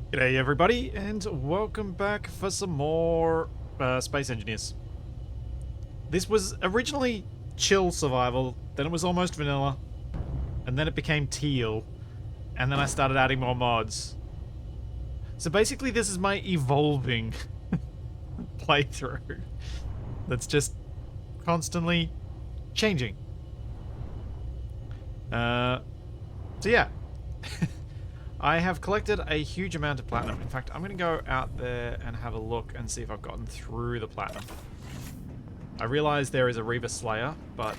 G'day everybody, and welcome back for some more Space Engineers. This was originally chill survival, then it was almost vanilla, and then it became teal, and then I started adding more mods. So basically this is my evolving playthrough that's just constantly changing. So yeah. I have collected a huge amount of platinum. In fact, I'm going to go out there and have a look and see if I've gotten through the platinum. I realize there is a Reaver Slayer, but...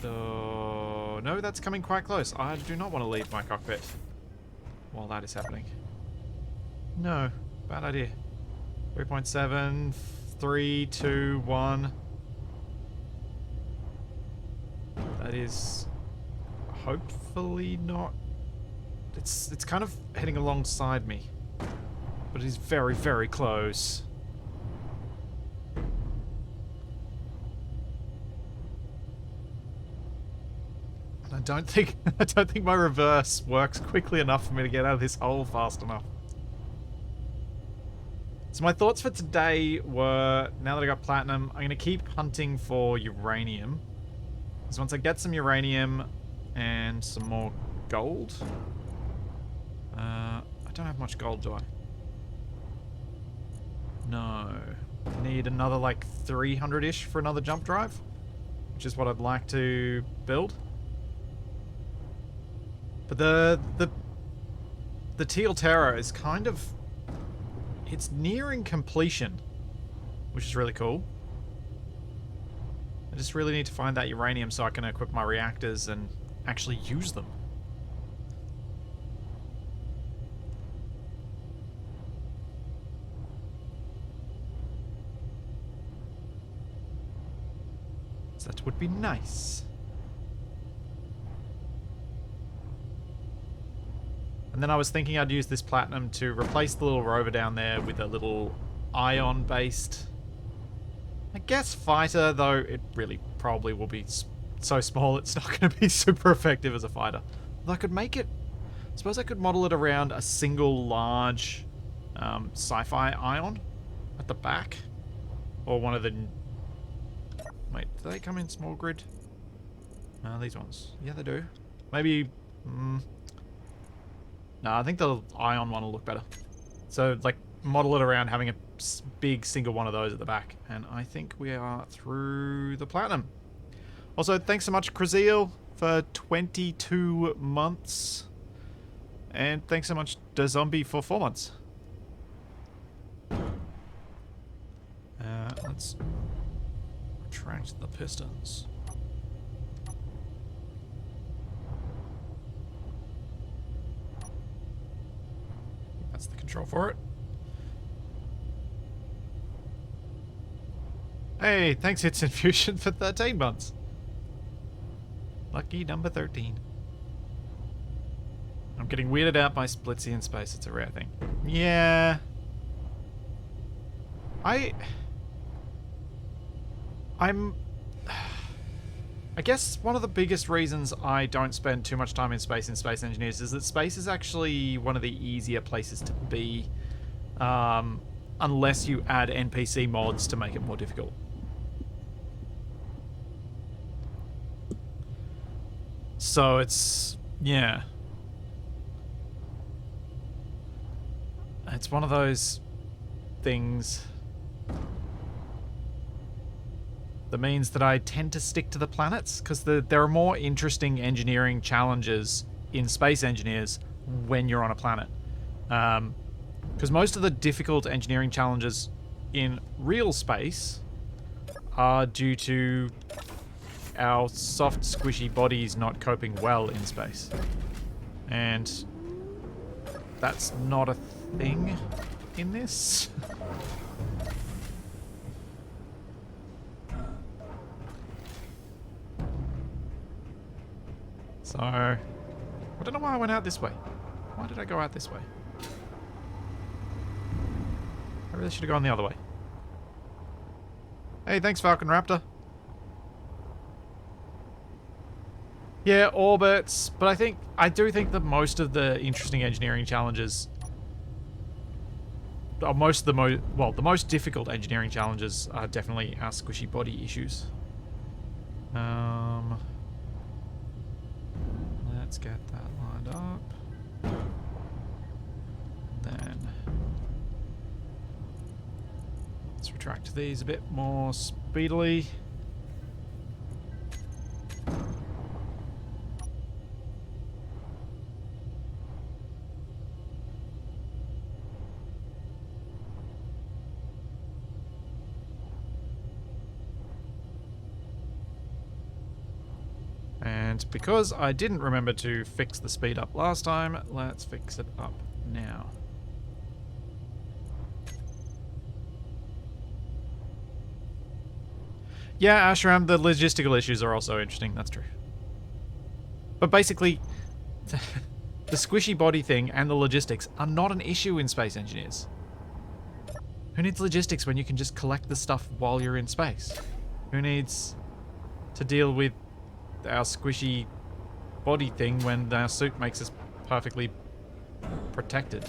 no, that's coming quite close. I do not want to leave my cockpit while that is happening. No, bad idea. 3.7, 3, 2, 1. That is hopefully not... It's kind of heading alongside me, but it is very, very close. And I don't think my reverse works quickly enough for me to get out of this hole fast enough. So my thoughts for today were, now that I got platinum, I'm going to keep hunting for uranium. Because once I get some uranium and some more gold... I don't have much gold, do I? No. Need another, like, 300-ish for another jump drive, which is what I'd like to build. But the Teal Terror is kind of... it's nearing completion, which is really cool. I just really need to find that uranium so I can equip my reactors and actually use them. That would be nice. And then I was thinking I'd use this platinum to replace the little rover down there with a little ion-based, I guess, fighter, though it really probably will be so small it's not going to be super effective as a fighter. Although I could make it... I suppose I could model it around a single large sci-fi ion at the back. Or one of the... Wait, do they come in small grid? These ones. Yeah, they do. Maybe... no, I think the ion one will look better. So, like, model it around having a big single one of those at the back. And I think we are through the platinum. Also, thanks so much, Krasil, for 22 months. And thanks so much, DeZombie, for 4 months. Let's... retract the pistons. That's the control for it. Hey, thanks Hits Infusion for 13 months. Lucky number 13. I'm getting weirded out by splitsy in space. It's a rare thing. Yeah. I guess one of the biggest reasons I don't spend too much time in Space Engineers is that space is actually one of the easier places to be, unless you add NPC mods to make it more difficult. So it's, yeah. It's one of those things that means that I tend to stick to the planets, because there are more interesting engineering challenges in Space Engineers when you're on a planet. Because most of the difficult engineering challenges in real space are due to our soft, squishy bodies not coping well in space. And that's not a thing in this. So, I don't know why I went out this way. Why did I go out this way? I really should have gone the other way. Hey, thanks Falcon Raptor. Yeah, orbits, but I do think that most of the interesting engineering challenges most of the the most difficult engineering challenges are definitely our squishy body issues. Let's get that lined up. Then let's retract these a bit more speedily. And because I didn't remember to fix the speed up last time, let's fix it up now. Yeah, Ashram, the logistical issues are also interesting, that's true. But basically, the squishy body thing and the logistics are not an issue in Space Engineers. Who needs logistics when you can just collect the stuff while you're in space? Who needs to deal with our squishy body thing when our suit makes us perfectly protected?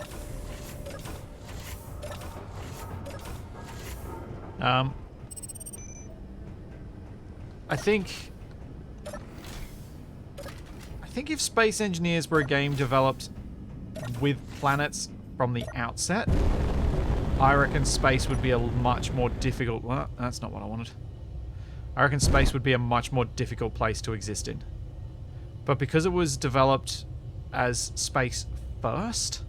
I think if Space Engineers were a game developed with planets from the outset, I reckon space would be a much more difficult... Well, that's not what I wanted. I reckon space would be a much more difficult place to exist in. But because it was developed as space first,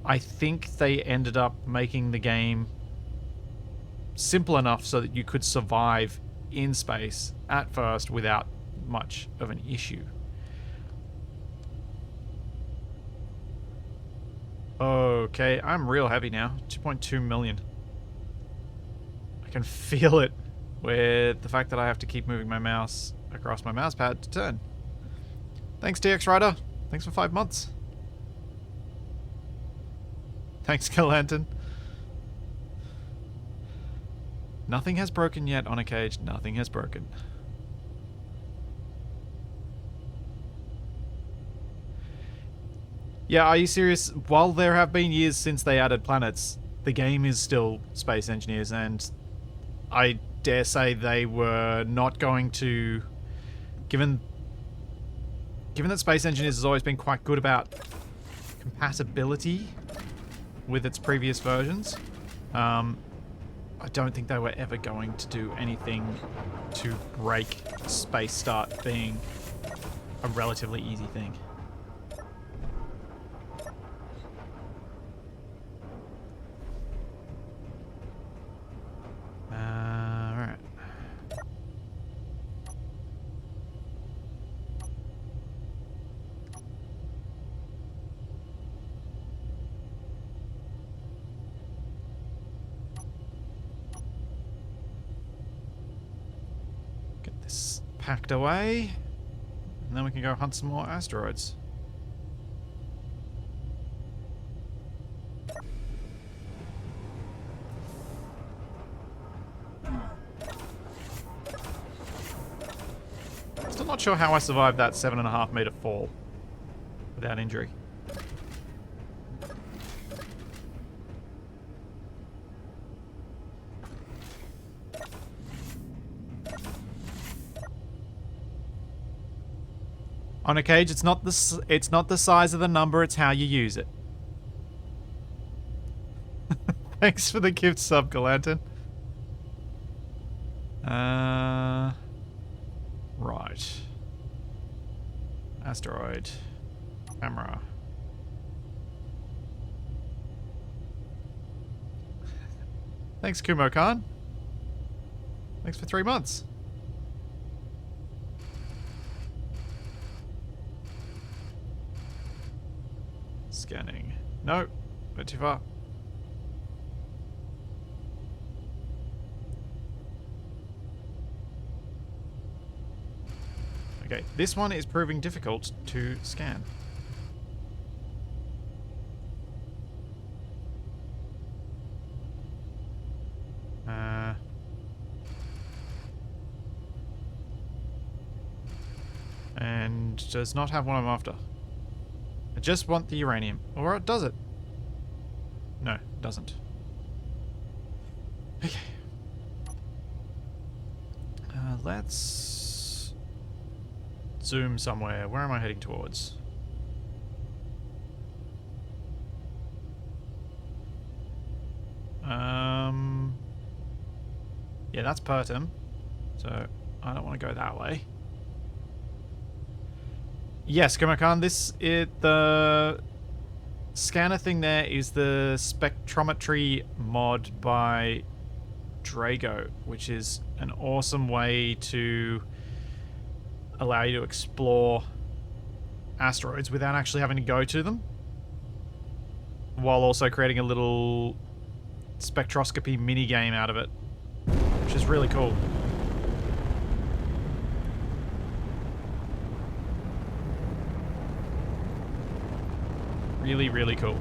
I think they ended up making the game simple enough so that you could survive in space at first without much of an issue. Okay, I'm real heavy now. 2.2 million. I can feel it with the fact that I have to keep moving my mouse across my mouse pad to turn. Thanks, TX Rider. Thanks for 5 months. Thanks, Galantin. Nothing has broken yet on a cage. Nothing has broken. Yeah, are you serious? While there have been years since they added planets, the game is still Space Engineers, and I dare say they were not going to... Given that Space Engineers has always been quite good about compatibility with its previous versions, I don't think they were ever going to do anything to break space start being a relatively easy thing. Alright. Get this packed away, and then we can go hunt some more asteroids. Still not sure how I survived that 7.5 meter fall without injury. On a cage, it's not the size of the number, it's how you use it. Thanks for the gift sub, Galantin. Right. Asteroid. Camera. Thanks, Kumo Khan. Thanks for 3 months. Scanning. No, went too far. Okay, this one is proving difficult to scan. And does not have what I'm after. I just want the uranium. Or does it? No, it doesn't. Okay. Let's zoom somewhere. Where am I heading towards? Yeah, that's Pertum. So I don't want to go that way. Yes, Kumakan, the scanner thing there is the Spectrometry mod by Drago, which is an awesome way to allow you to explore asteroids without actually having to go to them, while also creating a little spectroscopy mini game out of it, which is really cool. Really, really cool.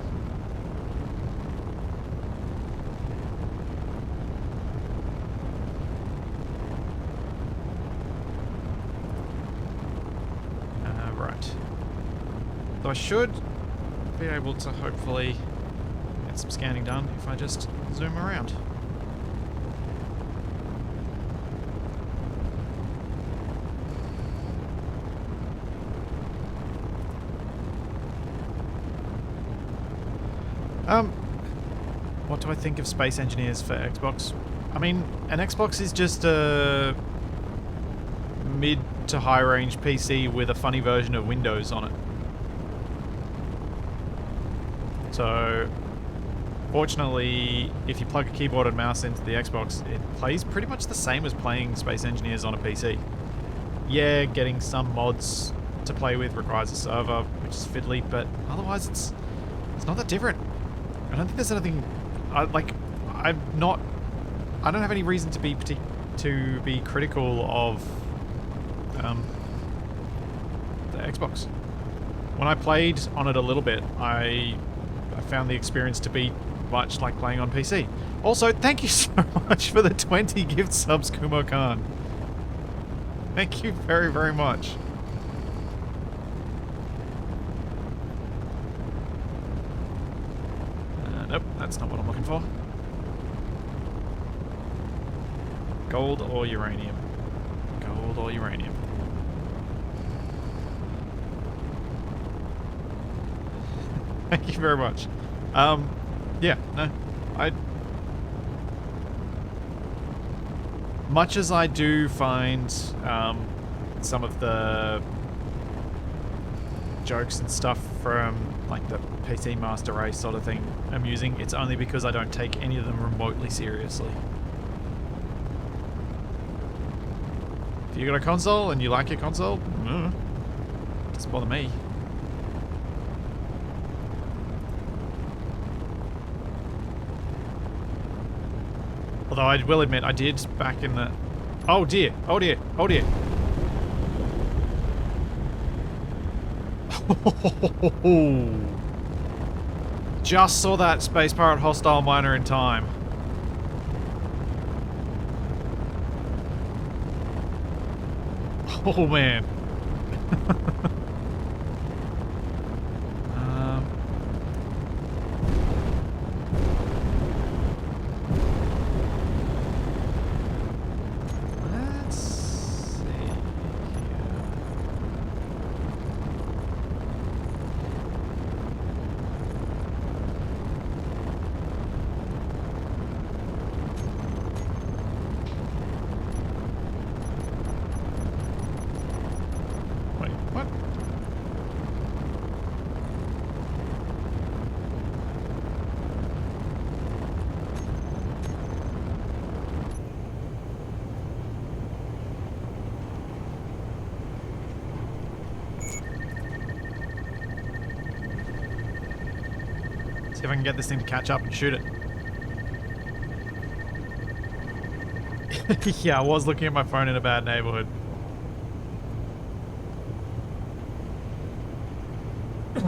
Right. So I should be able to hopefully get some scanning done if I just zoom around. What do I think of Space Engineers for Xbox? I mean, an Xbox is just a mid to high range PC with a funny version of Windows on it. So, fortunately, if you plug a keyboard and mouse into the Xbox, it plays pretty much the same as playing Space Engineers on a PC. Yeah, getting some mods to play with requires a server, which is fiddly, but otherwise it's not that different. I don't think there's anything. I don't have any reason to be critical of the Xbox. When I played on it a little bit, I found the experience to be much like playing on PC. Also, thank you so much for the 20 gift subs, Kumo Khan. Thank you very, very much. Nope, that's not what I'm looking for. Gold or uranium? Gold or uranium? Thank you very much. Yeah, no, much as I do find some of the jokes and stuff from like the PC Master Race sort of thing amusing, it's only because I don't take any of them remotely seriously. If you got a console and you like your console, doesn't bother me. Although I will admit, I did back in the... Oh dear, oh dear, oh dear. Just saw that Space Pirate hostile miner in time. Oh man. Let's see here. Wait, what? See if I can get this thing to catch up and shoot it. Yeah, I was looking at my phone in a bad neighborhood. I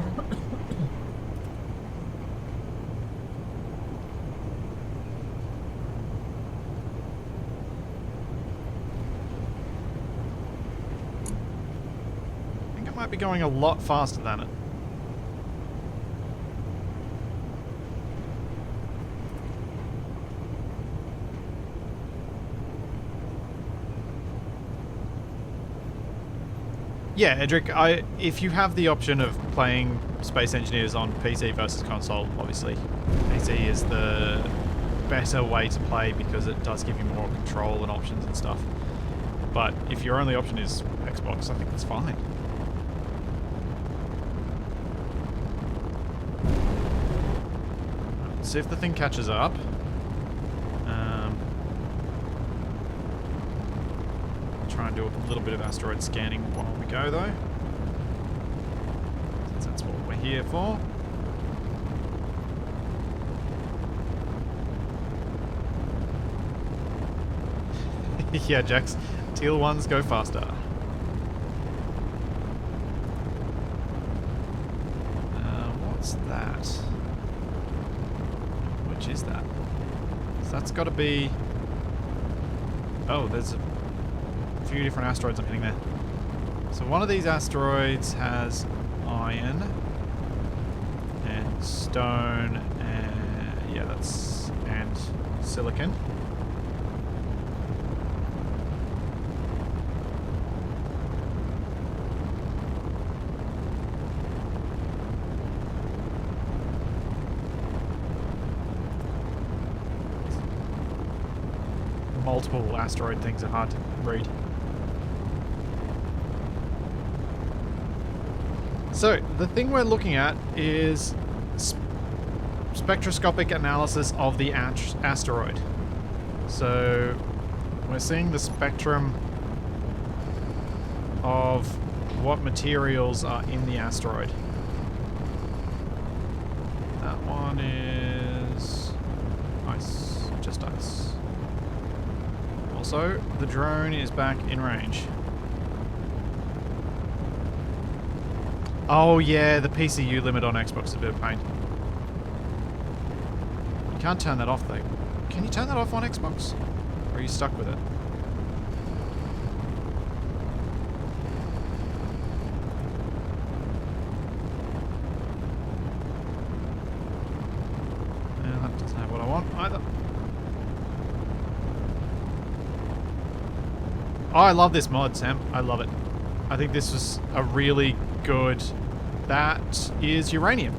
think I might be going a lot faster than it. Yeah, Edric, if you have the option of playing Space Engineers on PC versus console, obviously PC is the better way to play because it does give you more control and options and stuff. But if your only option is Xbox, I think it's fine. Let's see if the thing catches up. Try and do a little bit of asteroid scanning while we go, though. Since that's what we're here for. Yeah, Jax. Teal ones go faster. What's that? Which is that? So that's got to be... Oh, there's a few different asteroids I'm hitting there. So one of these asteroids has iron and stone and yeah, that's and silicon. Multiple asteroid things are hard to read. So, the thing we're looking at is spectroscopic analysis of the asteroid. So, we're seeing the spectrum of what materials are in the asteroid. That one is ice, just ice. Also, the drone is back in range. Oh yeah, the PCU limit on Xbox is a bit of pain. You can't turn that off though. Can you turn that off on Xbox? Or are you stuck with it? And that doesn't have what I want either. Oh, I love this mod, Sam. I love it. I think this was a really good... That is Uranium.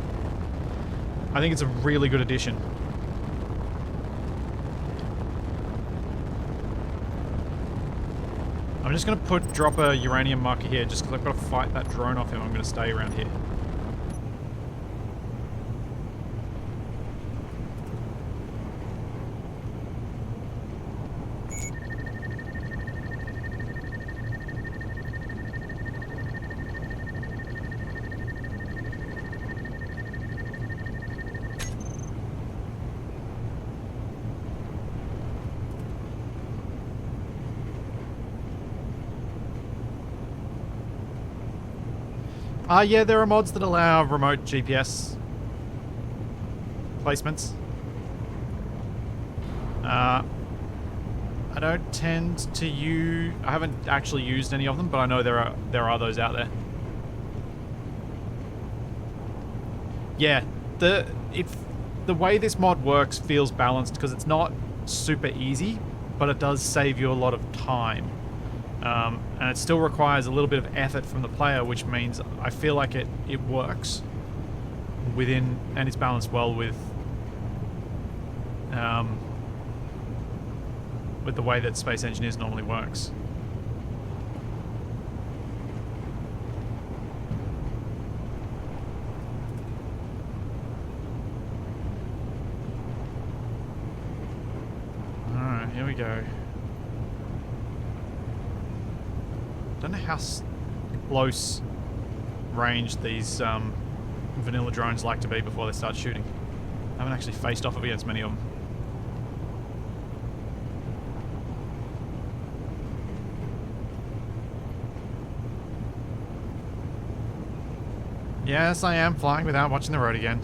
I think it's a really good addition. I'm just going to drop a Uranium marker here just because I've got to fight that drone off him. I'm going to stay around here. Yeah, there are mods that allow remote GPS placements. I don't tend to use... I haven't actually used any of them, but I know there are those out there. Yeah, the way this mod works feels balanced because it's not super easy, but it does save you a lot of time. And it still requires a little bit of effort from the player, which means I feel like it works within, and it's balanced well with the way that Space Engineers normally works. Alright, here we go. Don't know how close range these vanilla drones like to be before they start shooting. I haven't actually faced off against many of them. Yes, I am flying without watching the road again.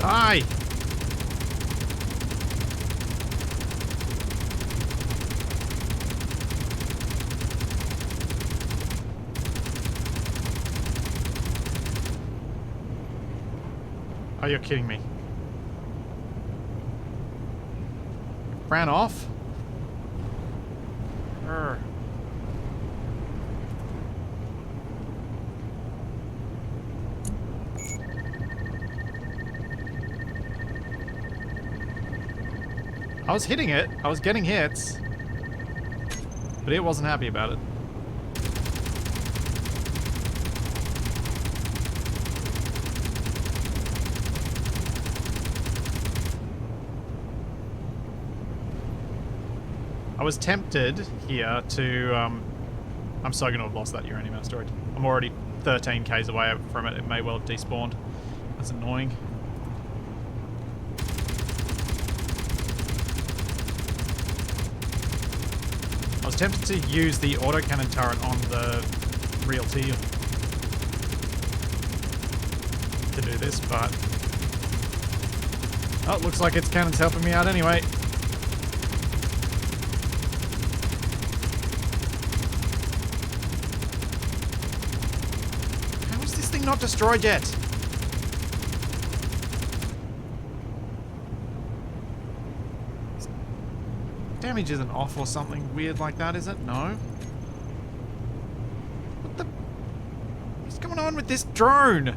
Die! Oh, you're kidding me. Ran off? Urgh. I was hitting it. I was getting hits. But it wasn't happy about it. I was tempted here to, I'm so going to have lost that uranium asteroid. I'm already 13 k's away from it. It may well have despawned. That's annoying. I was tempted to use the autocannon turret on the real Teal to do this, but... Oh, looks like its cannon's helping me out anyway. How is this thing not destroyed yet? Damage isn't off or something weird like that, is it? No. What the... What's going on with this drone?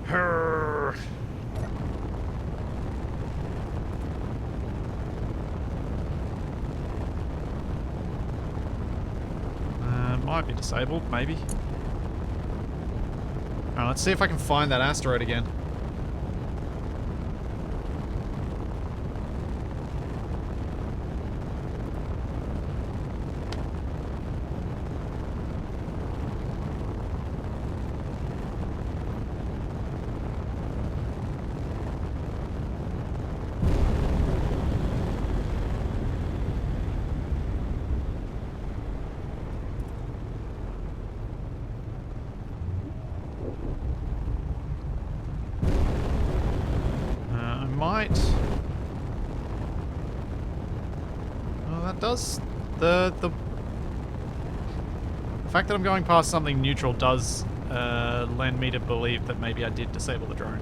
Her. Might be disabled, maybe. Alright, let's see if I can find that asteroid again. Does the fact that I'm going past something neutral does lend me to believe that maybe I did disable the drone.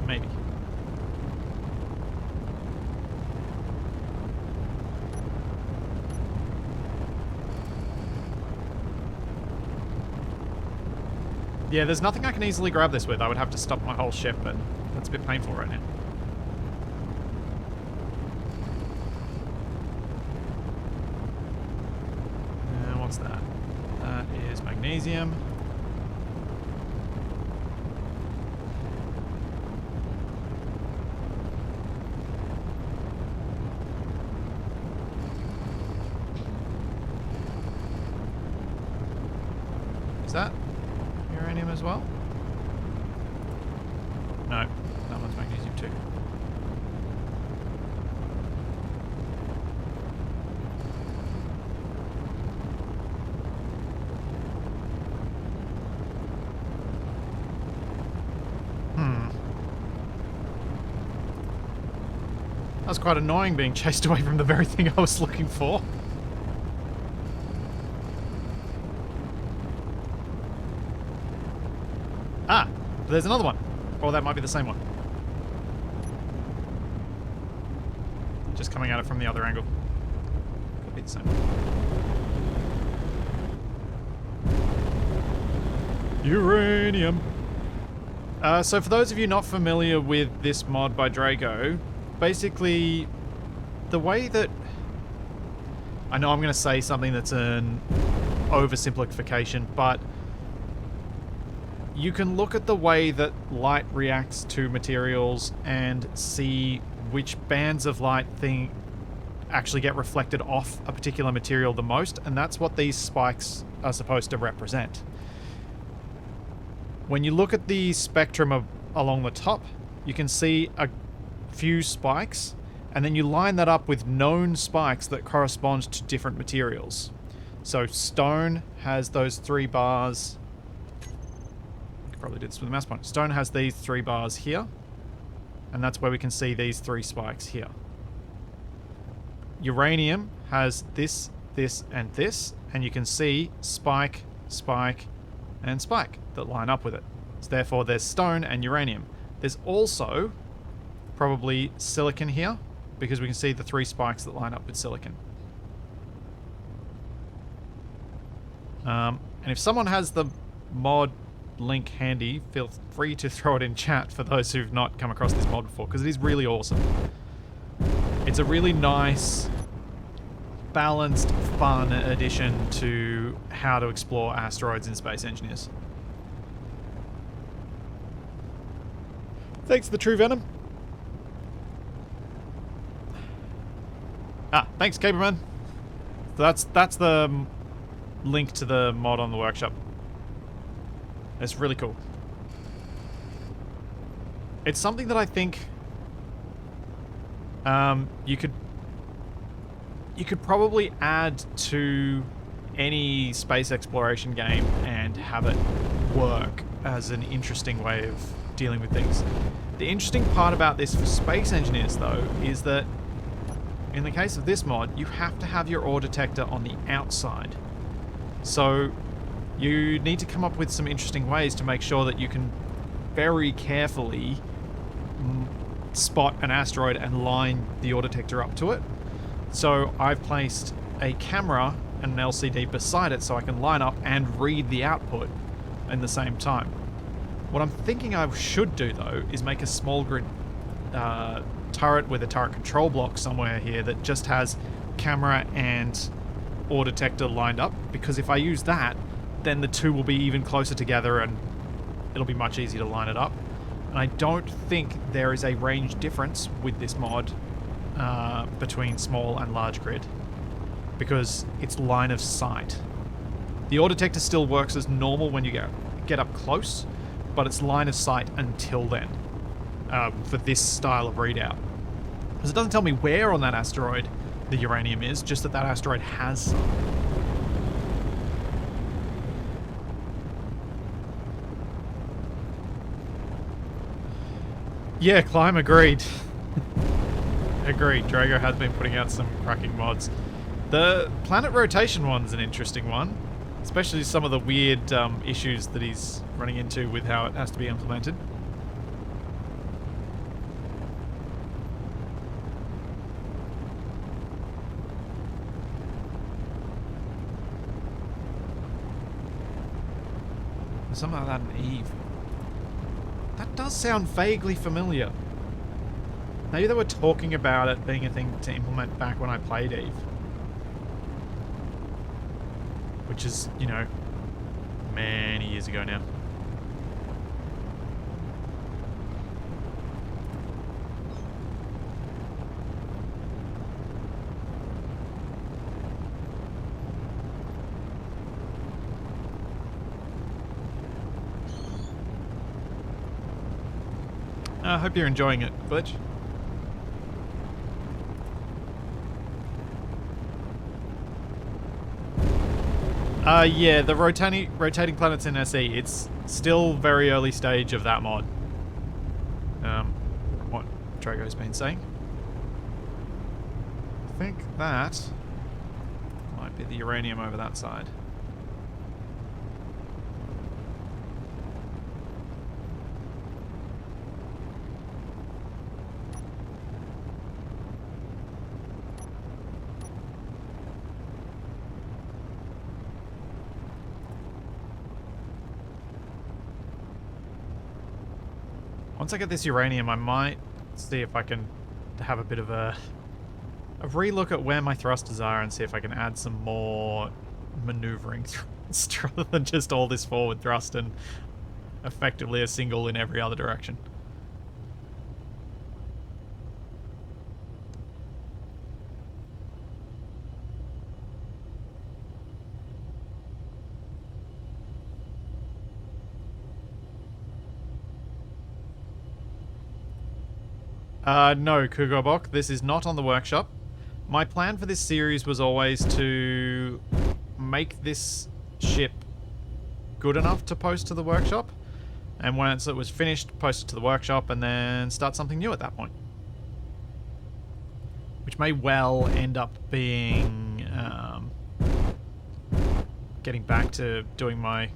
Maybe. Yeah, there's nothing I can easily grab this with. I would have to stop my whole ship, and that's a bit painful right now. What's that? That is magnesium. Is that uranium as well? No, that one's magnesium too. That was quite annoying being chased away from the very thing I was looking for. Ah, there's another one. Or that might be the same one. Just coming at it from the other angle. Could be the same one. Uranium. So for those of you not familiar with this mod by Drago, basically the way that... I know I'm going to say something that's an oversimplification, but you can look at the way that light reacts to materials and see which bands of light actually get reflected off a particular material the most, and that's what these spikes are supposed to represent. When you look at the spectrum along the top, you can see a few spikes, and then you line that up with known spikes that correspond to different materials. So stone has those 3 bars. I probably did this with a mouse pointer. Stone has these 3 bars here, and that's where we can see these 3 spikes here. Uranium has this, this, and this, and you can see spike, spike, and spike that line up with it. So therefore there's stone and uranium. There's also probably silicon here, because we can see the 3 spikes that line up with silicon. And if someone has the mod link handy, feel free to throw it in chat for those who've not come across this mod before, because it is really awesome. It's a really nice, balanced, fun addition to how to explore asteroids in Space Engineers. Thanks for the True Venom. Ah, thanks, Caperman. That's the link to the mod on the workshop. It's really cool. It's something that I think you could probably add to any space exploration game and have it work as an interesting way of dealing with things. The interesting part about this for Space Engineers, though, is that in the case of this mod, you have to have your ore detector on the outside. So you need to come up with some interesting ways to make sure that you can very carefully spot an asteroid and line the ore detector up to it. So I've placed a camera and an LCD beside it so I can line up and read the output in the same time. What I'm thinking I should do, though, is make a small grid turret with a turret control block somewhere here that just has camera and ore detector lined up, because if I use that, then the two will be even closer together and it'll be much easier to line it up. And I don't think there is a range difference with this mod between small and large grid, because it's line of sight. The ore detector still works as normal when you get up close, but it's line of sight until then for this style of readout. Because it doesn't tell me where on that asteroid the uranium is, just that that asteroid has some. Yeah, Climb agreed. Agreed. Drago has been putting out some cracking mods. The planet rotation one's an interesting one, especially some of the weird issues that he's running into with how it has to be implemented. There's something like that in Eve. That does sound vaguely familiar. Maybe they were talking about it being a thing to implement back when I played Eve. Which is, you know, many years ago now. I hope you're enjoying it, Glitch. Yeah, the rotating planets in SE, it's still very early stage of that mod. What Drago's been saying. I think that might be the uranium over that side. Once I get this uranium, I might see if I can have a bit of a relook at where my thrusters are and see if I can add some more maneuvering thrust rather than just all this forward thrust and effectively a single in every other direction. No, Kugobok, this is not on the workshop. My plan for this series was always to make this ship good enough to post to the workshop, And once it was finished, post it to the workshop and then start something new at that point. Which may well end up being getting back to doing my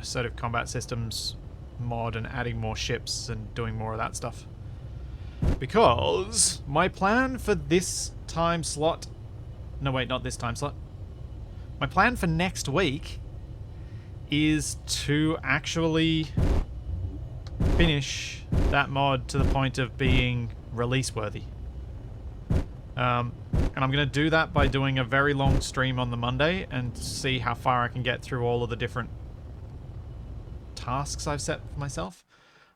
assertive combat systems mod and adding more ships and doing more of that stuff. Because my plan for this time slot... No, wait, not this time slot. My plan for next week is to actually finish that mod to the point of being release worthy. And I'm going to do that by doing a very long stream on the Monday and see how far I can get through all of the different tasks I've set for myself.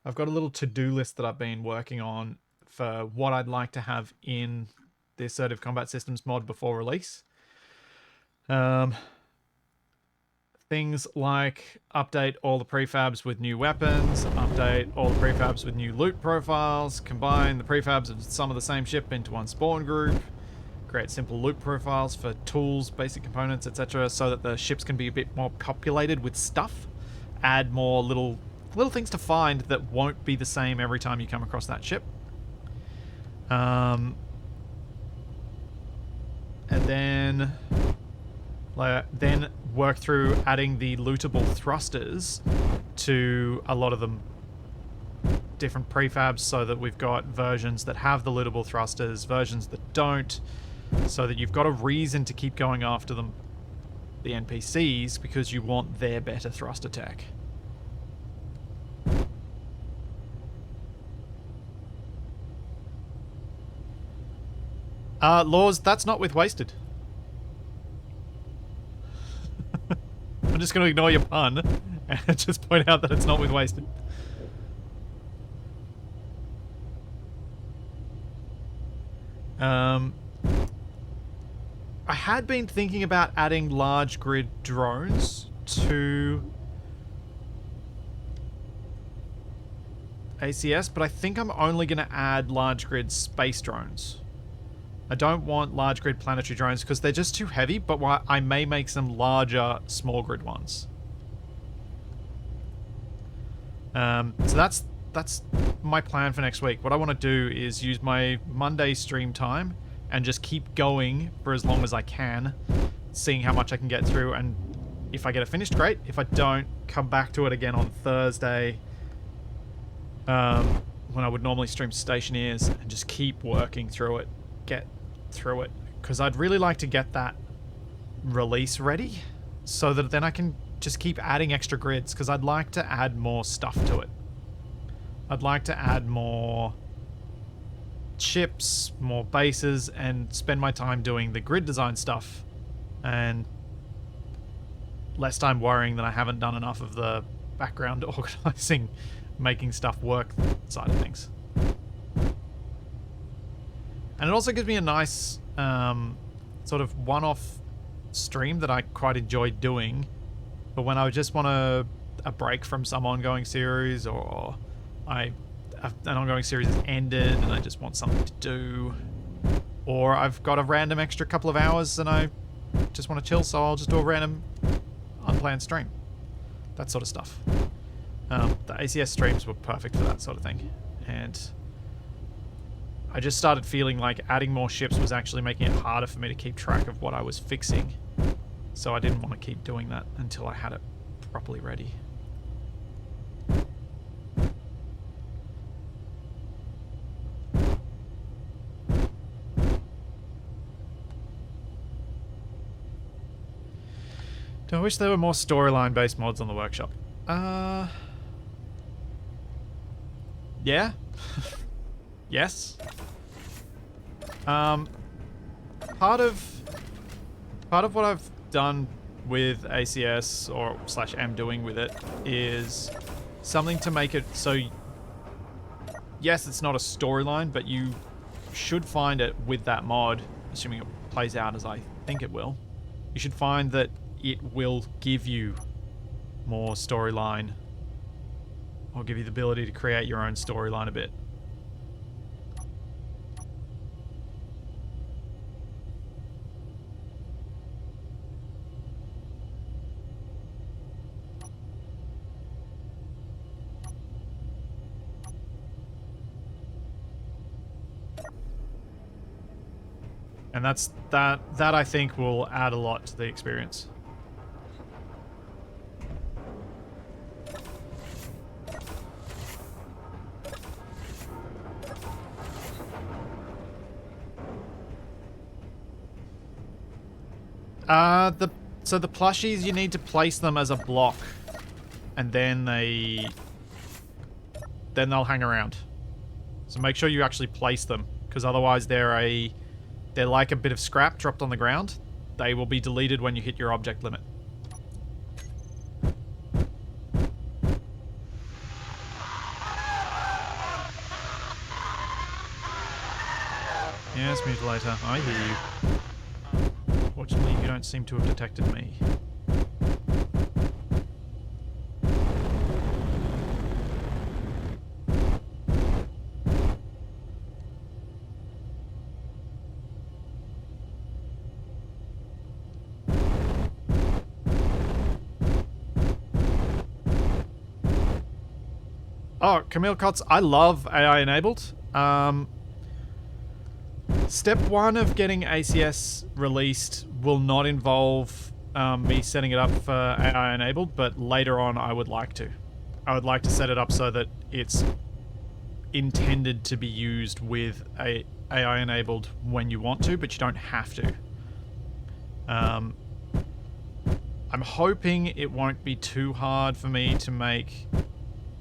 I've got a little to-do list that I've been working on for what I'd like to have in the Assertive Combat Systems mod before release. Things like update all the prefabs with new weapons, update all the prefabs with new loot profiles, combine the prefabs of some of the same ship into one spawn group, create simple loot profiles for tools, basic components, etc., so that the ships can be a bit more populated with stuff. Add more little things to find that won't be the same every time you come across that ship. And then work through adding the lootable thrusters to a lot of the different prefabs so that we've got versions that have the lootable thrusters, versions that don't, so that you've got a reason to keep going after them, the NPCs, because you want their better thruster tech. Laws, that's not with wasted. I'm just going to ignore your pun and just point out that it's not with wasted. I had been thinking about adding large grid drones to ACS, but I think I'm only going to add large grid space drones. I don't want large grid planetary drones because they're just too heavy, but I may make some larger small grid ones. So that's my plan for next week. What I want to do is use my Monday stream time and just keep going for as long as I can, seeing how much I can get through, and if I get it finished, great. If I don't, come back to it again on Thursday, when I would normally stream Stationeers, and just keep working through it, get through it, because I'd really like to get that release ready, so that then I can just keep adding extra grids, because I'd like to add more stuff to it. I'd like to add more ships, more bases, and spend my time doing the grid design stuff, and less time worrying that I haven't done enough of the background organizing, making stuff work side of things. And it also gives me a nice sort of one-off stream that I quite enjoy doing, but when I just want a break from some ongoing series, or an ongoing series has ended and I just want something to do, or I've got a random extra couple of hours and I just want to chill, so I'll just do a random unplanned stream. That sort of stuff. The ACS streams were perfect for that sort of thing, and I just started feeling like adding more ships was actually making it harder for me to keep track of what I was fixing, so I didn't want to keep doing that until I had it properly ready. Do I wish there were more storyline-based mods on the workshop? Yeah. Yes. Part of what I've done with ACS, or / am doing with it, is something to make it so, yes, it's not a storyline, but you should find it with that mod, assuming it plays out as I think it will. You should find that it will give you more storyline, or give you the ability to create your own storyline a bit. And that I think will add a lot to the experience. So the plushies, you need to place them as a block, and then they'll hang around. So make sure you actually place them, because otherwise they're like a bit of scrap dropped on the ground. They will be deleted when you hit your object limit. Yes, Mutilator, I hear you. Fortunately, you don't seem to have detected me. Oh, Camille Cots, I love AI enabled. Step 1 of getting ACS released will not involve me setting it up for AI enabled, but later on I would like to. I would like to set it up so that it's intended to be used with AI enabled when you want to, but you don't have to. I'm hoping it won't be too hard for me to make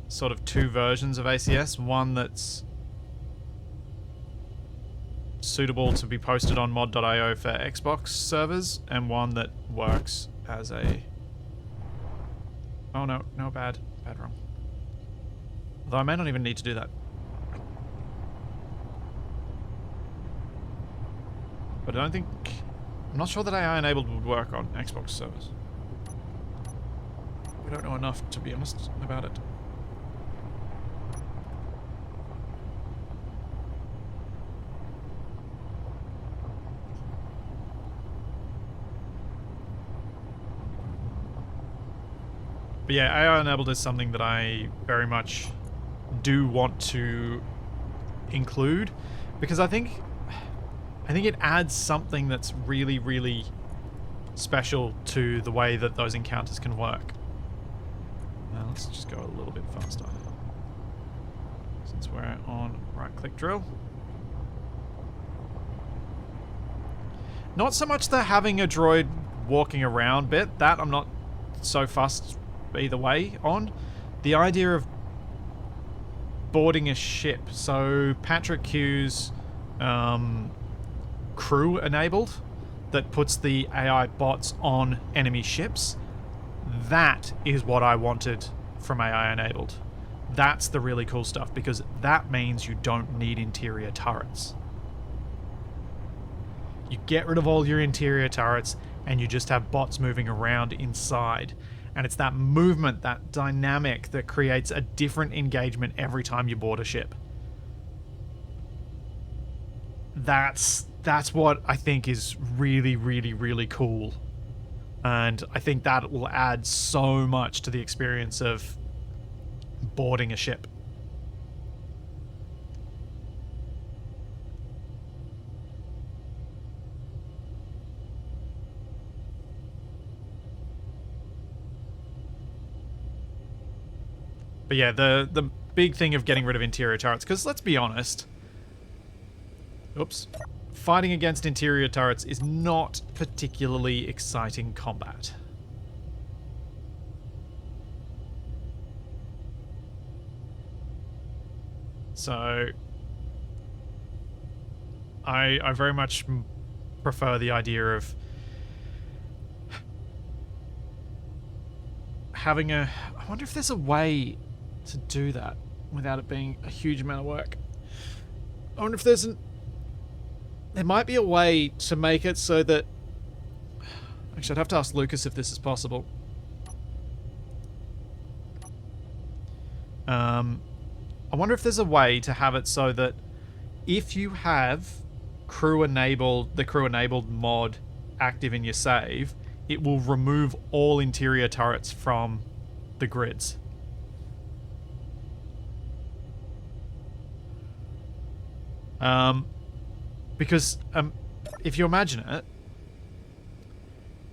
sort of two versions of ACS, one that's suitable to be posted on mod.io for Xbox servers, and one that works as a... Oh no, no, bad wrong. Although I may not even need to do that. But I don't think... I'm not sure that AI enabled would work on Xbox servers. We don't know enough, to be honest, about it. But yeah, AI enabled is something that I very much do want to include, because I think it adds something that's really, really special to the way that those encounters can work. Now let's just go a little bit faster, since we're on right-click drill. Not so much the having a droid walking around bit, that I'm not so fussed either way on. The idea of boarding a ship. So Patrick Q's crew enabled that puts the AI bots on enemy ships. That is what I wanted from AI enabled. That's the really cool stuff, because that means you don't need interior turrets. You get rid of all your interior turrets and you just have bots moving around inside. And it's that movement, that dynamic, that creates a different engagement every time you board a ship. That's what I think is really, really, really cool. And I think that will add so much to the experience of boarding a ship. But yeah, the big thing of getting rid of interior turrets, because let's be honest, oops, fighting against interior turrets is not particularly exciting combat. So I very much prefer the idea of having a... I wonder if there's a way to do that without it being a huge amount of work. I wonder if there's there might be a way to make it so that... Actually, I'd have to ask Lucas if this is possible. I wonder if there's a way to have it so that if you have the crew enabled mod active in your save, it will remove all interior turrets from the grids. Because if you imagine it,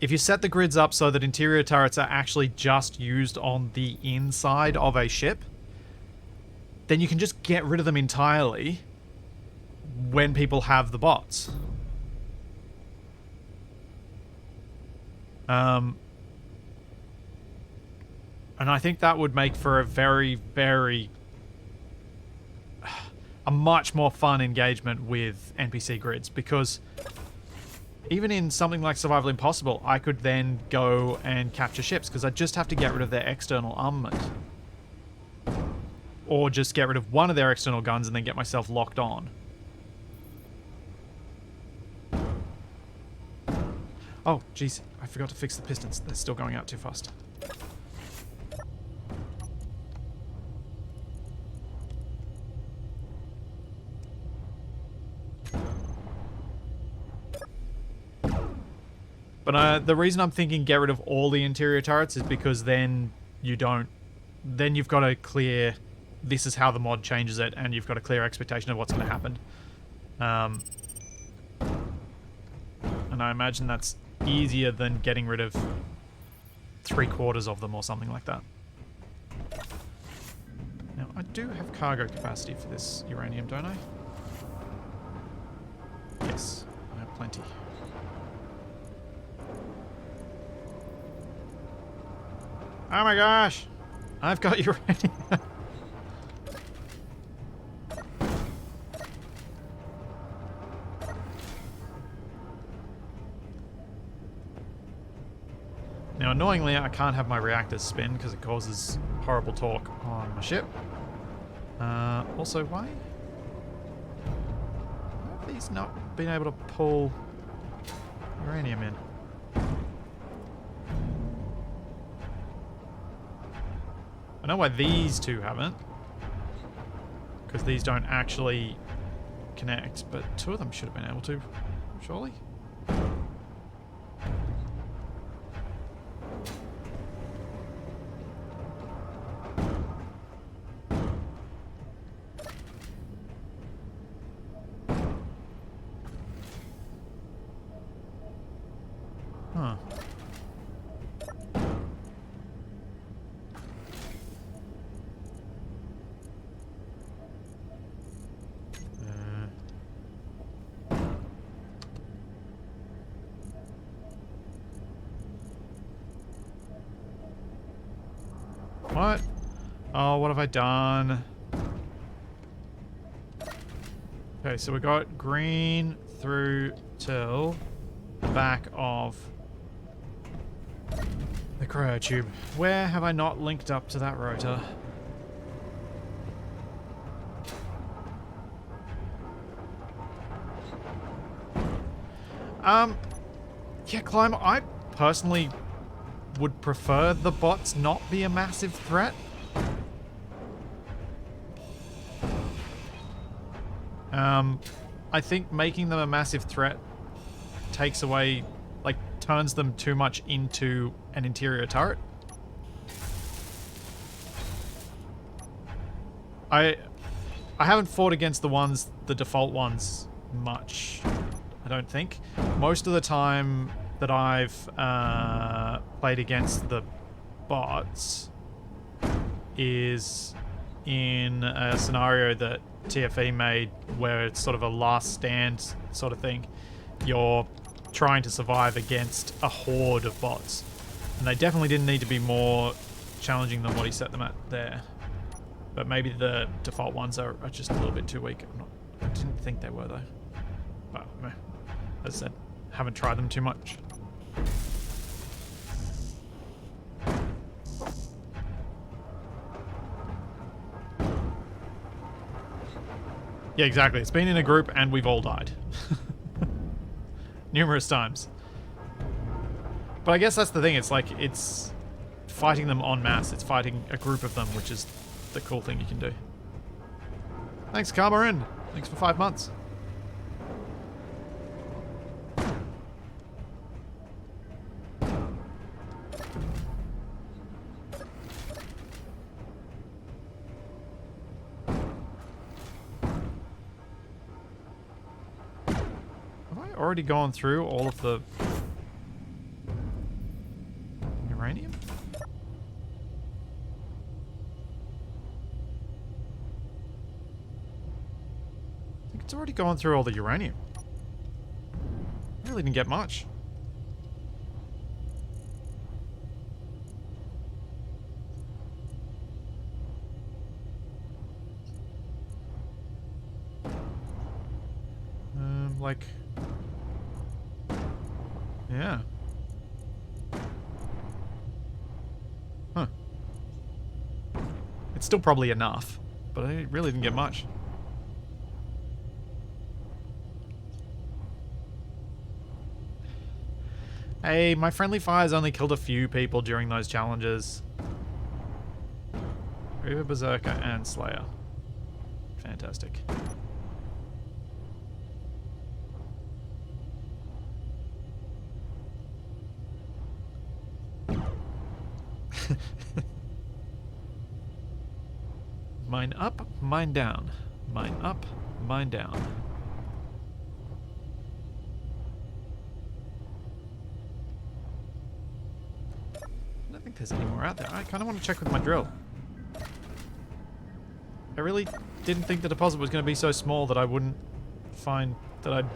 if you set the grids up so that interior turrets are actually just used on the inside of a ship, then you can just get rid of them entirely when people have the bots. And I think that would make for a a much more fun engagement with NPC grids, because even in something like Survival Impossible, I could then go and capture ships, because I just have to get rid of their external armament. Or just get rid of one of their external guns and then get myself locked on. Oh, jeez. I forgot to fix the pistons. They're still going out too fast. But the reason I'm thinking get rid of all the interior turrets is because then you don't... Then you've got a clear... This is how the mod changes it, and you've got a clear expectation of what's going to happen. And I imagine that's easier than getting rid of 3/4 of them or something like that. Now, I do have cargo capacity for this uranium, don't I? Yes, I have plenty. Oh my gosh! I've got uranium! Now, annoyingly, I can't have my reactors spin because it causes horrible torque on my ship. Also, why have these not been able to pull uranium in? I know why these two haven't, because these don't actually connect, but two of them should have been able to, surely? Huh. What? Oh, what have I done? Okay, so we got green through till the back of the cryotube. Where have I not linked up to that rotor? Yeah, Climber, I personally would prefer the bots not be a massive threat. I think making them a massive threat takes away, like, turns them too much into an interior turret. I haven't fought against the default ones much, I don't think. Most of the time that I've played against the bots is in a scenario that TFE made where it's sort of a last stand sort of thing. You're trying to survive against a horde of bots. And they definitely didn't need to be more challenging than what he set them at there. But maybe the default ones are just a little bit too weak. I didn't think they were, though. But, as I said, haven't tried them too much. Yeah, exactly. It's been in a group and we've all died. Numerous times. But I guess that's the thing. It's like, it's fighting them en masse. It's fighting a group of them, which is the cool thing you can do. Thanks, Karmarin. Thanks for 5 months. already gone through all of the uranium? I think it's already gone through all the uranium. I really didn't get much. Like, yeah. Huh. It's still probably enough, but I really didn't get much. Hey, my friendly fires only killed a few people during those challenges. Reaver, Berserker, and Slayer. Fantastic. Mine up, mine down. Mine up, mine down. I don't think there's any more out there. I kind of want to check with my drill. I really didn't think the deposit was going to be so small that I wouldn't find that I'd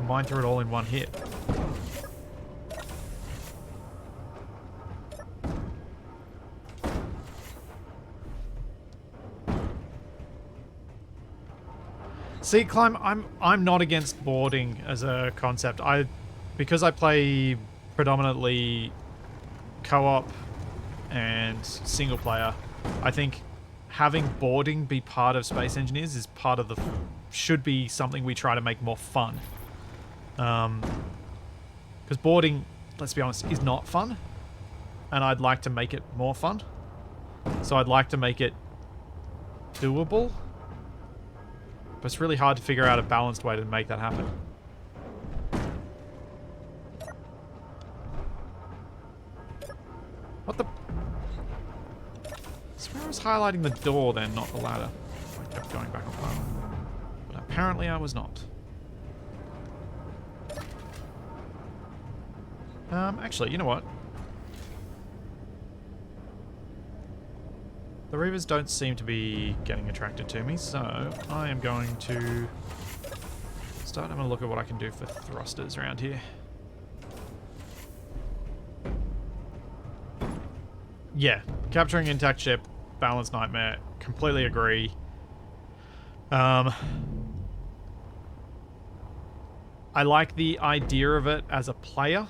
mine through it all in one hit. See, Climb, I'm not against boarding as a concept. Because I play predominantly co-op and single player, I think having boarding be part of Space Engineers is part of should be something we try to make more fun. Because boarding, let's be honest, is not fun, and I'd like to make it more fun. So I'd like to make it doable. But it's really hard to figure out a balanced way to make that happen. What the? I swear I was highlighting the door then, not the ladder. I kept going back and forth. But apparently I was not. Actually, you know what? The Reavers don't seem to be getting attracted to me, so I am going to start having a look at what I can do for thrusters around here. Yeah, capturing intact ship, balance nightmare, completely agree. I like the idea of it as a player.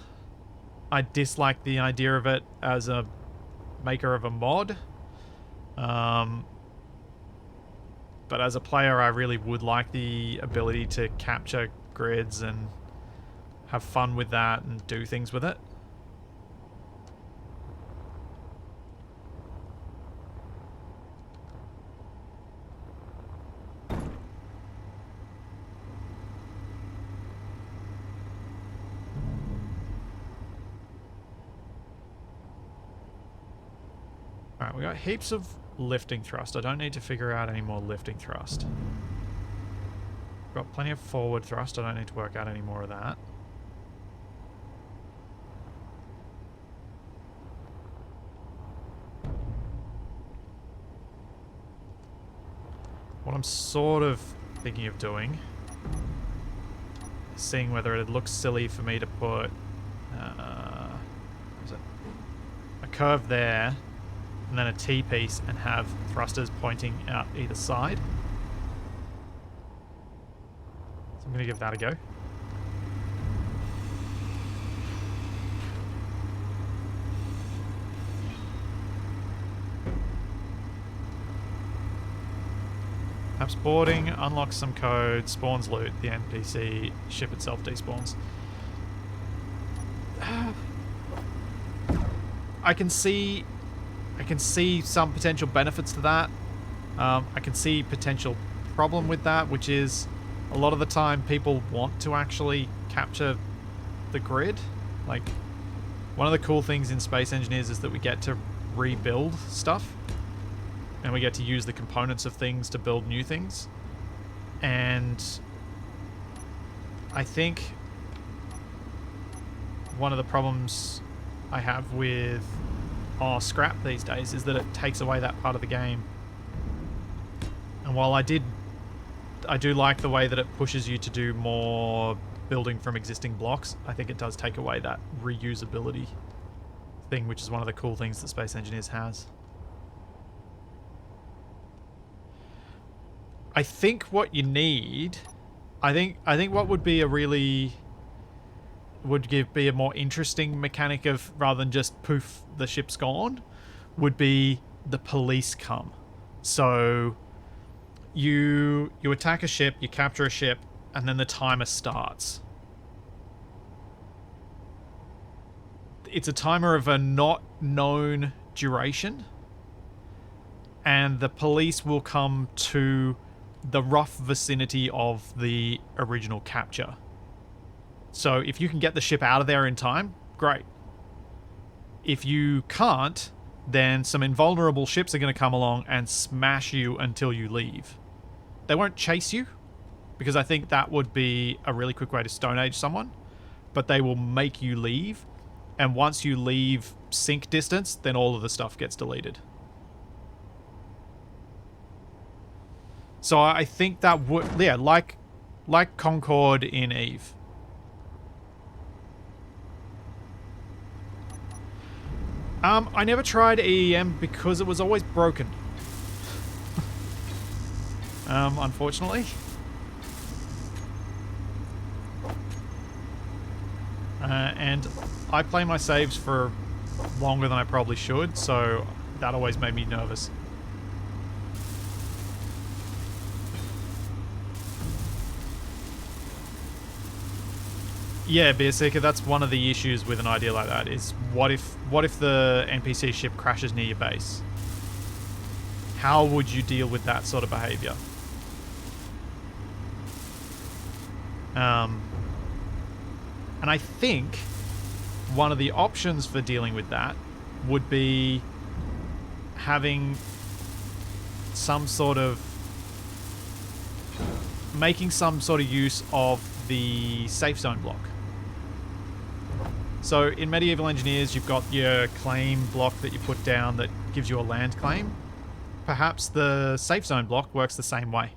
I dislike the idea of it as a maker of a mod. But as a player, I really would like the ability to capture grids and have fun with that and do things with it. Alright, we got heaps of lifting thrust. I don't need to figure out any more lifting thrust. Got plenty of forward thrust. I don't need to work out any more of that. What I'm sort of thinking of doing is seeing whether it looks silly for me to put what is it? A curve there and then a T-piece and have thrusters pointing out either side. So I'm going to give that a go. Perhaps boarding, unlocks some code, spawns loot, the NPC, ship itself despawns. I can see some potential benefits to that. I can see potential problem with that, which is a lot of the time people want to actually capture the grid. Like, one of the cool things in Space Engineers is that we get to rebuild stuff. And we get to use the components of things to build new things. And I think one of the problems I have with scrap these days is that it takes away that part of the game. And while I do like the way that it pushes you to do more building from existing blocks, I think it does take away that reusability thing, which is one of the cool things that Space Engineers has. I think what you need, I think what would be be a more interesting mechanic of, rather than just poof, the ship's gone, would be the police come. So you attack a ship, you capture a ship, and then the timer starts. It's a timer of a not known duration, and the police will come to the rough vicinity of the original capture. So if you can get the ship out of there in time, great. If you can't, then some invulnerable ships are going to come along and smash you until you leave. They won't chase you, because I think that would be a really quick way to Stone Age someone, but they will make you leave, and once you leave sync distance, then all of the stuff gets deleted. So I think that would, yeah, like Concord in Eve. I never tried EEM because it was always broken. Unfortunately. And I play my saves for longer than I probably should, so that always made me nervous. Yeah, Beerseeker, that's one of the issues with an idea like that, is what if the NPC ship crashes near your base? How would you deal with that sort of behavior? And I think one of the options for dealing with that would be having some sort of... making some sort of use of the safe zone block. So in Medieval Engineers, you've got your claim block that you put down that gives you a land claim. Perhaps the safe zone block works the same way.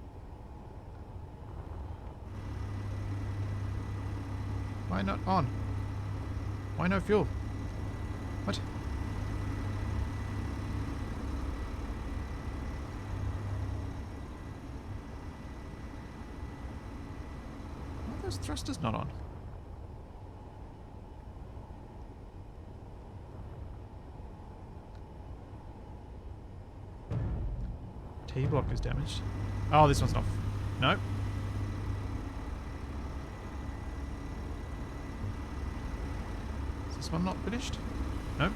Why not on? Why no fuel? What? Why are those thrusters not on? T-block is damaged. Oh, this one's not. Nope. Is this one not finished? Nope.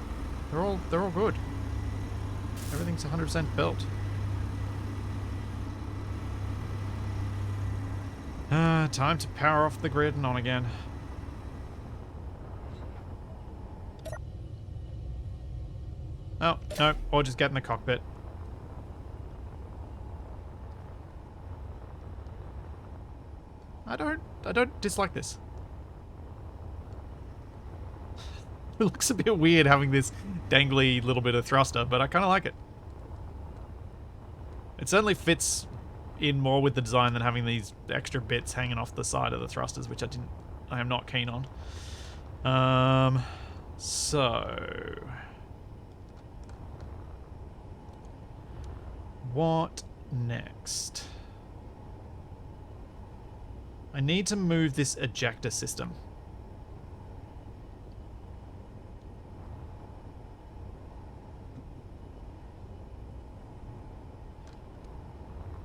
They're all good. Everything's 100% built. Time to power off the grid and on again. Oh, no, or just get in the cockpit. I don't dislike this. It looks a bit weird having this dangly little bit of thruster, but I kind of like it. It certainly fits in more with the design than having these extra bits hanging off the side of the thrusters, which I am not keen on. So what next? I need to move this ejector system.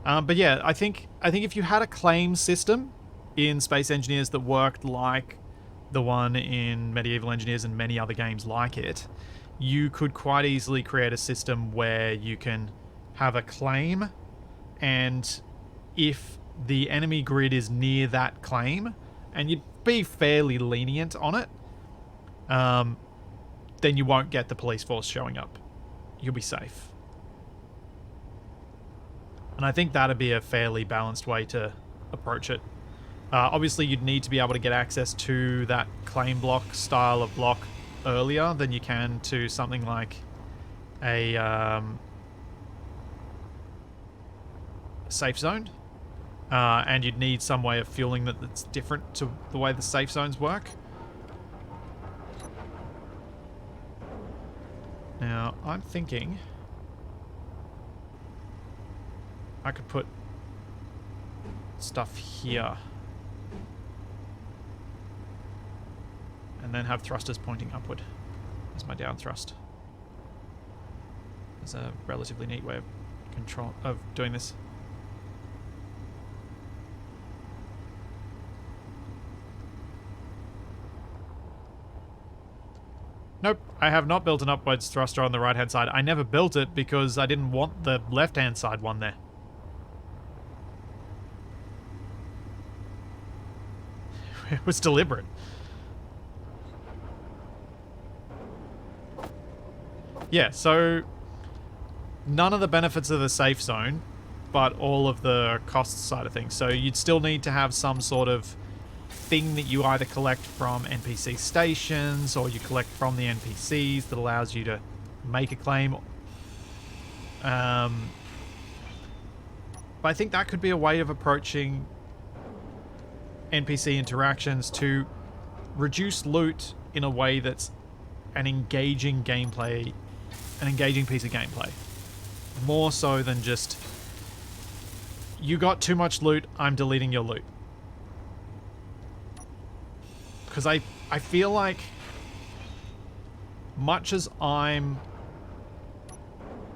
But yeah, I think if you had a claim system in Space Engineers that worked like the one in Medieval Engineers and many other games like it, you could quite easily create a system where you can have a claim, and if the enemy grid is near that claim, and you'd be fairly lenient on it, then you won't get the police force showing up. You'll be safe. And I think that'd be a fairly balanced way to approach it. Obviously, you'd need to be able to get access to that claim block style of block earlier than you can to something like a safe zone. And you'd need some way of fueling that's different to the way the safe zones work. Now, I'm thinking I could put stuff here. And then have thrusters pointing upward as my down thrust. It's a relatively neat way of doing this. Nope, I have not built an upwards thruster on the right-hand side. I never built it because I didn't want the left-hand side one there. It was deliberate. Yeah, so none of the benefits of the safe zone, but all of the cost side of things. So you'd still need to have some sort of thing that you either collect from NPC stations or you collect from the NPCs that allows you to make a claim. But I think that could be a way of approaching NPC interactions to reduce loot in a way that's an engaging gameplay, an engaging piece of gameplay. More so than just, you got too much loot, I'm deleting your loot. Because I feel like, much as I'm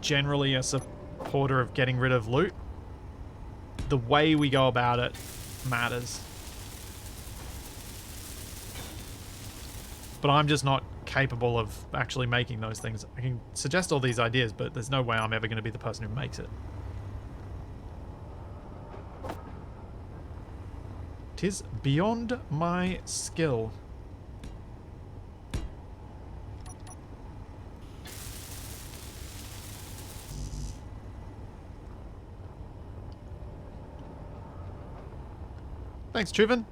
generally a supporter of getting rid of loot, the way we go about it matters. But I'm just not capable of actually making those things. I can suggest all these ideas, but there's no way I'm ever going to be the person who makes it. Tis beyond my skill. Thanks, Truven.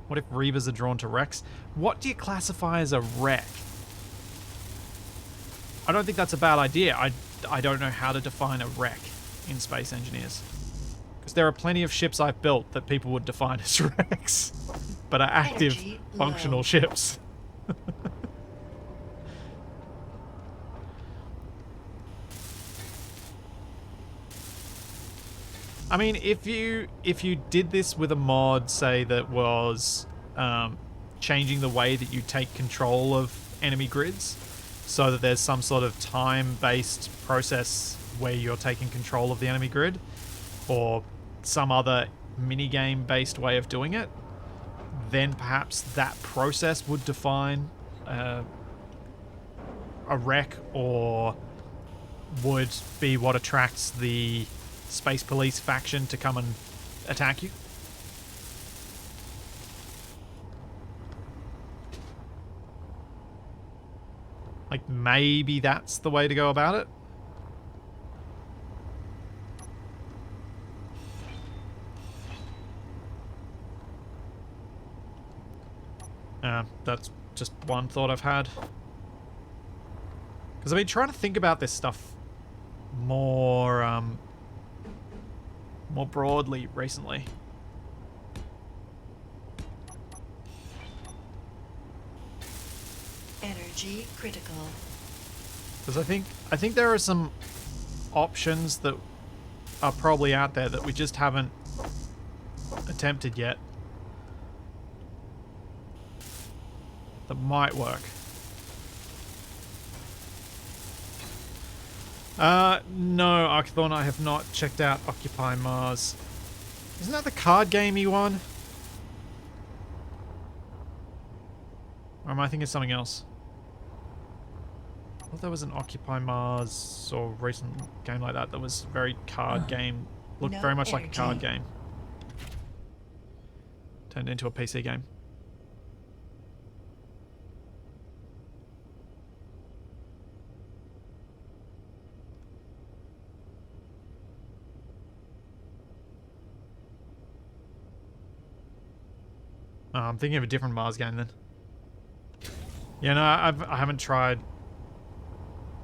What if Reavers are drawn to wrecks? What do you classify as a wreck? I don't think that's a bad idea. I don't know how to define a wreck in Space Engineers. Because there are plenty of ships I've built that people would define as wrecks, but are active, functional ships. I mean, if you did this with a mod, say, that was changing the way that you take control of enemy grids, so that there's some sort of time-based process where you're taking control of the enemy grid, or some other minigame-based way of doing it, then perhaps that process would define a wreck, or would be what attracts the Space Police faction to come and attack you. Like, maybe that's the way to go about it. That's just one thought I've had. Because I've been trying to think about this stuff more, more broadly recently. Energy critical. Because I think there are some options that are probably out there that we just haven't attempted yet that might work. No, Archthorn, I have not checked out Occupy Mars. Isn't that the card gamey one? Or am I thinking of something else? I thought there was an Occupy Mars or recent game like that was very card game. Looked very much like a card game. Turned into a PC game. I'm thinking of a different Mars game then. Yeah, no, I haven't tried.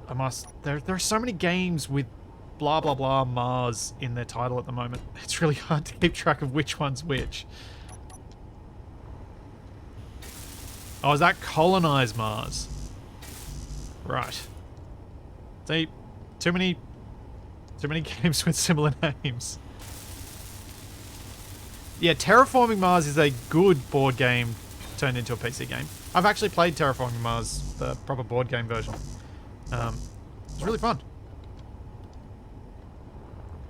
I must. There are so many games with blah blah blah Mars in their title at the moment. It's really hard to keep track of which one's which. Oh, is that Colonize Mars? Right. See, too many games with similar names. Yeah, Terraforming Mars is a good board game turned into a PC game. I've actually played Terraforming Mars, the proper board game version. It's really fun.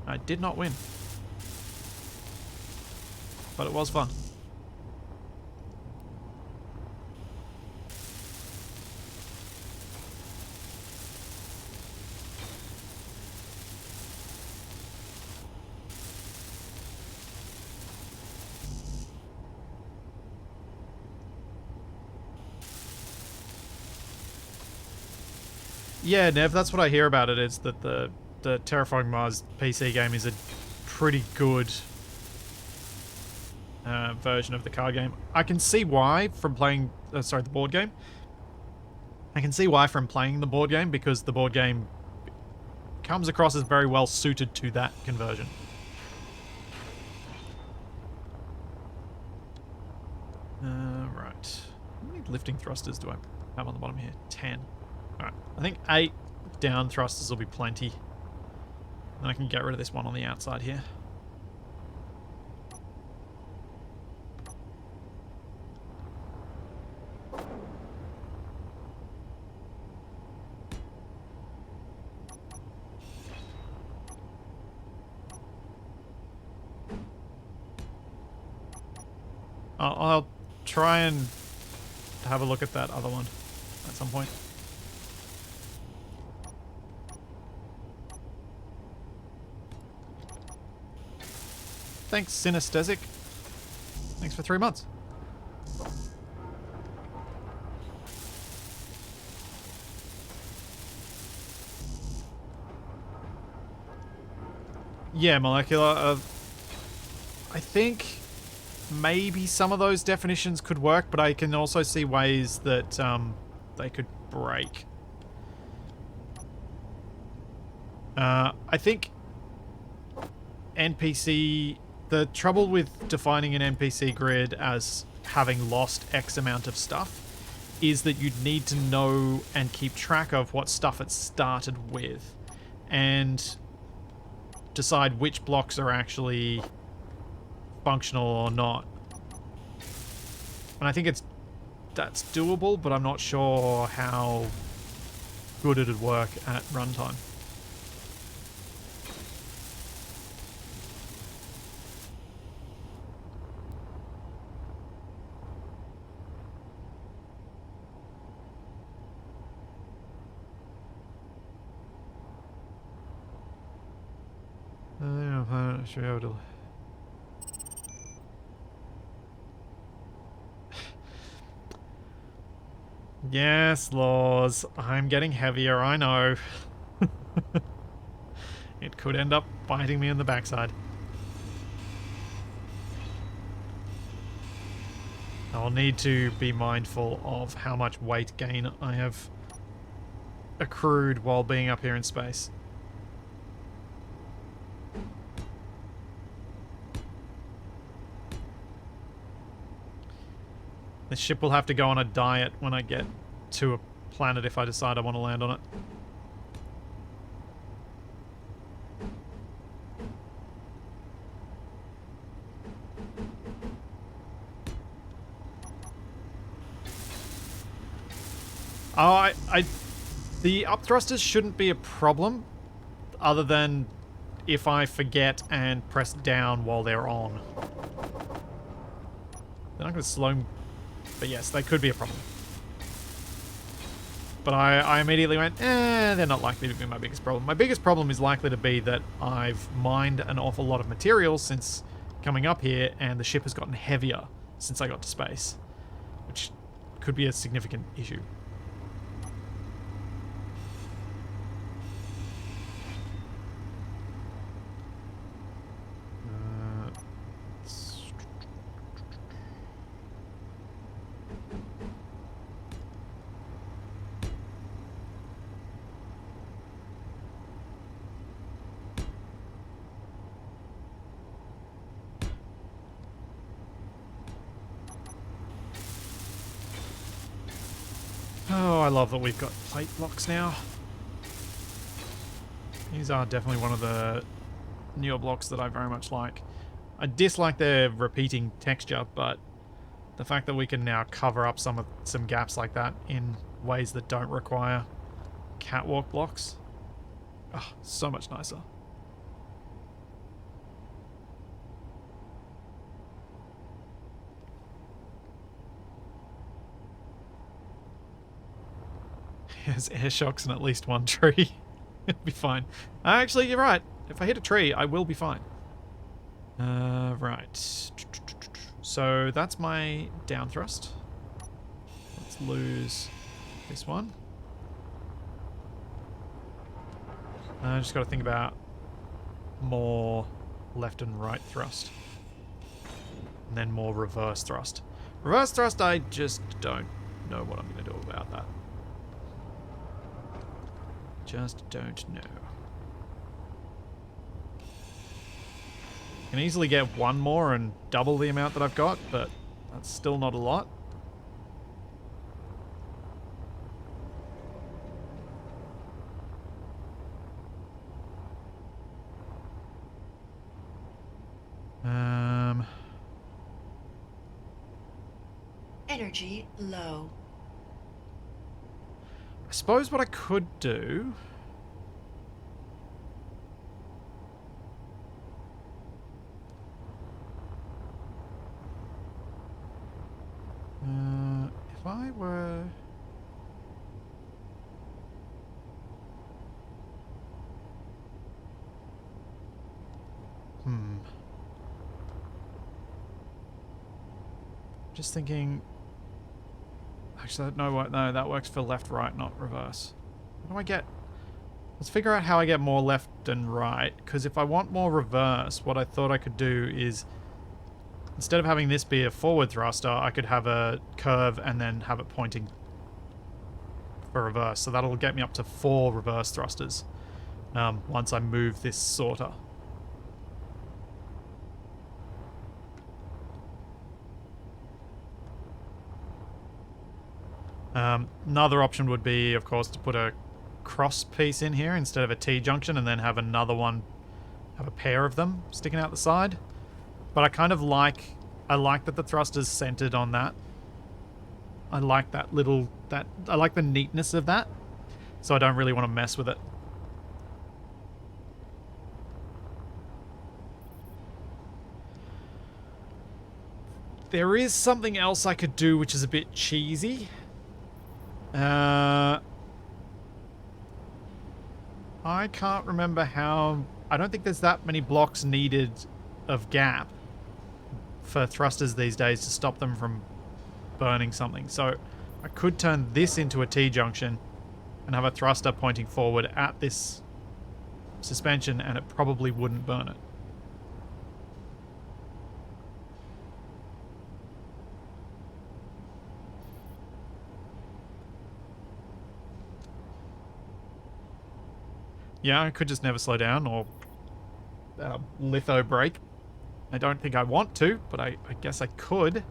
I did not win, but it was fun. Yeah, Nev, that's what I hear about it, is that the Terraforming Mars PC game is a pretty good version of the card game. I can see why from playing... sorry, the board game. I can see why from playing the board game, because the board game comes across as very well suited to that conversion. Right. How many lifting thrusters do I have on the bottom here? 10. Alright, I think 8 down thrusters will be plenty. And I can get rid of this one on the outside here. I'll try and have a look at that other one at some point. Thanks, Synesthetic. Thanks for 3 months. Yeah, molecular. I think maybe some of those definitions could work, but I can also see ways that they could break. I think NPC... The trouble with defining an NPC grid as having lost X amount of stuff is that you'd need to know and keep track of what stuff it started with and decide which blocks are actually functional or not. And I think that's doable, but I'm not sure how good it'd work at runtime. Should be able to... Yes, laws. I'm getting heavier, I know. It could end up biting me in the backside. I'll need to be mindful of how much weight gain I have accrued while being up here in space. The ship will have to go on a diet when I get to a planet if I decide I want to land on it. Oh, the up thrusters shouldn't be a problem, other than if I forget and press down while they're on. They're not going to slow me. But yes, they could be a problem. But I immediately went, they're not likely to be my biggest problem. My biggest problem is likely to be that I've mined an awful lot of materials since coming up here, and the ship has gotten heavier since I got to space, which could be a significant issue. Oh, I love that we've got plate blocks now. These are definitely one of the newer blocks that I very much like. I dislike their repeating texture, but the fact that we can now cover up some gaps like that in ways that don't require catwalk blocks, oh, so much nicer. There's air shocks in at least one tree. It'll be fine. Actually, you're right. If I hit a tree, I will be fine. Right. So that's my down thrust. Let's lose this one. I just got to think about more left and right thrust. And then more reverse thrust. Reverse thrust, I just don't know what I'm going to do about that. Just don't know. Can easily get one more and double the amount that I've got, but that's still not a lot. Energy low. I suppose what I could do... if I were... Just thinking... Actually, no, that works for left, right, not reverse. What do I get? Let's figure out how I get more left and right, because if I want more reverse, what I thought I could do is, instead of having this be a forward thruster, I could have a curve and then have it pointing for reverse. So that'll get me up to 4 reverse thrusters once I move this sorter. Another option would be, of course, to put a cross piece in here instead of a T-junction and then have another one, have a pair of them sticking out the side. But I kind of like, I like that the thruster's centered on that. I like that little, I like the neatness of that. So I don't really want to mess with it. There is something else I could do which is a bit cheesy. I can't remember how... I don't think there's that many blocks needed of gap for thrusters these days to stop them from burning something. So I could turn this into a T-junction and have a thruster pointing forward at this suspension and it probably wouldn't burn it. Yeah, I could just never slow down or litho brake. I don't think I want to, but I guess I could.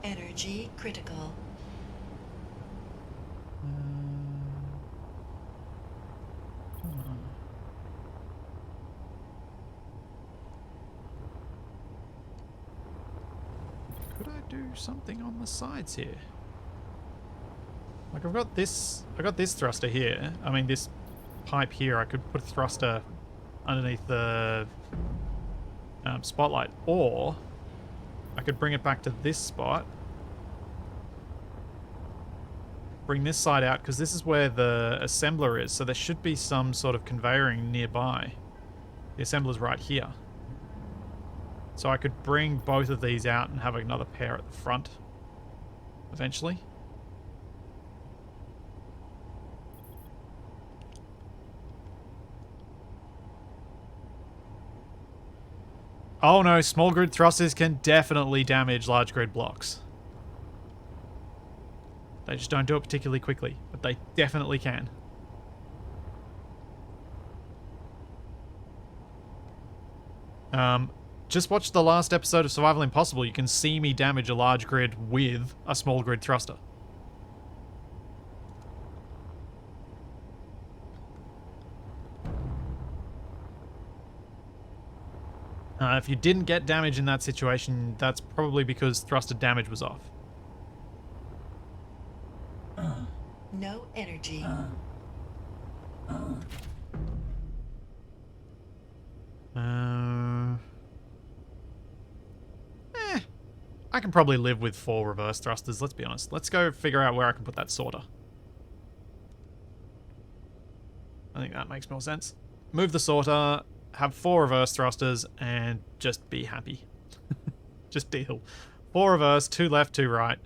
Energy critical. Could I do something on the sides here? Like I've got this thruster here. I mean this pipe here. I could put a thruster underneath the spotlight, or I could bring it back to this spot. Bring this side out because this is where the assembler is. So there should be some sort of conveying nearby. The assembler's right here. So I could bring both of these out and have another pair at the front eventually. Oh no, small grid thrusters can definitely damage large grid blocks. They just don't do it particularly quickly, but they definitely can. Just watch the last episode of Survival Impossible. You can see me damage a large grid with a small grid thruster. If you didn't get damage in that situation, that's probably because thruster damage was off. No energy. I can probably live with 4 reverse thrusters, let's be honest. Let's go figure out where I can put that sorter. I think that makes more sense. Move the sorter, have 4 reverse thrusters, and just be happy. Just deal. 4 reverse, 2 left, 2 right.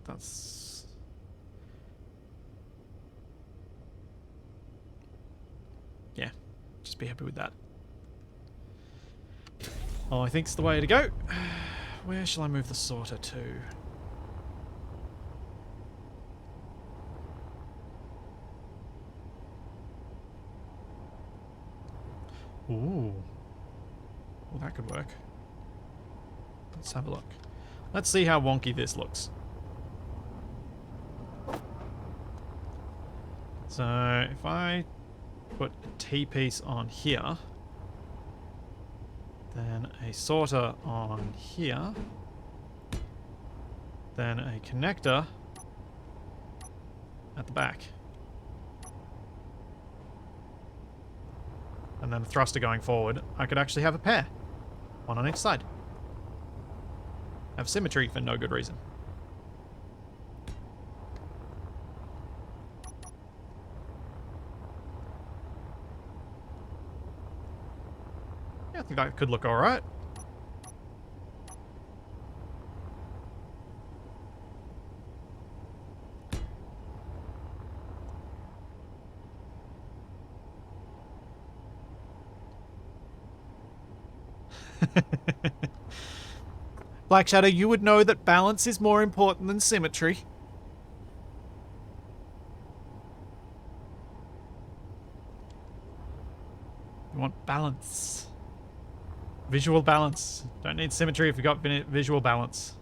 That's... yeah, just be happy with that. Oh, I think it's the way to go. Where shall I move the sorter to? Ooh. Well, that could work. Let's have a look. Let's see how wonky this looks. So, if I put a T-piece on here, then a sorter on here, then a connector at the back, and then a thruster going forward, I could actually have a pair. One on each side. Have symmetry for no good reason. Yeah, I think that could look alright. Black Shadow, you would know that balance is more important than symmetry. You want balance. Visual balance. Don't need symmetry if you got visual balance.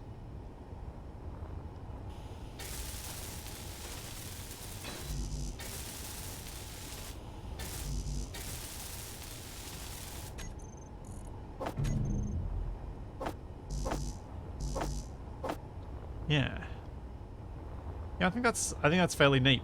Yeah. Yeah, I think that's fairly neat.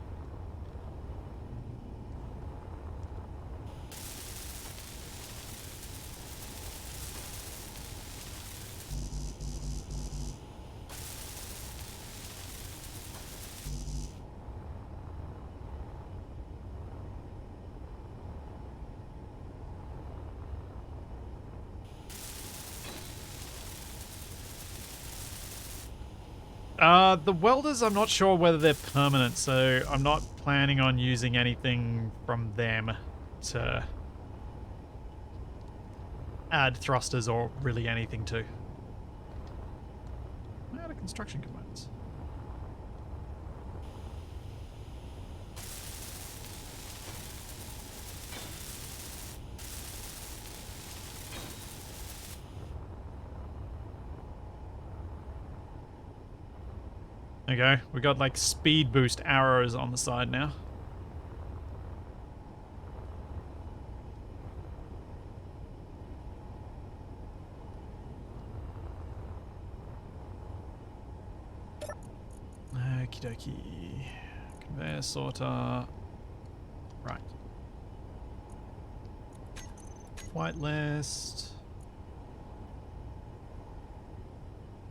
The welders, I'm not sure whether they're permanent, so I'm not planning on using anything from them to add thrusters or really anything to. Add a construction components. There you go. We got like speed boost arrows on the side now. Okie dokie. Conveyor sorter. Right. Whitelist.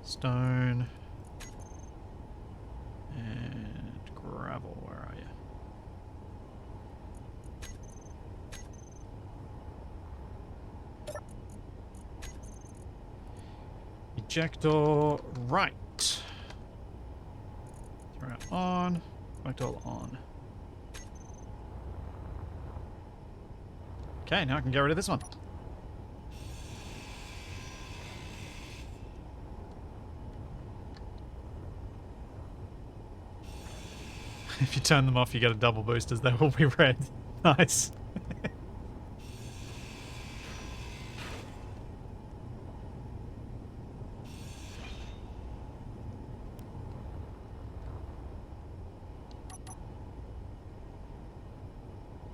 Stone. And gravel, where are you? Ejector, right. Throw it on. Ejector on. Okay, now I can get rid of this one. If you turn them off, you get a double boost as they will be red. Nice.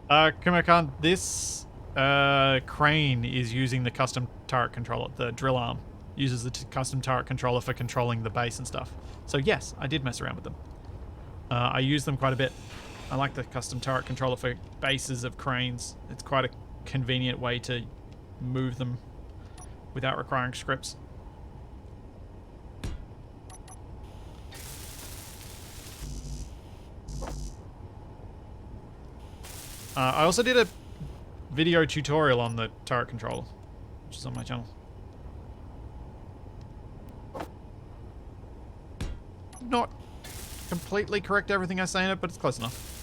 Kumakan, this crane is using the custom turret controller. The drill arm uses the custom turret controller for controlling the base and stuff. So yes, I did mess around with them. I use them quite a bit. I like the custom turret controller for bases of cranes. It's quite a convenient way to move them without requiring scripts. I also did a video tutorial on the turret controller, which is on my channel. Not completely correct everything I say in it, but it's close enough.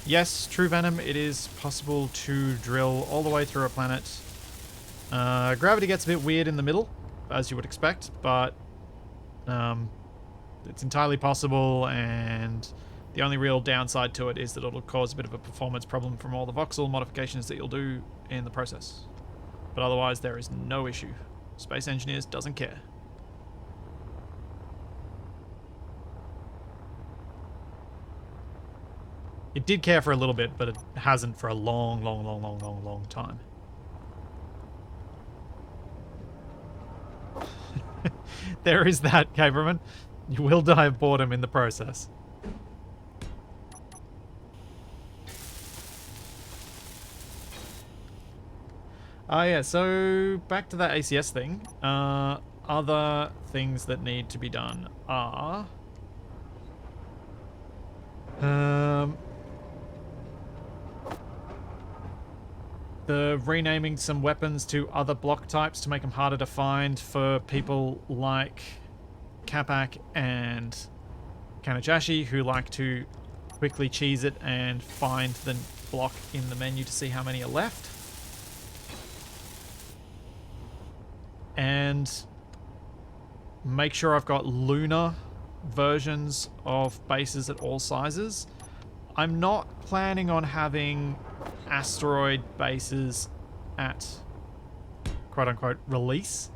Yes, true Venom, it is possible to drill all the way through a planet. Gravity gets a bit weird in the middle, as you would expect, but it's entirely possible, and the only real downside to it is that it'll cause a bit of a performance problem from all the voxel modifications that you'll do in the process. But otherwise, there is no issue. Space Engineers doesn't care. It did care for a little bit, but it hasn't for a long, long, long, long, long, long time. There is that, Caberman. You will die of boredom in the process. Oh yeah, so back to that ACS thing. Other things that need to be done are... the renaming some weapons to other block types to make them harder to find for people like Kapak and Kanajashi, who like to quickly cheese it and find the block in the menu to see how many are left. And make sure I've got lunar versions of bases at all sizes. I'm not planning on having asteroid bases at quote-unquote release,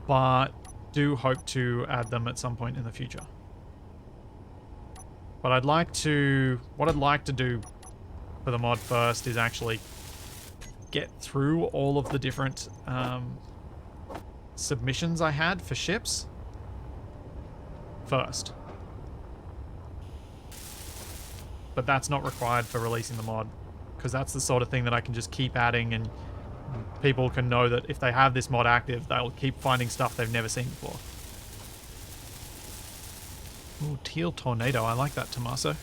but do hope to add them at some point in the future. But what I'd like to do for the mod first is actually get through all of the different submissions I had for ships first. But that's not required for releasing the mod, because that's the sort of thing that I can just keep adding, and people can know that if they have this mod active, they'll keep finding stuff they've never seen before. Ooh, Teal Tornado. I like that, Tommaso.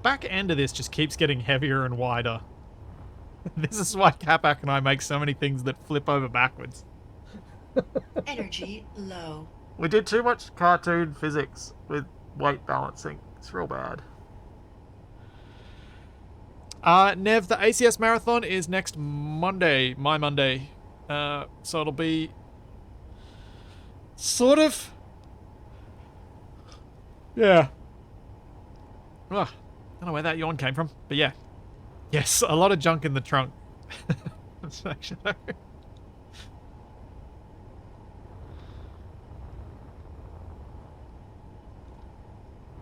Back end of this just keeps getting heavier and wider. This is why Kapak and I make so many things that flip over backwards. Energy low. We did too much cartoon physics with weight balancing. It's real bad. Nev, the ACS marathon is next Monday, my Monday. So it'll be sort of... yeah. Ugh. I don't know where that yawn came from, but yeah. Yes, a lot of junk in the trunk.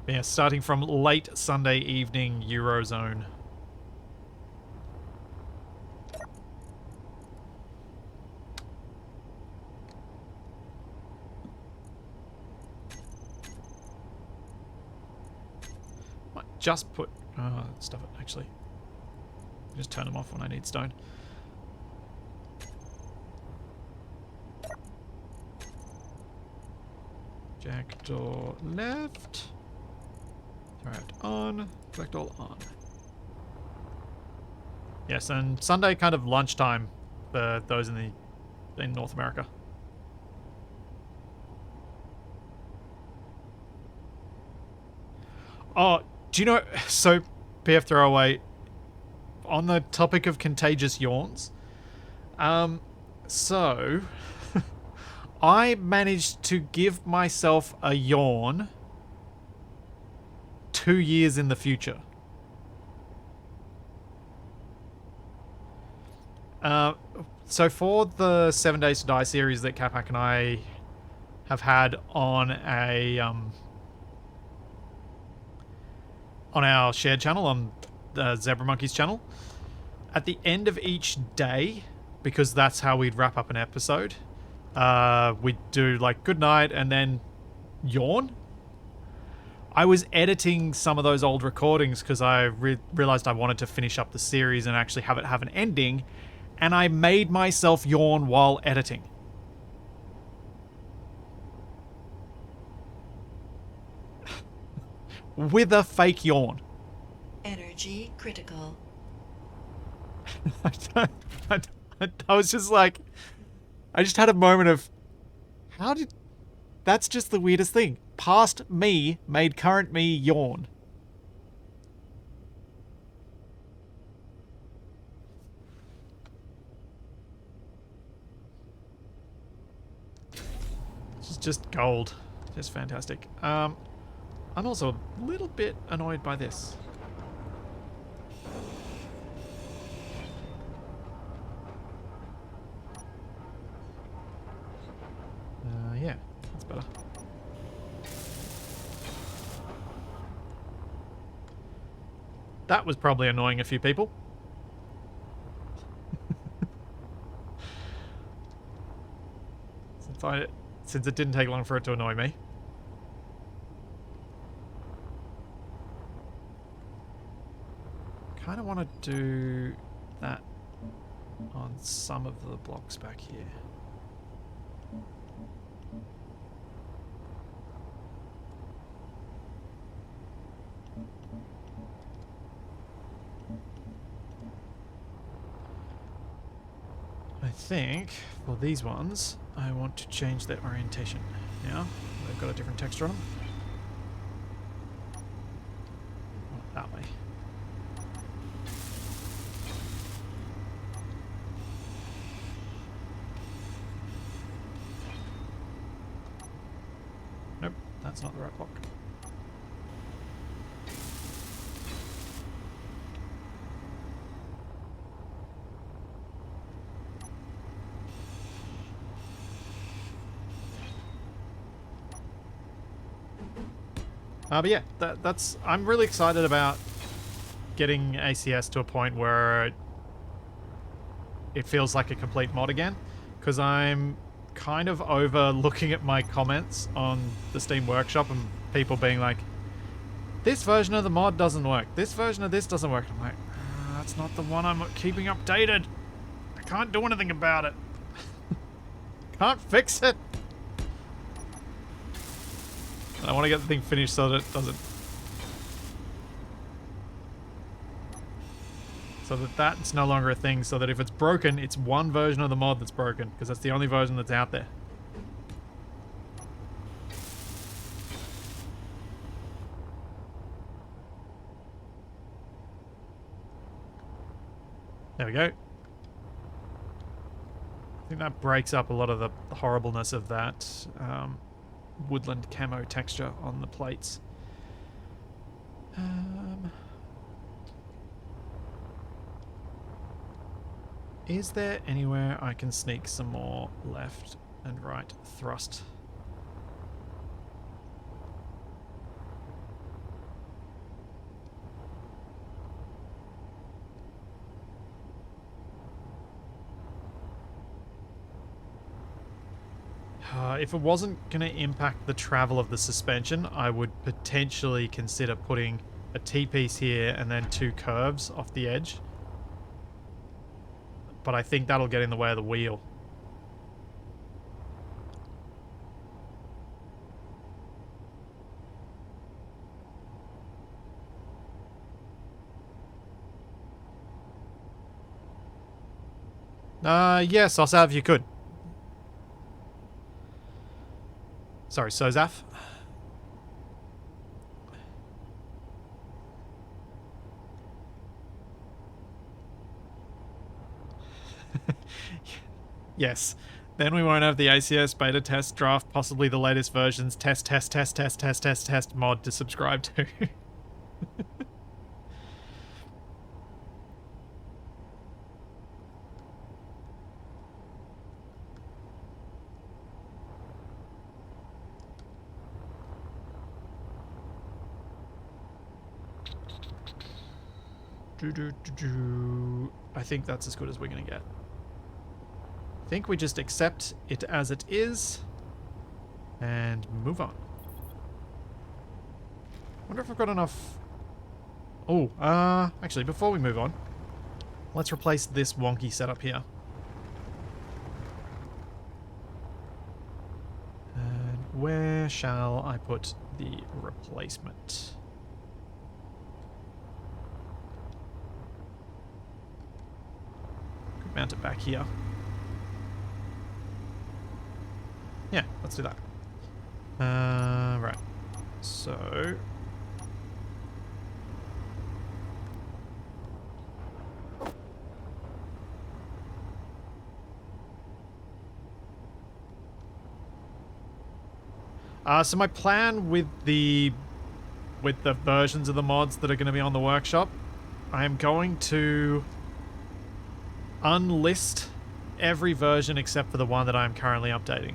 Yeah, starting from late Sunday evening Eurozone. Just put... stuff it, actually. Just turn them off when I need stone. Jack door left. Turret on. Collect all on. Yes, and Sunday kind of lunchtime for those in North America. Oh, do you know... So, PF Throwaway, on the topic of contagious yawns, so... I managed to give myself a yawn 2 years in the future. So for the 7 Days to Die series that Capac and I have had on on our shared channel, on the Zebra Monkeys channel, at the end of each day, because that's how we'd wrap up an episode, we'd do like good night and then yawn. I was editing some of those old recordings because I realized I wanted to finish up the series and actually have it have an ending, and I made myself yawn while editing. With a fake yawn. Energy critical. I was just like... I just had a moment of... How did... That's just the weirdest thing. Past me made current me yawn. It's just gold. Just fantastic. I'm also a little bit annoyed by this. Yeah, that's better. That was probably annoying a few people. Since it didn't take long for it to annoy me. Kind of want to do that on some of the blocks back here. I think for these ones, I want to change their orientation. Now, they've got a different texture on them. That way. Nope, that's not the right block. But yeah, that's... I'm really excited about getting ACS to a point where it feels like a complete mod again, because I'm kind of over looking at my comments on the Steam Workshop and people being like, this version of the mod doesn't work, this version of this doesn't work. I'm like, that's not the one I'm keeping updated. I can't do anything about it. Can't fix it. I want to get the thing finished so that it doesn't... So that that's no longer a thing, so that if it's broken, it's one version of the mod that's broken, because that's the only version that's out there. There we go. I think that breaks up a lot of the horribleness of that woodland camo texture on the plates. Is there anywhere I can sneak some more left and right thrust? If it wasn't going to impact the travel of the suspension, I would potentially consider putting a T-piece here and then two curves off the edge. But I think that'll get in the way of the wheel. Yes, Osav, you could. Sorry, Sozaf. Yes. Then we won't have the ACS beta test draft, possibly the latest versions, test mod to subscribe to. I think that's as good as we're going to get. I think we just accept it as it is and move on. Wonder if I've got enough... Oh, actually, before we move on, let's replace this wonky setup here. And where shall I put the replacement? Could mount it back here. Yeah, let's do that. Right. So... so my plan with the versions of the mods that are going to be on the workshop, I am going to unlist every version except for the one that I am currently updating.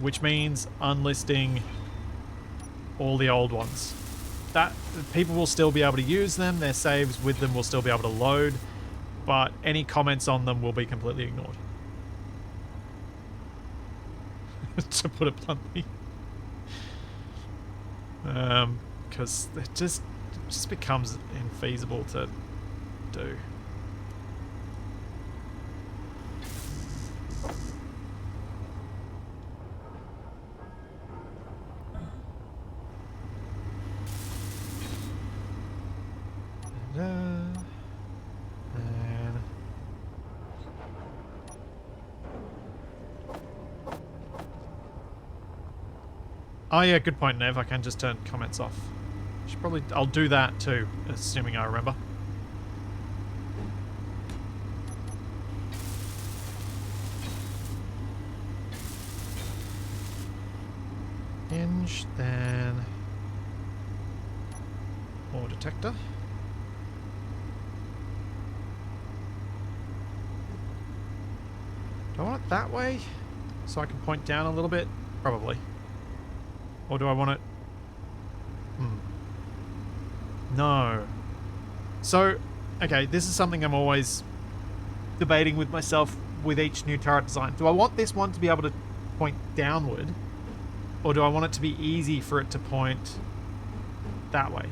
Which means unlisting all the old ones. That people will still be able to use them, their saves with them will still be able to load, but any comments on them will be completely ignored. To put it bluntly. Because it just becomes infeasible to do. Oh yeah, good point, Nev. I can just turn comments off. I'll do that too, assuming I remember. Hinge, then ore detector. Do I want it that way? So I can point down a little bit? Probably. Or do I want it... No. So, okay, this is something I'm always debating with myself with each new turret design. Do I want this one to be able to point downward? Or do I want it to be easy for it to point that way?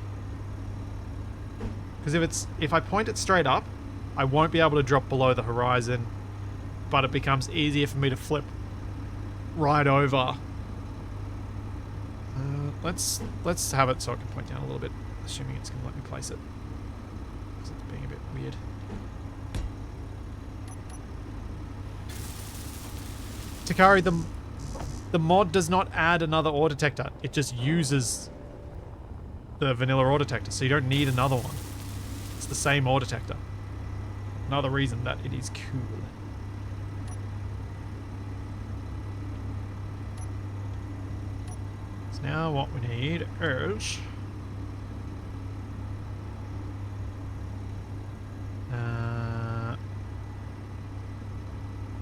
Because if I point it straight up, I won't be able to drop below the horizon, but it becomes easier for me to flip right over. Let's have it so I can point down a little bit, assuming it's going to let me place it. Because it's being a bit weird. Takari, the mod does not add another ore detector. It just uses the vanilla ore detector, so you don't need another one. It's the same ore detector. Another reason that it is cool. So now what we need is...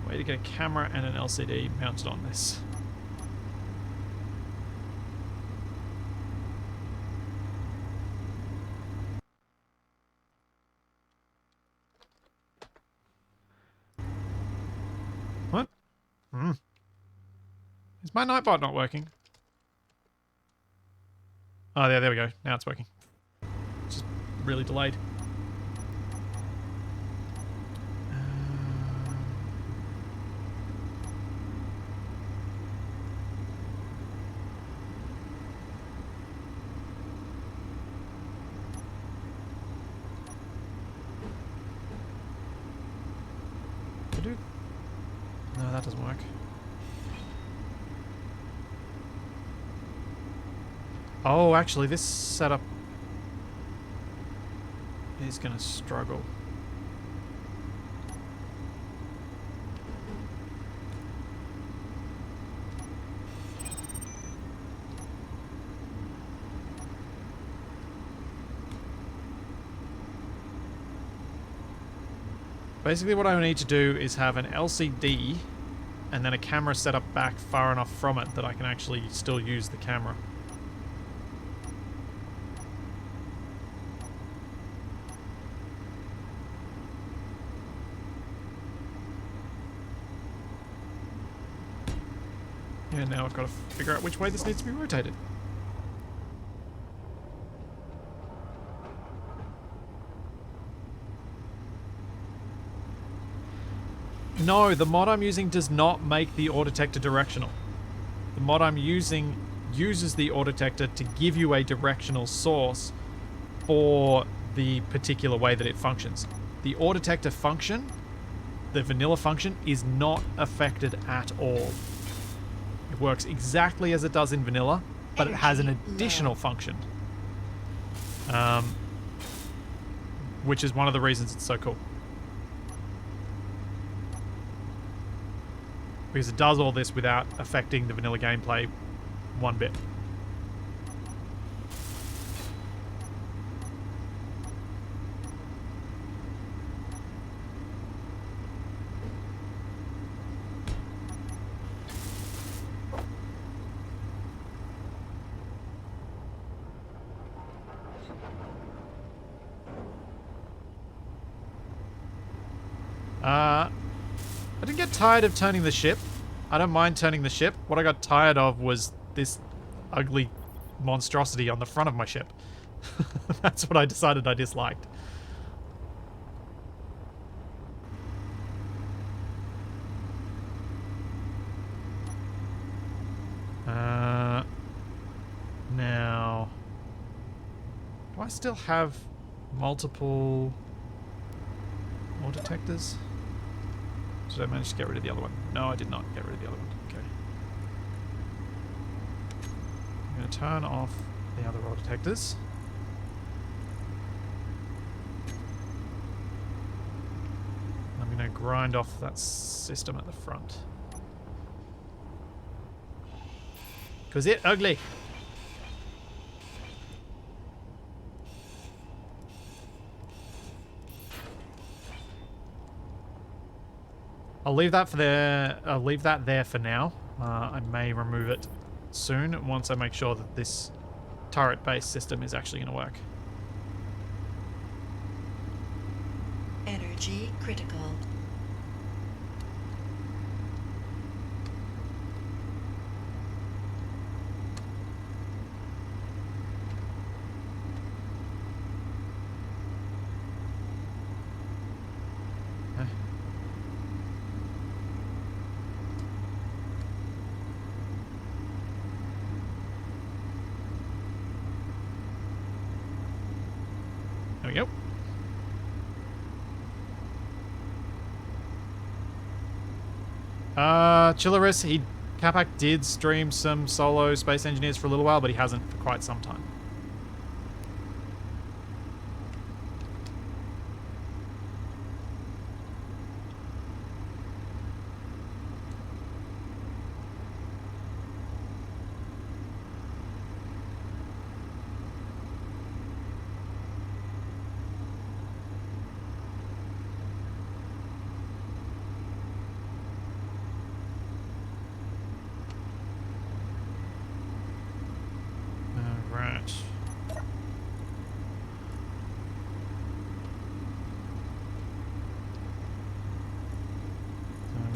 way to get a camera and an LCD mounted on this. What? Is my nightbot not working? Oh, there we go. Now it's working. It's just really delayed. No, that doesn't work. Oh, actually, this setup is going to struggle. Basically what I need to do is have an LCD and then a camera set up back far enough from it that I can actually still use the camera. And now I've got to figure out which way this needs to be rotated. No, the mod I'm using does not make the ore detector directional. The mod I'm using uses the ore detector to give you a directional source for the particular way that it functions. The ore detector function, the vanilla function, is not affected at all. It works exactly as it does in vanilla, but it has an additional function. Which is one of the reasons it's so cool. Because it does all this without affecting the vanilla gameplay one bit. I didn't get tired of turning the ship. I don't mind turning the ship. What I got tired of was this ugly monstrosity on the front of my ship. That's what I decided I disliked. Now, do I still have multiple ore detectors? Did I manage to get rid of the other one? No, I did not get rid of the other one. Okay. I'm going to turn off the other ore detectors. I'm going to grind off that system at the front. Because it's ugly. I'll leave that there for now. I may remove it soon once I make sure that this turret-based system is actually going to work. Energy critical. There we go. Chillaris, Capac did stream some solo Space Engineers for a little while, but he hasn't for quite some time.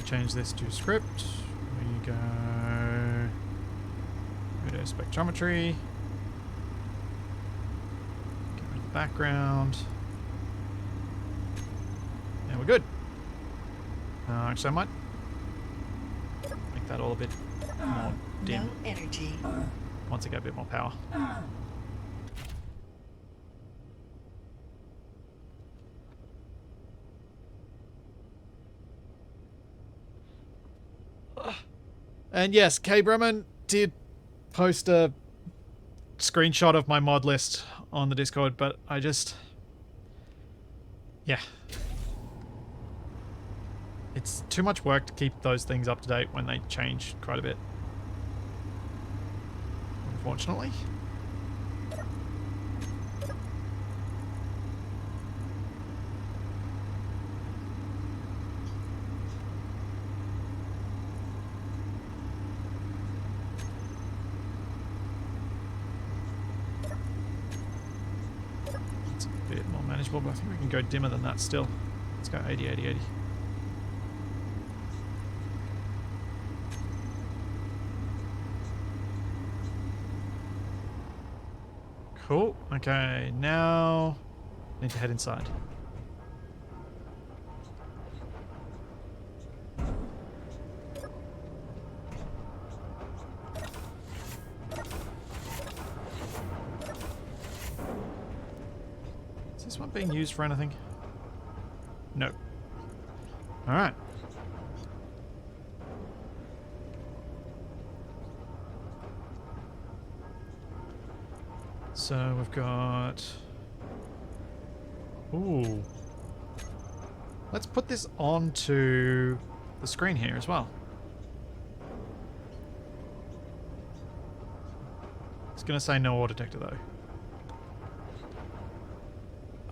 Change this to script. We go to spectrometry. Get rid of the background. And we're good. Actually, I might make that all a bit more dim. No energy. Once I get a bit more power. And yes, K. Bremen did post a screenshot of my mod list on the Discord, but I just... yeah. It's too much work to keep those things up to date when they change quite a bit. Unfortunately. manageable, but I think we can go dimmer than that still. Let's go 80, 80, 80. Cool. Okay, now need to head inside. Is this one being used for anything? No. Alright. So we've got... Ooh. Let's put this onto the screen here as well. It's going to say no ore detector though.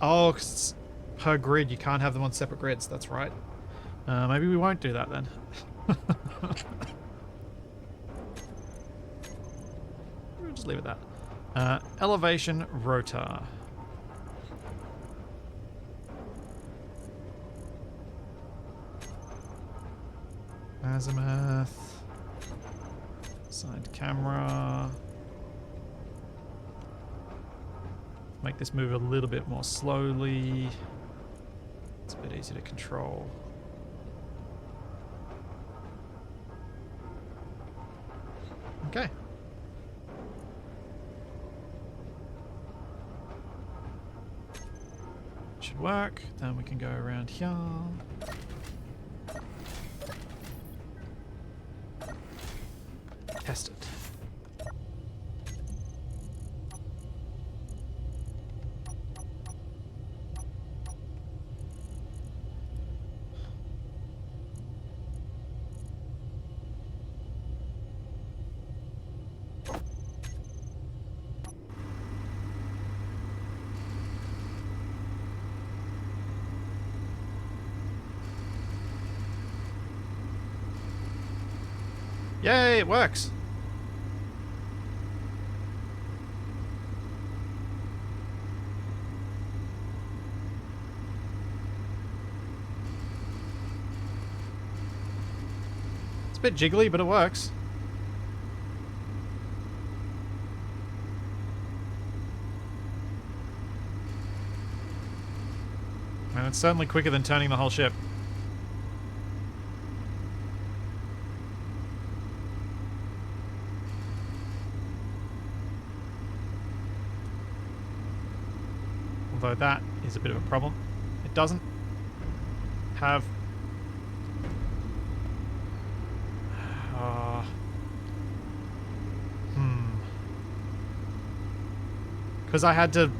Oh, 'cause it's per grid. You can't have them on separate grids. That's right. Maybe we won't do that then. We'll just leave it at that. Elevation rotor. Azimuth. Side camera. Make this move a little bit more slowly. It's a bit easier to control. Okay. Should work. Then we can go around here. Test it. Yay, it works! It's a bit jiggly, but it works. And it's certainly quicker than turning the whole ship. Although that is a bit of a problem. It doesn't have... Because I had to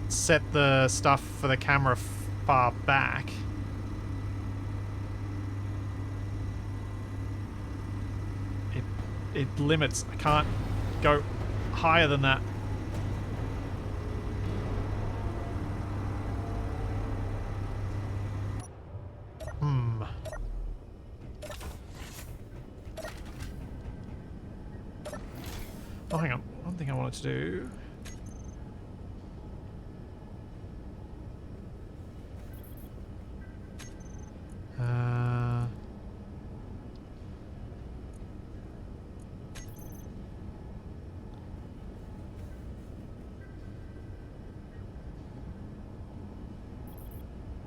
set the stuff for the camera far back. It limits. I can't go higher than that. Oh, hang on. One thing I wanted to do...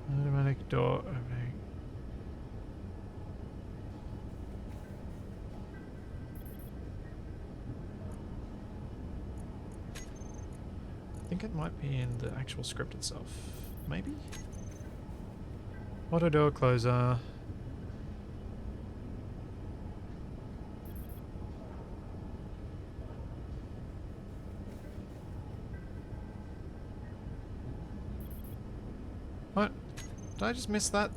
automatic door opening. I think it might be in the actual script itself. Maybe? Auto door closer. What? Did I just miss that?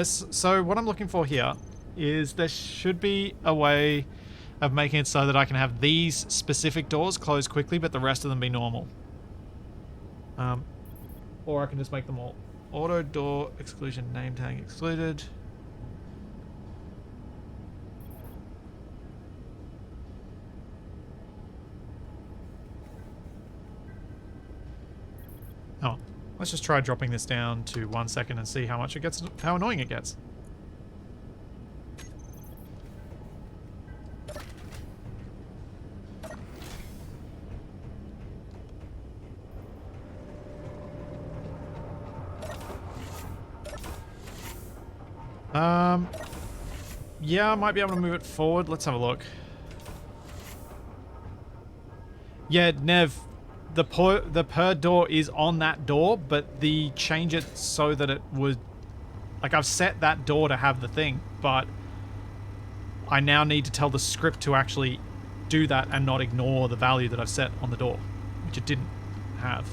So what I'm looking for here is there should be a way of making it so that I can have these specific doors close quickly, but the rest of them be normal. Or I can just make them all. Auto door exclusion name tag excluded. Oh, Let's just try dropping this down to 1 second and see how much it gets, how annoying it gets. Yeah, I might be able to move it forward. Let's have a look. Yeah, Nev, the per door is on that door, but the change it so that it would... Like, I've set that door to have the thing, but I now need to tell the script to actually do that and not ignore the value that I've set on the door, which it didn't have.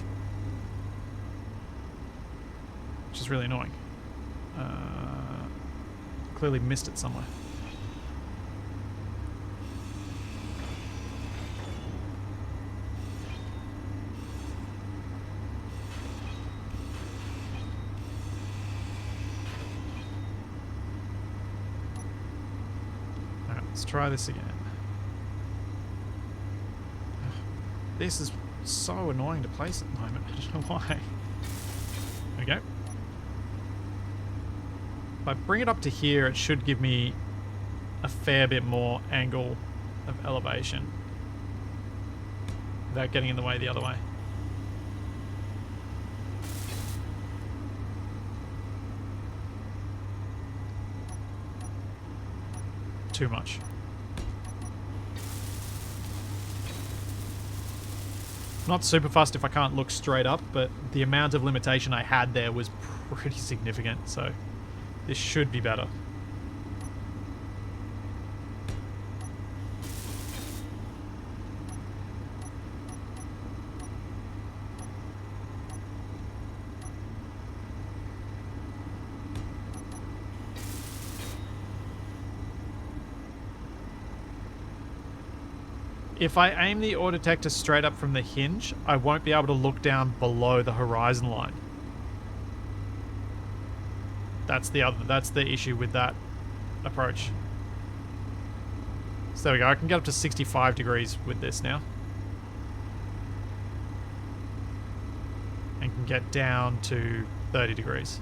Which is really annoying. Clearly missed it somewhere. Alright, let's try this again. This is so annoying to place at the moment. I don't know why. There we go. If I bring it up to here, it should give me a fair bit more angle of elevation without getting in the way the other way. Too much. Not super fussed if I can't look straight up, but the amount of limitation I had there was pretty significant, so this should be better. If I aim the ore detector straight up from the hinge, I won't be able to look down below the horizon line. That's the issue with that approach. So there we go. I can get up to 65 degrees with this now. And can get down to 30 degrees.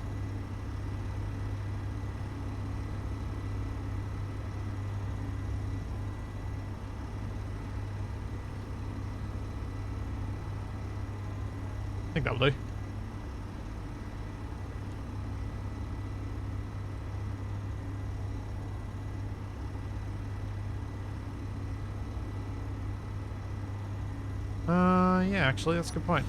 I think that'll do. Yeah, actually, that's a good point.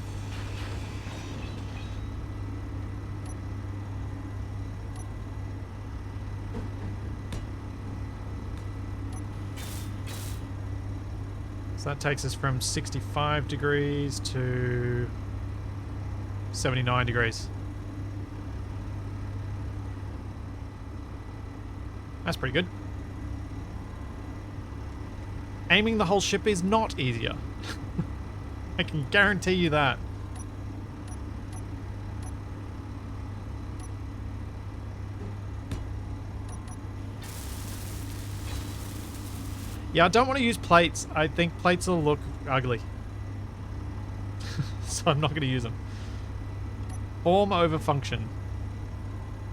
So that takes us from 65 degrees to 79 degrees. That's pretty good. Aiming the whole ship is not easier. I can guarantee you that. Yeah, I don't want to use plates. I think plates will look ugly. So I'm not going to use them. Form over function.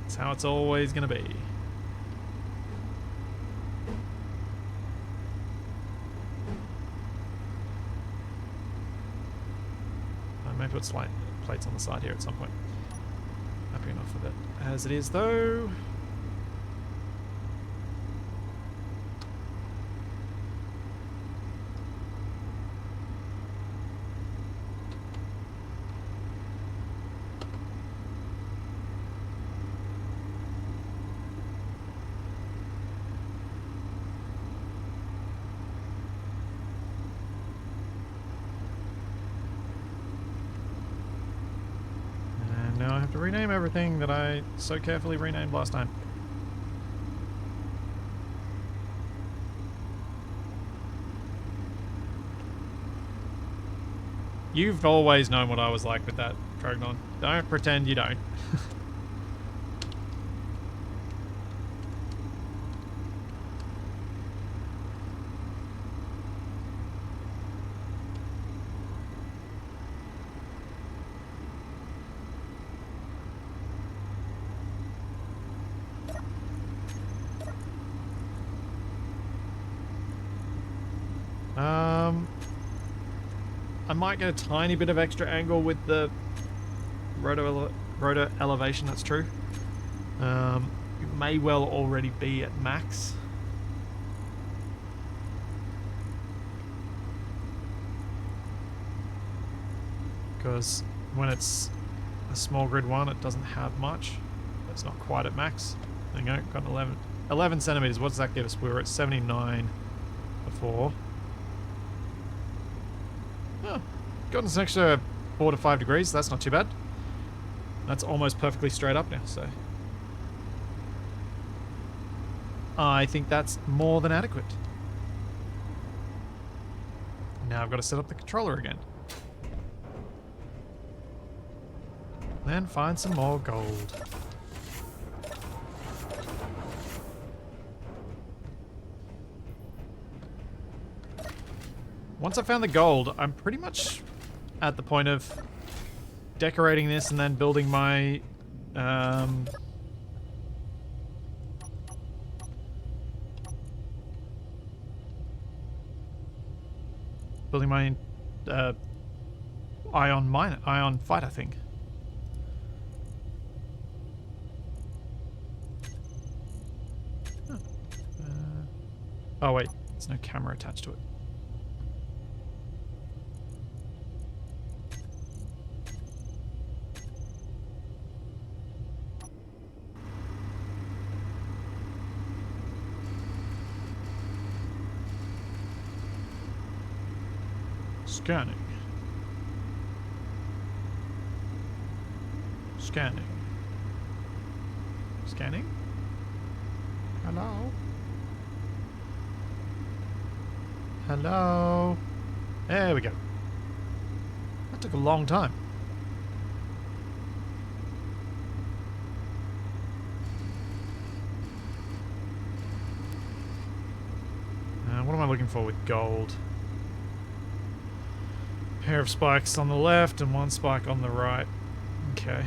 That's how it's always going to be. I may put slight plates on the side here at some point. Happy enough with it as it is, though. To rename everything that I so carefully renamed last time. You've always known what I was like with that, Trognon. Don't pretend you don't. I might get a tiny bit of extra angle with the rotor elevation, that's true. It may well already be at max. Because when it's a small grid one, it doesn't have much. It's not quite at max. There you go, got an 11 centimeters. What does that give us? We were at 79 before. Oh, got us an extra 4 to 5 degrees. That's not too bad. That's almost perfectly straight up now, so I think that's more than adequate. Now I've got to set up the controller again. Then find some more gold. Once I found the gold, I'm pretty much at the point of decorating this and then building my ion fighter thing. Oh wait, there's no camera attached to it. Scanning. Scanning. Scanning? Hello? Hello? There we go. That took a long time. What am I looking for with gold? Pair of spikes on the left and one spike on the right. Okay.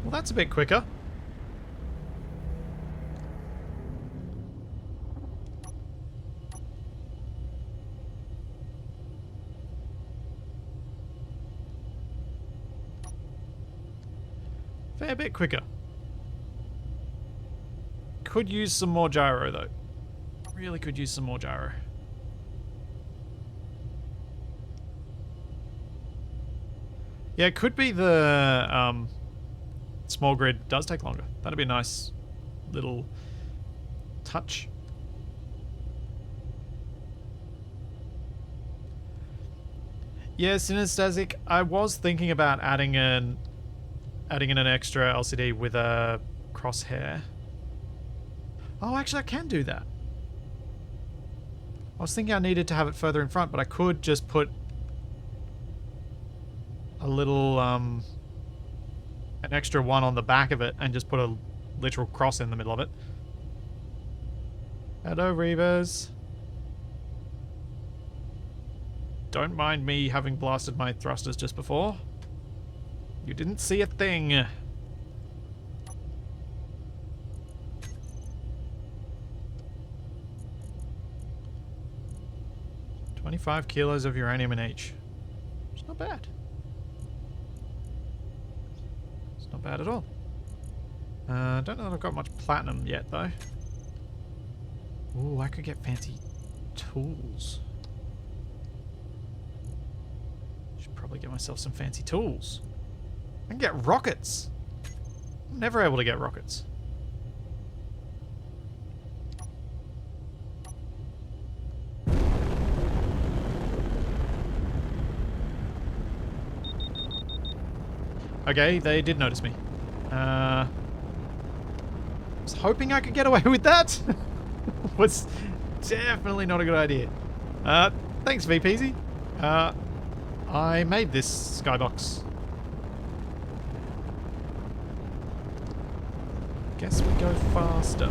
Well, that's a bit quicker. Fair bit quicker. Could use some more gyro though. Really could use some more gyro. Yeah, it could be the small grid does take longer. That'd be a nice little touch. Yeah, Synesthetic, I was thinking about adding in an extra LCD with a crosshair. Oh, actually I can do that. I was thinking I needed to have it further in front, but I could just put a little, an extra one on the back of it and just put a literal cross in the middle of it. Hello, Reavers. Don't mind me having blasted my thrusters just before. You didn't see a thing. "25 kilos of uranium in each." It's not bad. It's not bad at all. Don't know that I've got much platinum yet, though. Ooh, I could get fancy tools. Should probably get myself some fancy tools. I can get rockets. I'm never able to get rockets. Okay, they did notice me. I was hoping I could get away with that. Was definitely not a good idea. Thanks, VPZ. I made this skybox. Guess we go faster.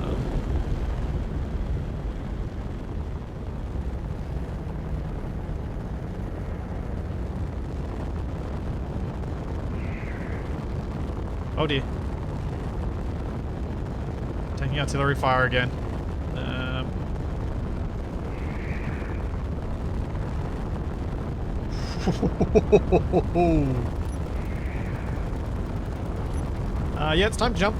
Oh dear. Taking artillery fire again. Yeah, it's time to jump.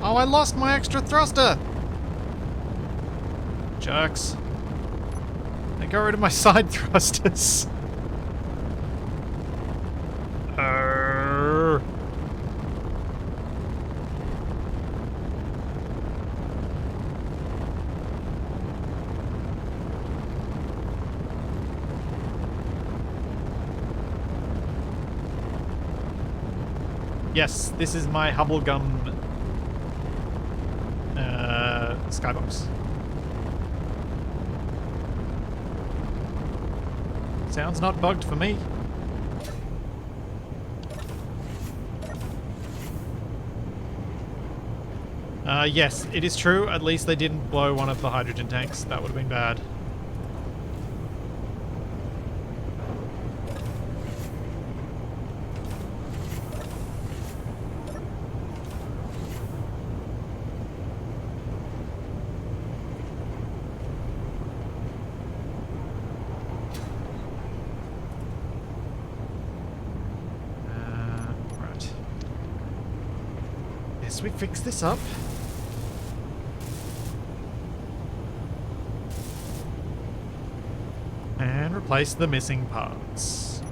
Oh, I lost my extra thruster! Jerks. They got rid of my side thrusters. Yes, this is my Hubble Gum skybox. Sounds not bugged for me. Yes, it is true. At least they didn't blow one of the hydrogen tanks. That would have been bad. Right. Yes, we fix this up. And replace the missing parts.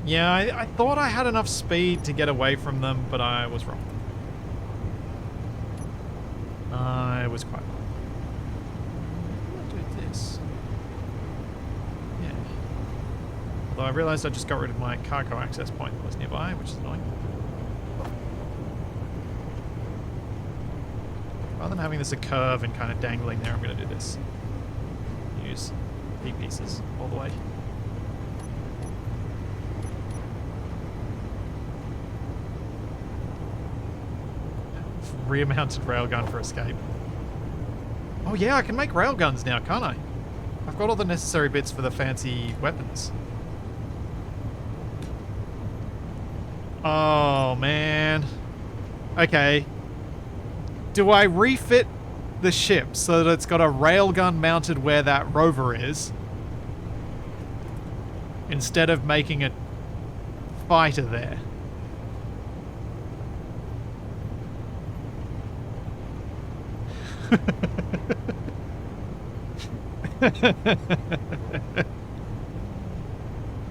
Yeah, I thought I had enough speed to get away from them, but I was wrong. I was quite wrong. What do I do this? Yeah. Although I realized I just got rid of my cargo access point that was nearby, which is annoying. Rather than having this a curve and kind of dangling there, I'm going to do this. Use P pieces all the way. Rear-mounted railgun for escape. Oh yeah, I can make railguns now, can't I? I've got all the necessary bits for the fancy weapons. Oh man. Okay. Do I refit the ship so that it's got a railgun mounted where that rover is, instead of making a fighter there?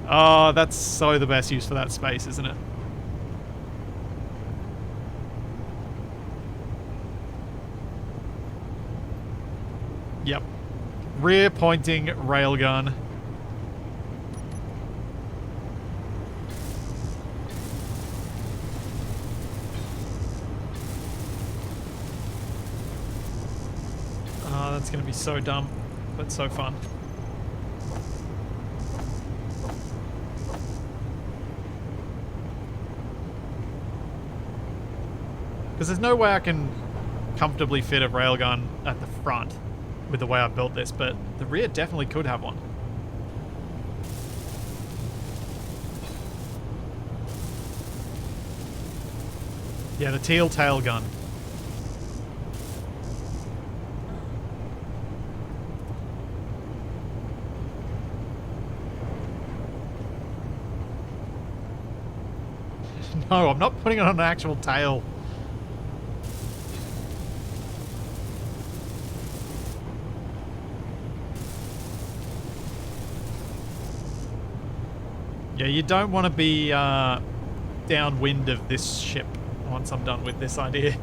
Oh, that's so the best use for that space, isn't it? Yep. Rear pointing railgun. Oh, that's going to be so dumb, but so fun. Because there's no way I can comfortably fit a railgun at the front with the way I built this, but the rear definitely could have one. Yeah, the Teal tail gun. No, I'm not putting it on an actual tail. Yeah, you don't want to be downwind of this ship once I'm done with this idea.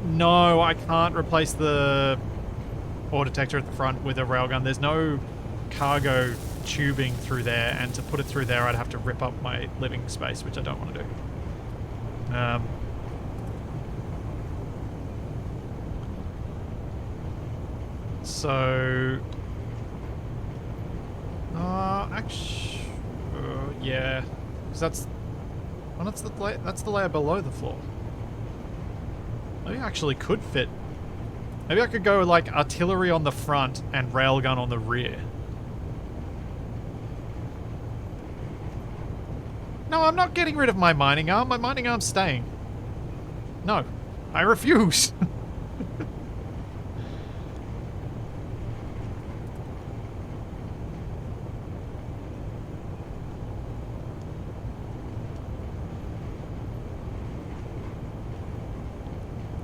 No, I can't replace the ore detector at the front with a railgun. There's no cargo tubing through there, and to put it through there I'd have to rip up my living space, which I don't want to do. So... actually... yeah. Because that's... well, that's the layer below the floor. Maybe I actually could fit... maybe I could go like artillery on the front and railgun on the rear. No, I'm not getting rid of my mining arm. My mining arm's staying. No. I refuse.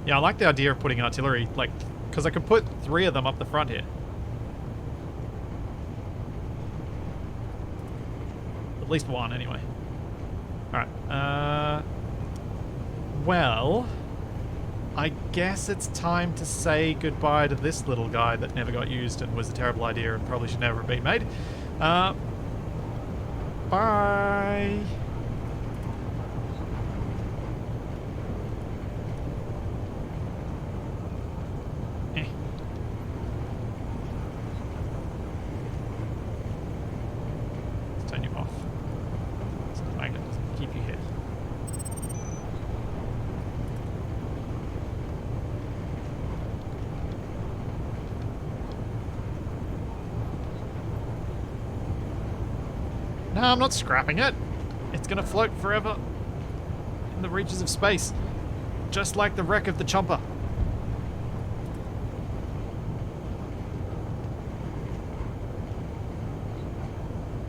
Yeah, I like the idea of putting artillery, like, because I could put 3 of them up the front here. At least 1, anyway. Alright, well, I guess it's time to say goodbye to this little guy that never got used and was a terrible idea and probably should never have been made. Bye! No, I'm not scrapping it. It's gonna float forever in the reaches of space. Just like the wreck of the chomper.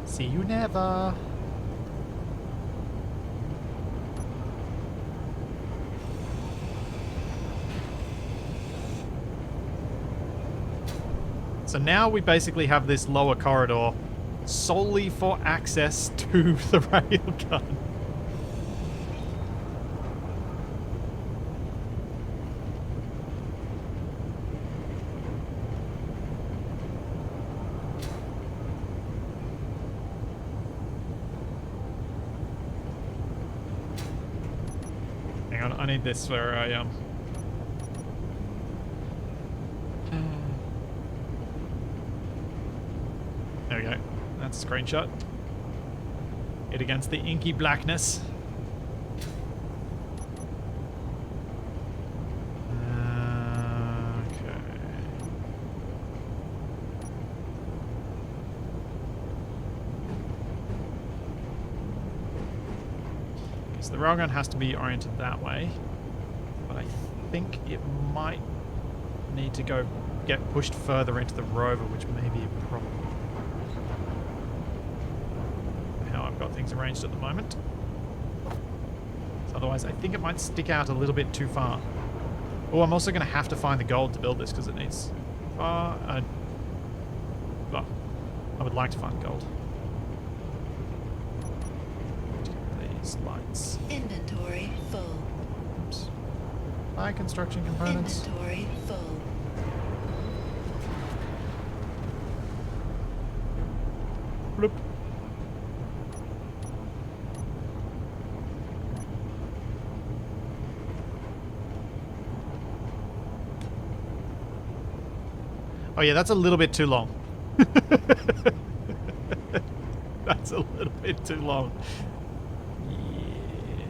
See you never. So now we basically have this lower corridor solely for access to the railgun. Hang on, I need this where I There we go. That's a screenshot. It against the inky blackness. Okay. So the railgun has to be oriented that way, but I think it might need to get pushed further into the rover, which may be a problem. Got things arranged at the moment. So otherwise I think it might stick out a little bit too far. Oh, I'm also going to have to find the gold to build this because it needs... well, I would like to find gold. These lights. Inventory full. Oops. Buy construction components. Inventory full. Bloop. Oh yeah, that's a little bit too long. That's a little bit too long. Yeah.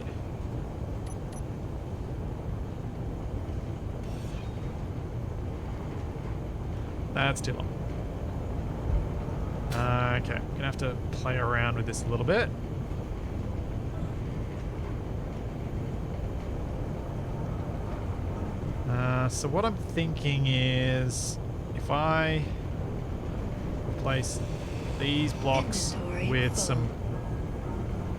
That's too long. Okay, gonna have to play around with this a little bit. So what I'm thinking is, if I replace these blocks with some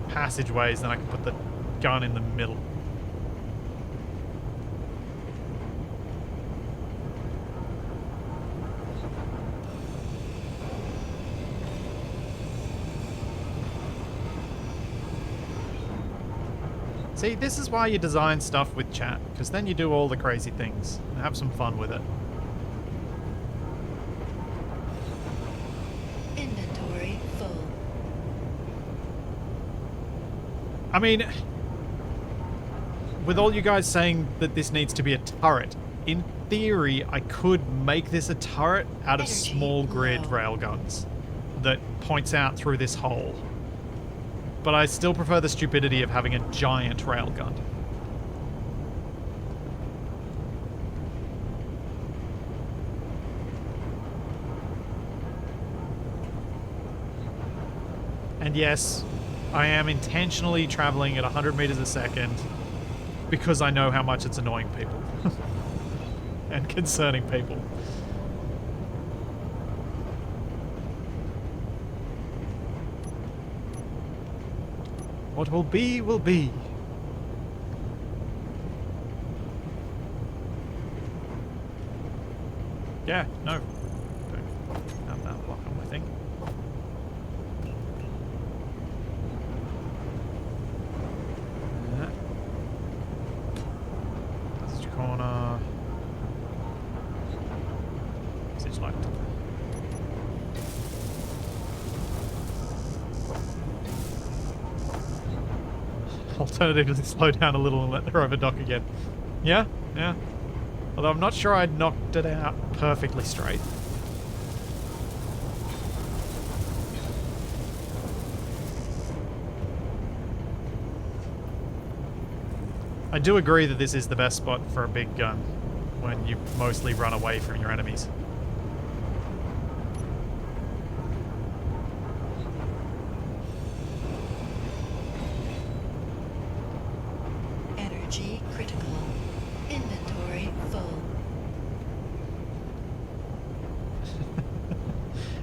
passageways, then I can put the gun in the middle. See, this is why you design stuff with chat, because then you do all the crazy things and have some fun with it. Inventory full. I mean, with all you guys saying that this needs to be a turret, in theory, I could make this a turret out of Energy small grid low. railguns that points out through this hole. But I still prefer the stupidity of having a giant railgun. And yes, I am intentionally traveling at 100 meters a second because I know how much it's annoying people and concerning people. What will be, will be. Yeah, no. Don't have that block on my thing. Passage corner. Passage light. Alternatively, slow down a little and let the rover dock again. Yeah, yeah. Although I'm not sure I knocked it out perfectly straight. I do agree that this is the best spot for a big gun when you mostly run away from your enemies. Energy critical. Inventory full.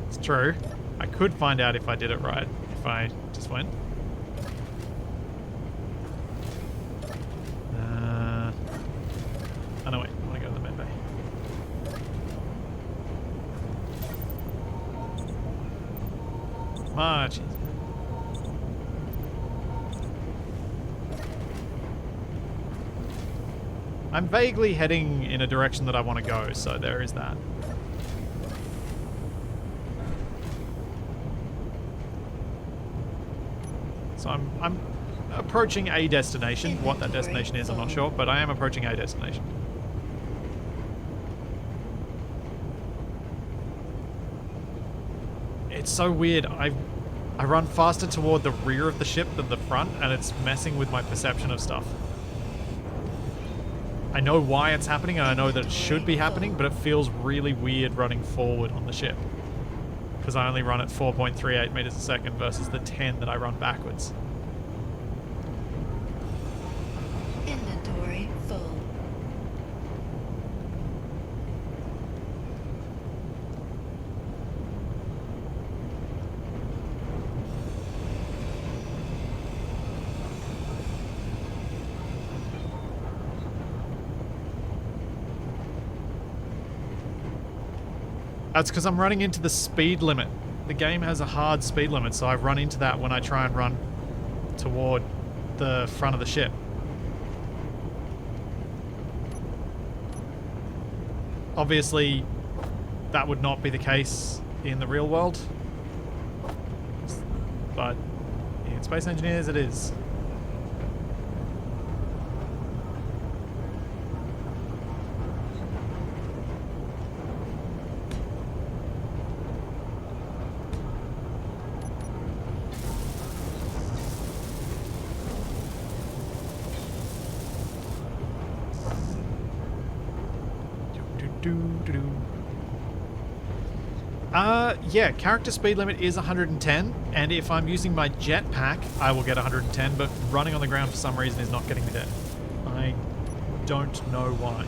It's true. I could find out if I did it right, if I just went. Oh no, wait. I want to go to the med bay. Much easier. I'm vaguely heading in a direction that I want to go, so there is that. So I'm approaching a destination. What that destination is, I'm not sure, but I am approaching a destination. It's so weird. I run faster toward the rear of the ship than the front, and it's messing with my perception of stuff. I know why it's happening, and I know that it should be happening, but it feels really weird running forward on the ship. Because I only run at 4.38 meters a second versus the 10 that I run backwards. Inventory full. That's because I'm running into the speed limit. The game has a hard speed limit, so I run into that when I try and run toward the front of the ship. Obviously, that would not be the case in the real world. But in Space Engineers, it is. Yeah, character speed limit is 110, and if I'm using my jetpack, I will get 110, but running on the ground for some reason is not getting me there. I don't know why.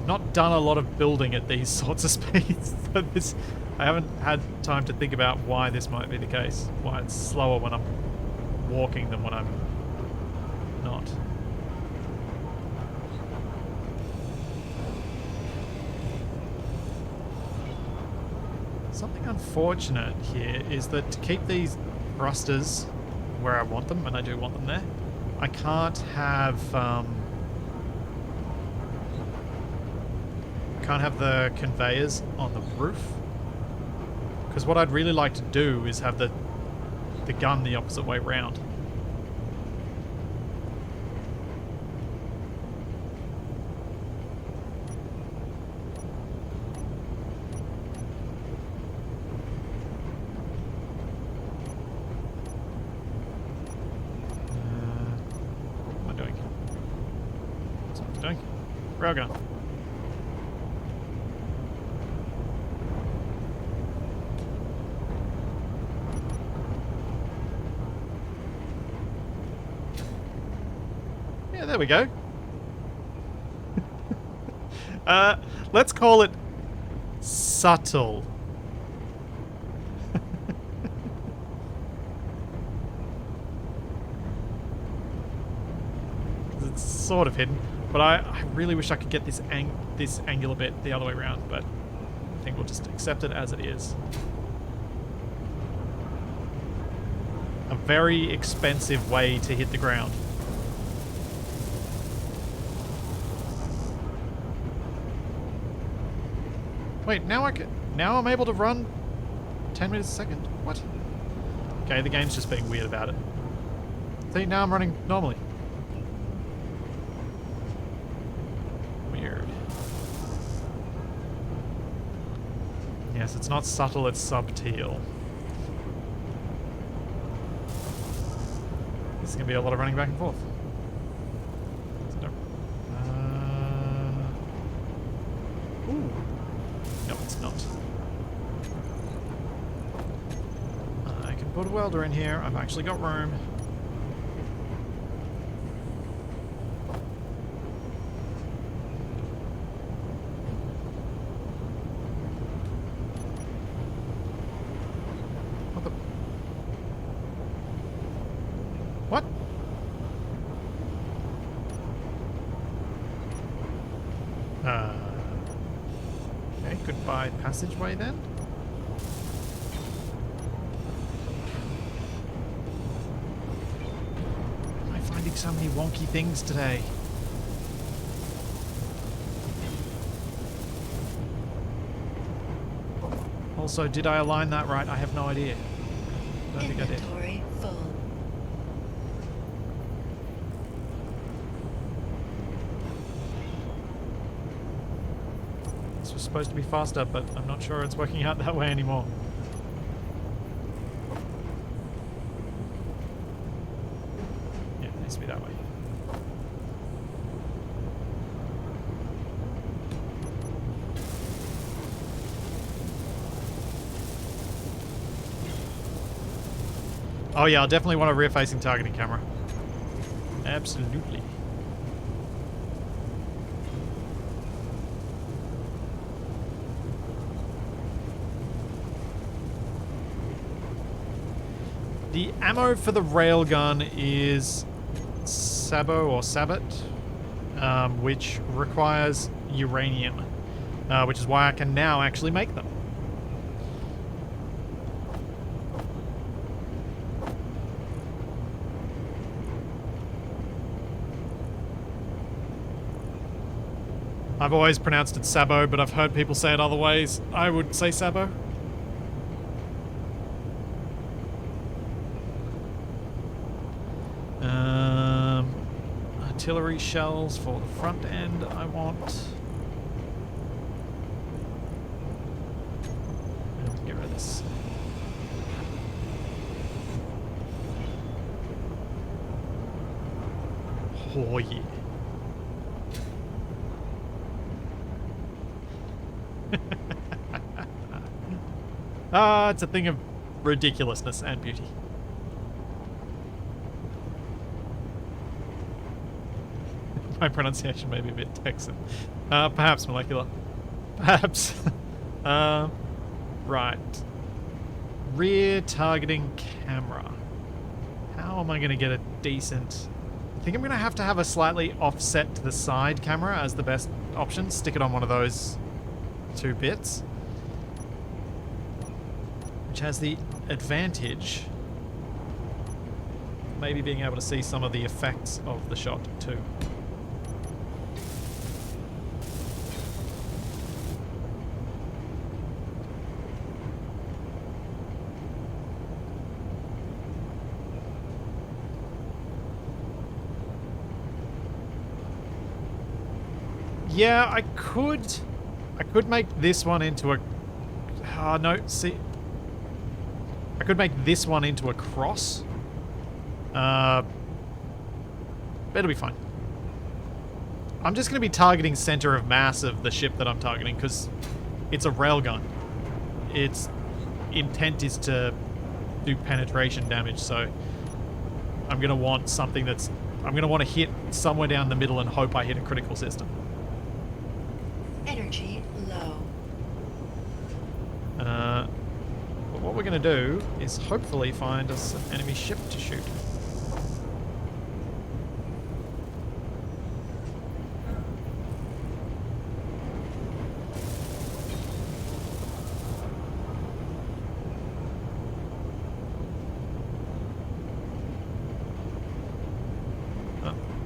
Not done a lot of building at these sorts of speeds, so I haven't had time to think about why this might be the case, why it's slower when I'm walking than when I'm not. Something unfortunate here is that to keep these thrusters where I want them, and I do want them there, I can't have the conveyors on the roof. Because what I'd really like to do is have the gun the opposite way round. What am I doing? That's what I'm doing. Railgun. There we go. Let's call it subtle. It's sort of hidden, but I really wish I could get this angular bit the other way around, but I think we'll just accept it as it is. A very expensive way to hit the ground. Wait, now I'm able to run 10 meters a second. What? Okay, the game's just being weird about it. See, now I'm running normally. Weird. Yes, it's not subtle, it's subteal. This is going to be a lot of running back and forth. Ooh. No, it's not. I can put a welder in here. I've actually got room. What the? What? Okay, goodbye passageway then. Am I finding so many wonky things today? Also, did I align that right? I have no idea. I don't think I did. Inventory full. This was supposed to be faster, but I'm not sure it's working out that way anymore. Yeah, it needs to be that way. Oh yeah, I'll definitely want a rear-facing targeting camera. Absolutely. The ammo for the railgun is Sabo or Sabot, which requires uranium, which is why I can now actually make them. I've always pronounced it Sabo, but I've heard people say it other ways. I would say Sabo. Artillery shells for the front end, I want. Get rid of this. Oh yeah. It's a thing of ridiculousness and beauty. My pronunciation may be a bit Texan. Perhaps molecular. Perhaps. Right. Rear targeting camera. How am I going to get a decent... I think I'm going to have a slightly offset to the side camera as the best option. Stick it on one of those two bits. which has the advantage of maybe being able to see some of the effects of the shot too. Yeah, I could make this one into a... no, see... I could make this one into a cross. But it'll be fine. I'm just going to be targeting center of mass of the ship that I'm targeting, because it's a railgun. Its intent is to do penetration damage, so I'm going to want something that's... I'm going to want to hit somewhere down the middle and hope I hit a critical system. Energy low. But what we're going to do is hopefully find us an enemy ship to shoot.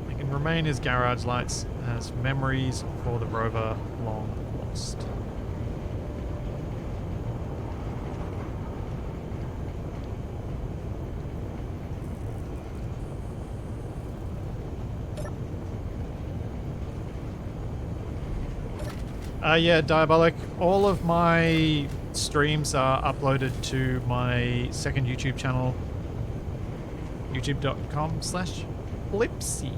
They can remain as garage lights, as memories for the rover long lost. Yeah, Diabolic. All of my streams are uploaded to my second YouTube channel, youtube.com/Blipsy.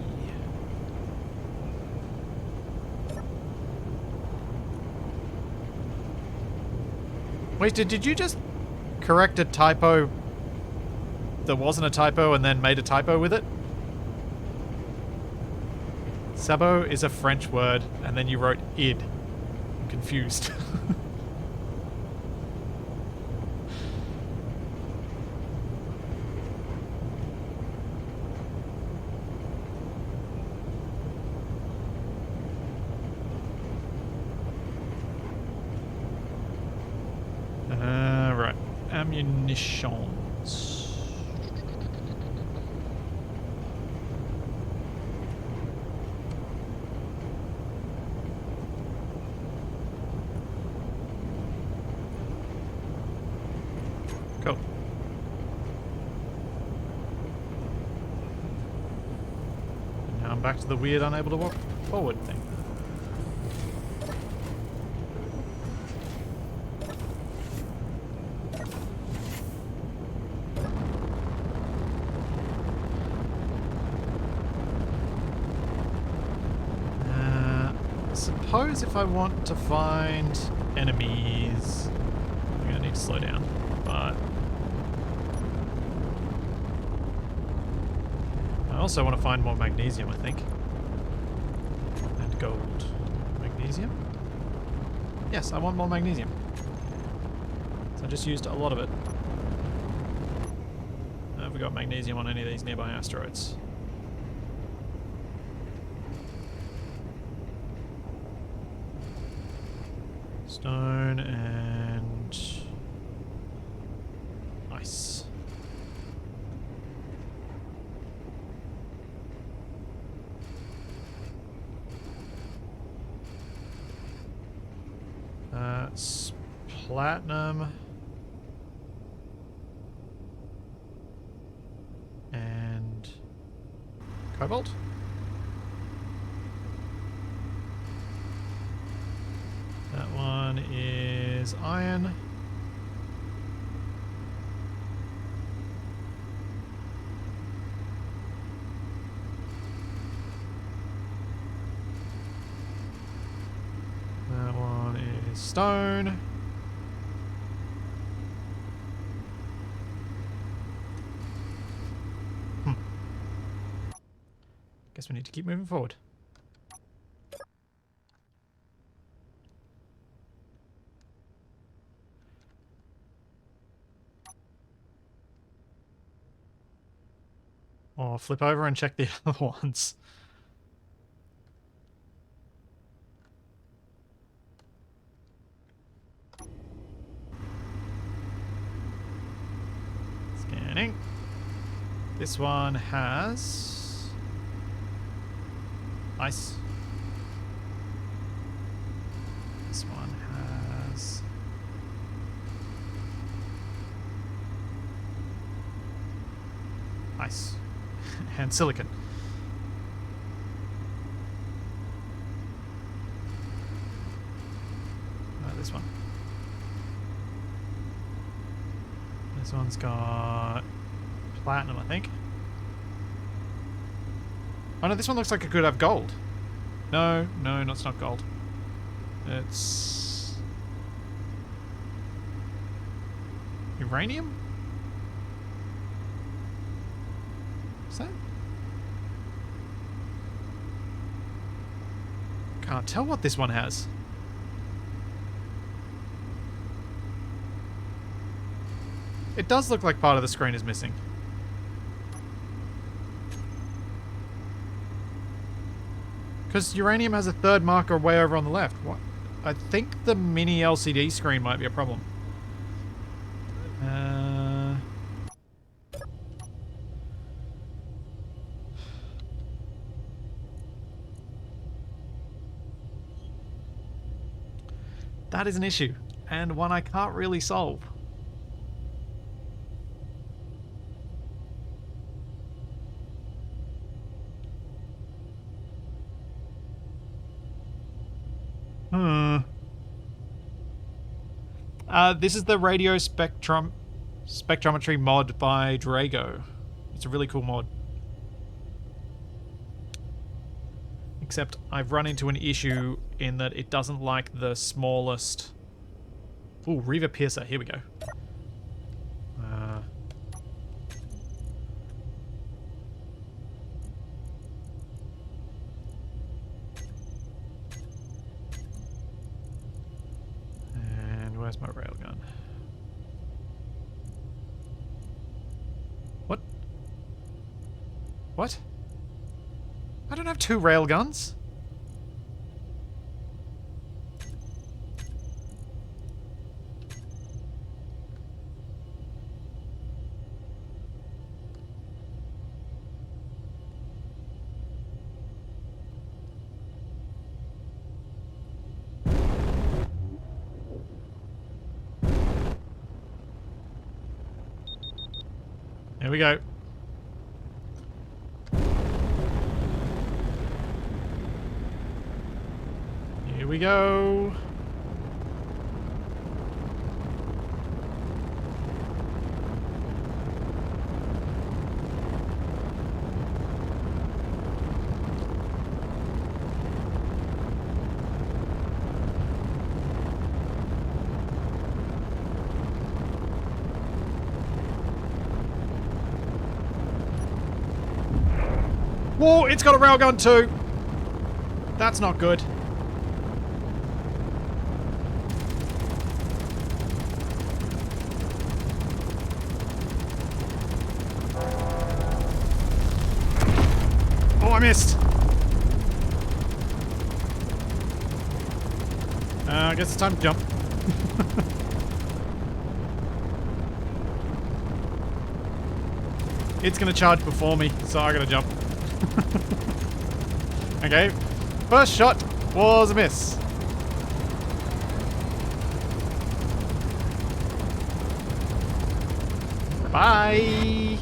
Wait, did you just correct a typo that wasn't a typo and then made a typo with it? Sabot is a French word, and then you wrote id. I'm confused. Right. Ammunitions. Cool. And now I'm back to the weird unable to walk forward thing. Suppose if I want to find enemies, I'm gonna need to slow down, but I also want to find more magnesium, I think, and gold. Magnesium? Yes, I want more magnesium. So I just used a lot of it. Have we got magnesium on any of these nearby asteroids? Stone and ice. Platinum and cobalt. That one is iron. That one is stone. Guess we need to keep moving forward. Or flip over and check the other ones. mining. This one has ice. This one has ice and silicon. This one. This one's got platinum, I think. Oh no, this one looks like it could have gold. No, it's not gold. It's uranium? Is that? Can't tell what this one has. It does look like part of the screen is missing. Because uranium has a third marker way over on the left. What? I think the mini LCD screen might be a problem. That is an issue, and one I can't really solve. This is the radio spectrometry mod by Drago. It's a really cool mod. Except I've run into an issue in that it doesn't like the smallest... Ooh, Reaver Piercer. Here we go. Where's my railgun? What? What? I don't have 2 railguns. Here we go. Here we go. Whoa, it's got a railgun too. That's not good. Oh, I missed. I guess it's time to jump. It's gonna charge before me, so I gotta jump. Okay, first shot was a miss. Bye.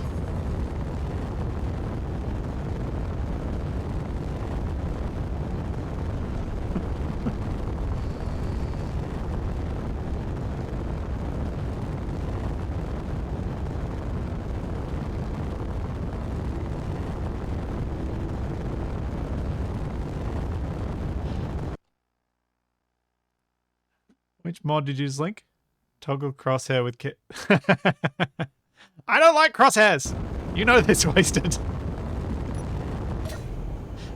Which mod did you just link? Toggle crosshair with kit. I don't like crosshairs. You know this, Wasted.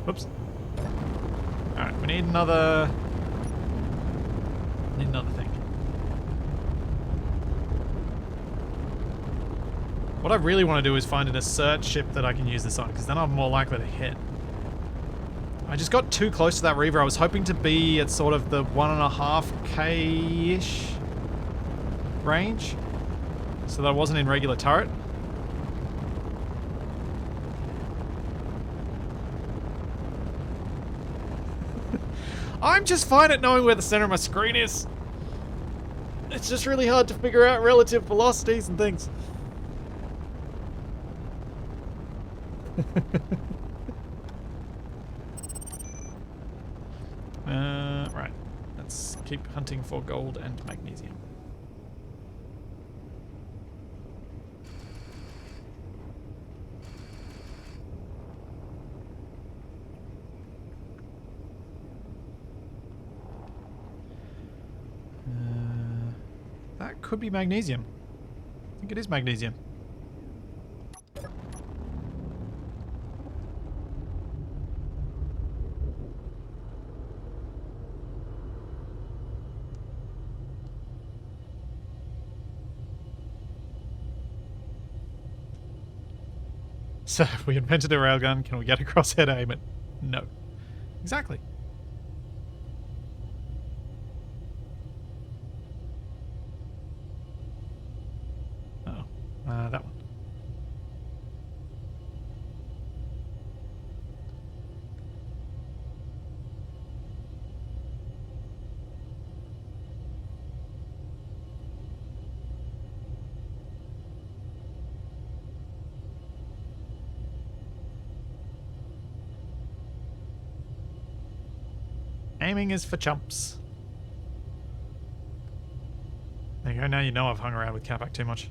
Oops. Alright, we need another... thing. What I really want to do is find an assert ship that I can use this on, because then I'm more likely to hit. I just got too close to that Reaver. I was hoping to be at sort of the 1.5K-ish range, so that I wasn't in regular turret. I'm just fine at knowing where the center of my screen is. It's just really hard to figure out relative velocities and things. Right. Let's keep hunting for gold and magnesium. That could be magnesium. I think it is magnesium. So, if we invented a railgun, can we get a crosshead aim it? No. Exactly. That one. Aiming is for chumps. There you go, now you know I've hung around with Capac too much.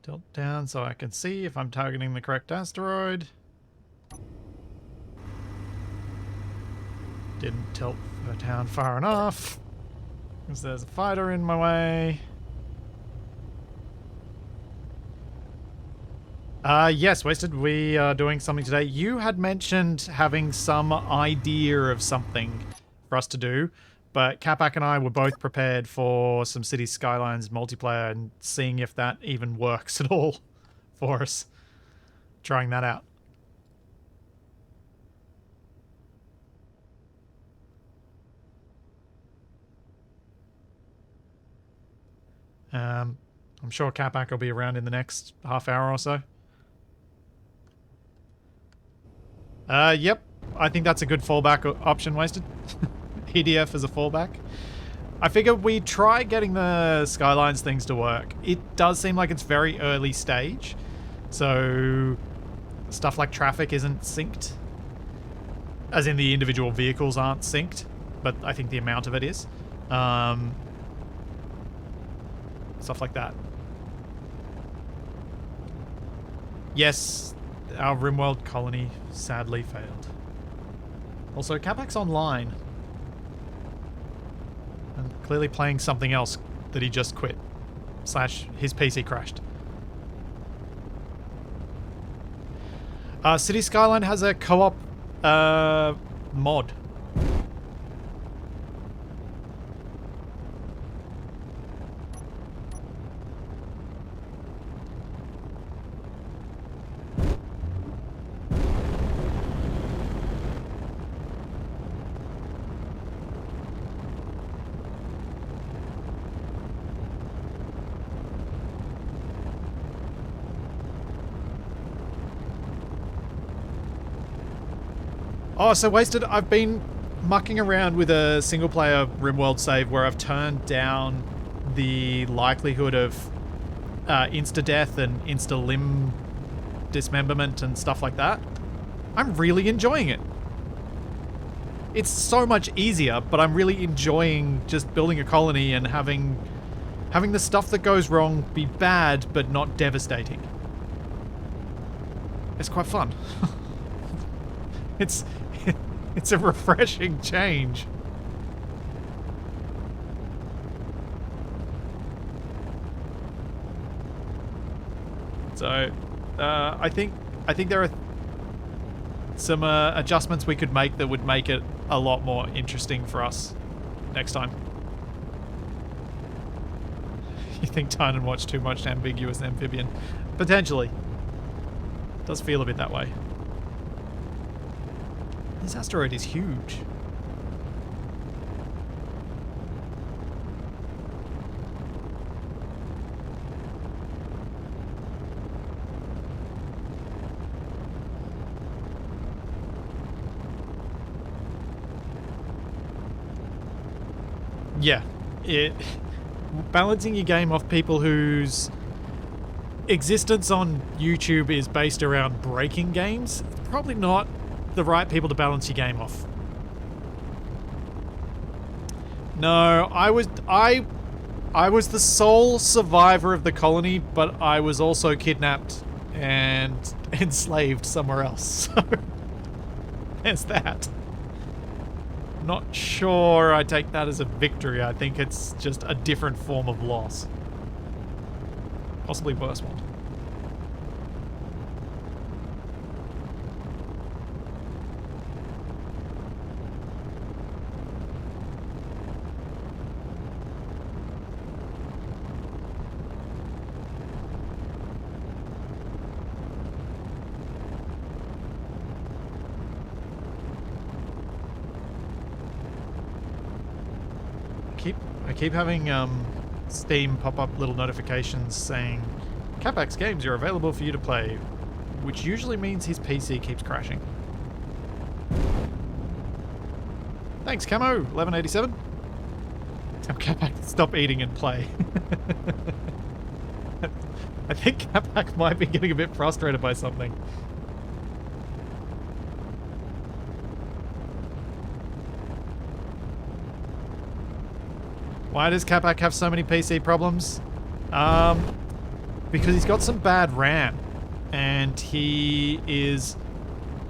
Tilt down so I can see if I'm targeting the correct asteroid. Didn't tilt down far enough because there's a fighter in my way. Yes, Wasted, we are doing something today. You had mentioned having some idea of something for us to do, but Capac and I were both prepared for some City Skylines multiplayer and seeing if that even works at all for us. Trying that out. I'm sure Capac will be around in the next half hour or so. Yep. I think that's a good fallback option, Wasted. EDF as a fallback. I figure we try getting the Skylines things to work. It does seem like it's very early stage. So stuff like traffic isn't synced. As in the individual vehicles aren't synced. But I think the amount of it is. Stuff like that. Yes, our Rimworld colony sadly failed. Also, Capac's online. And clearly playing something else that he just quit. / his PC crashed. City Skyline has a co-op mod. Oh, so Wasted, I've been mucking around with a single-player Rimworld save where I've turned down the likelihood of insta-death and insta-limb dismemberment and stuff like that. I'm really enjoying it. It's so much easier, but I'm really enjoying just building a colony and having the stuff that goes wrong be bad, but not devastating. It's quite fun. It's a refreshing change. So, I think there are some adjustments we could make that would make it a lot more interesting for us next time. You think Tynan watched too much ambiguous amphibian? Potentially. Does feel a bit that way. This asteroid is huge. Yeah. Balancing your game off people whose existence on YouTube is based around breaking games, it's probably not the right people to balance your game off. No, I was the sole survivor of the colony, but I was also kidnapped and enslaved somewhere else. So there's that. Not sure I take that as a victory. I think it's just a different form of loss. Possibly worse one. I keep having Steam pop up little notifications saying Capac's games are available for you to play, which usually means his PC keeps crashing. Thanks, Camo 1187. Tell Capac to stop eating and play. I think Capac might be getting a bit frustrated by something. Why does Capac have so many PC problems? Because he's got some bad RAM, and he is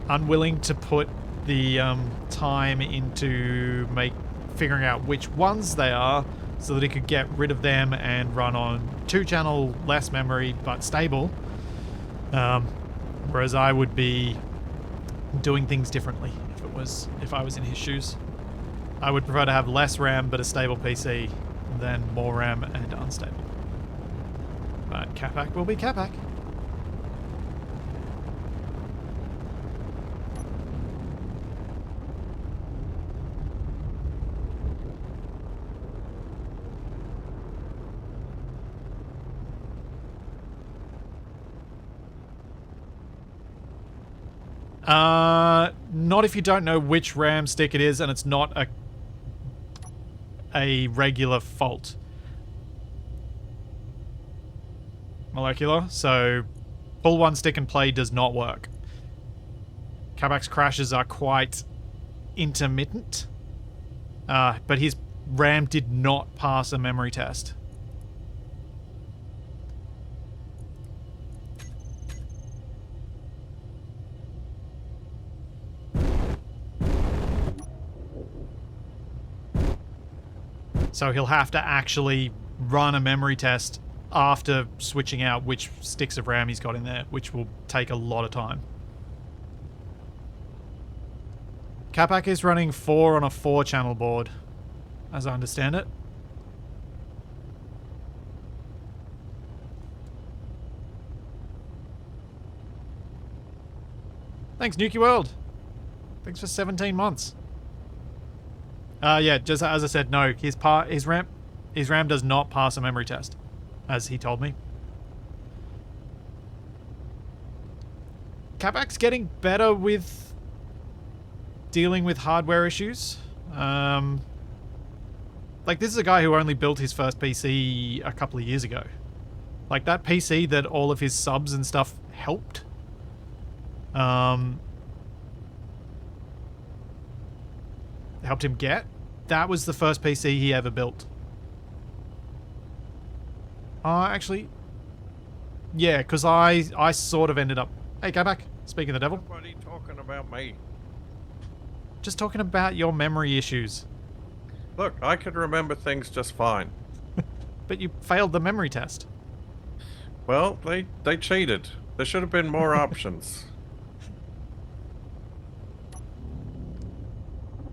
unwilling to put the time into figuring out which ones they are, so that he could get rid of them and run on 2-channel, less memory but stable. Whereas I would be doing things differently if I was in his shoes. I would prefer to have less RAM but a stable PC than more RAM and unstable. But Capac will be Capac. Not if you don't know which RAM stick it is and it's not a regular fault. Molecular, so pull one stick and play does not work. Capac's crashes are quite intermittent, but his RAM did not pass a memory test. So he'll have to actually run a memory test after switching out which sticks of RAM he's got in there, which will take a lot of time. Capac is running 4 on a 4-channel board, as I understand it. Thanks, Nuki World. Thanks for 17 months. Yeah, just as I said, no, his RAM does not pass a memory test, as he told me. Capac's getting better with dealing with hardware issues. Like, this is a guy who only built his first PC a couple of years ago. Like, that PC that all of his subs and stuff helped. Helped him get. That was the first PC he ever built. Actually, yeah, because I sort of ended up... Hey, go back. Speaking of the devil. Nobody talking about me. Just talking about your memory issues. Look, I could remember things just fine. But you failed the memory test. Well, they cheated. There should have been more options.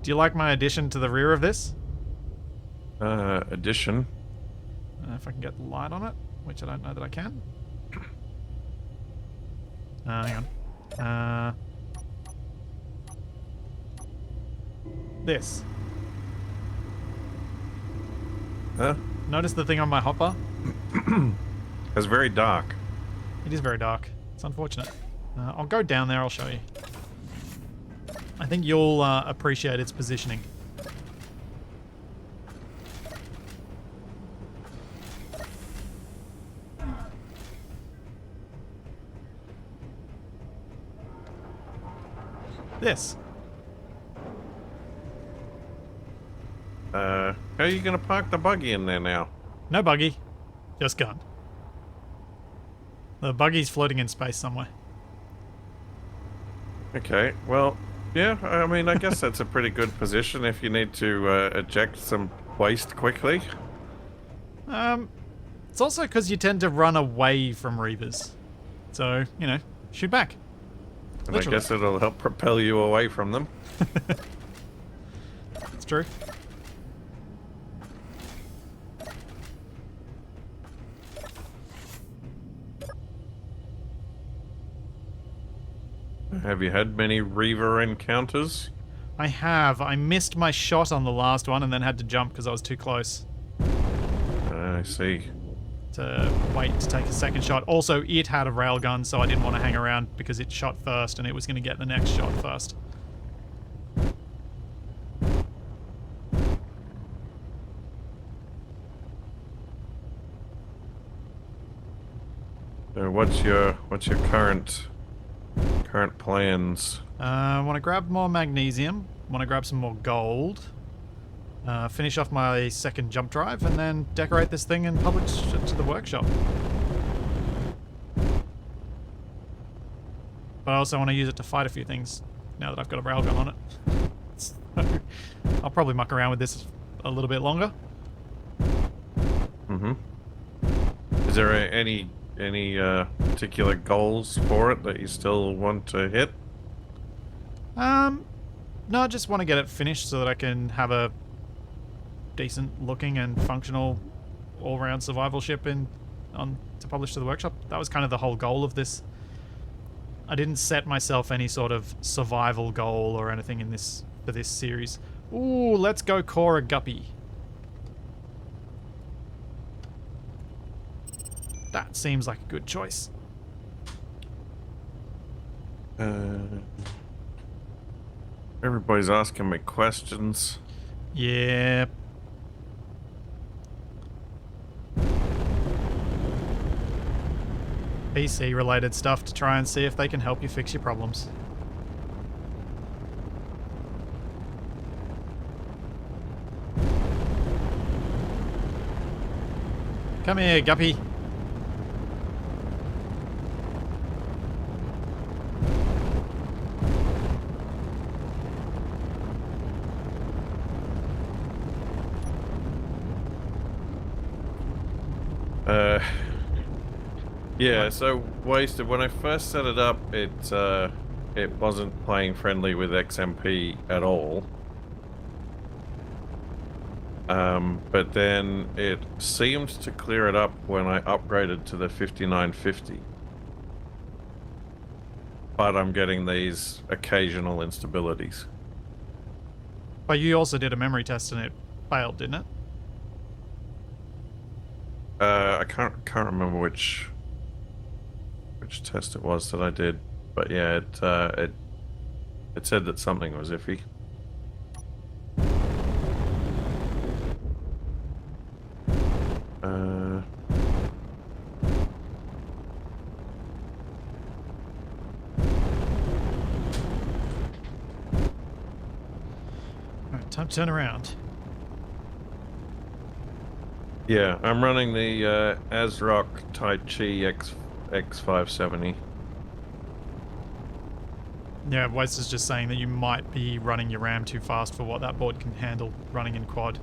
Do you like my addition to the rear of this? Addition. If I can get light on it, which I don't know that I can. Hang on. This. Huh? Notice the thing on my hopper? It's very dark. It is very dark. It's unfortunate. I'll go down there, I'll show you. I think you'll appreciate its positioning. This. How are you going to park the buggy in there now? No buggy. Just gun. The buggy's floating in space somewhere. Okay, well, yeah, I mean, I guess that's a pretty good position if you need to eject some waste quickly. It's also because you tend to run away from Reavers. So, you know, shoot back. And Literally. I guess it'll help propel you away from them. It's true. Have you had many Reaver encounters? I have. I missed my shot on the last one and then had to jump because I was too close I see. to wait to take a second shot. Also, it had a railgun, so I didn't want to hang around because it shot first and it was going to get the next shot first. So what's your current plans? I want to grab more magnesium. Want to grab some more gold. Finish off my second jump drive and then decorate this thing and publish it to the workshop. But I also want to use it to fight a few things now that I've got a railgun on it. So I'll probably muck around with this a little bit longer. Mm-hmm. Is there any particular goals for it that you still want to hit? No, I just want to get it finished so that I can have a decent looking and functional all-round survival ship to publish to the workshop. That was kind of the whole goal of this. I didn't set myself any sort of survival goal or anything for this series. Ooh, let's go core a guppy. That seems like a good choice. Everybody's asking me questions. Yeah. PC related stuff to try and see if they can help you fix your problems. Come here, guppy. Yeah, so Wasted, when I first set it up, it wasn't playing friendly with XMP at all. But then it seemed to clear it up when I upgraded to the 5950. But I'm getting these occasional instabilities. But you also did a memory test and it failed, didn't it? I can't remember which test it was that I did, but yeah, it said that something was iffy. Alright, time to turn around. Yeah, I'm running the ASRock Tai Chi X570. Yeah, Waste is just saying that you might be running your RAM too fast for what that board can handle running in quad.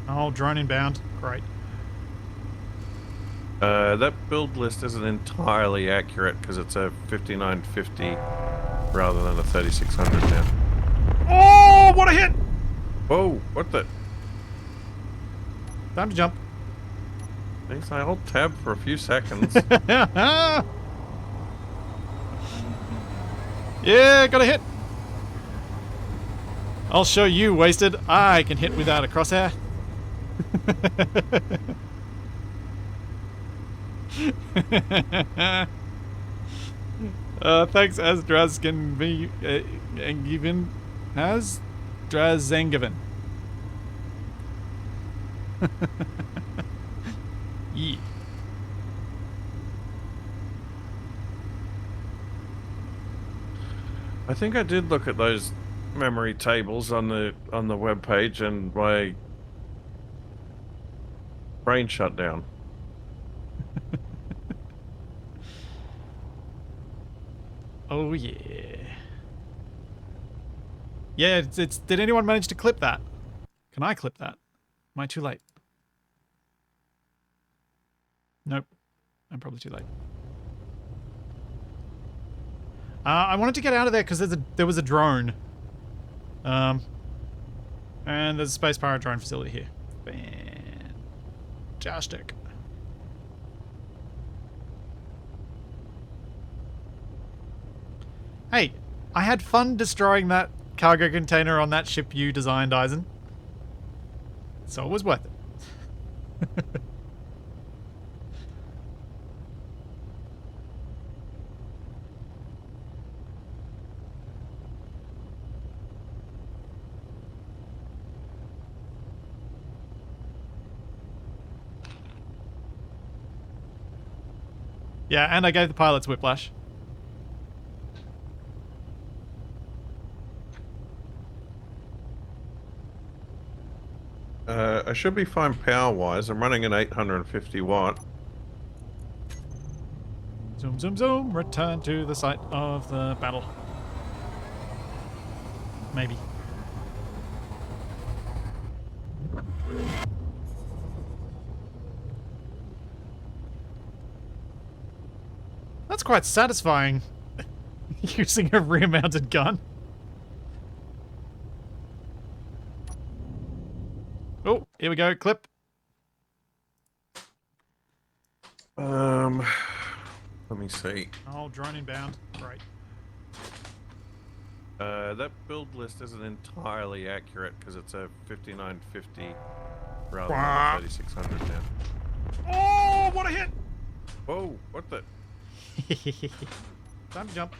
Oh, drone inbound. Great. That build list isn't entirely accurate because it's a 5950 rather than a 3600 now. Oh, what a hit! Whoa, what the? Time to jump. Thanks, I hold tab for a few seconds. Yeah, got a hit. I'll show you, Wasted. I can hit without a crosshair. Thanks, Asdrazgen Engiven. Asdrazengivin. Yeah. I think I did look at those memory tables on the web page, and my brain shut down. Oh yeah. Yeah, it's. Did anyone manage to clip that? Can I clip that? Am I too late? Nope. I'm probably too late. I wanted to get out of there because there was a drone. And there's a space pirate drone facility here. Fantastic. Hey, I had fun destroying that cargo container on that ship you designed, Eisen. So it was worth it. Yeah, and I gave the pilots whiplash. I should be fine power-wise. I'm running an 850 watt. Zoom, zoom, zoom. Return to the site of the battle. Maybe. That's quite satisfying. Using a rear-mounted gun. Oh, here we go. Clip. Let me see. Oh, drone inbound. Great. That build list isn't entirely accurate because it's a 5950 rather than a 3600 now. Oh, what a hit! Whoa, what the? Time to jump.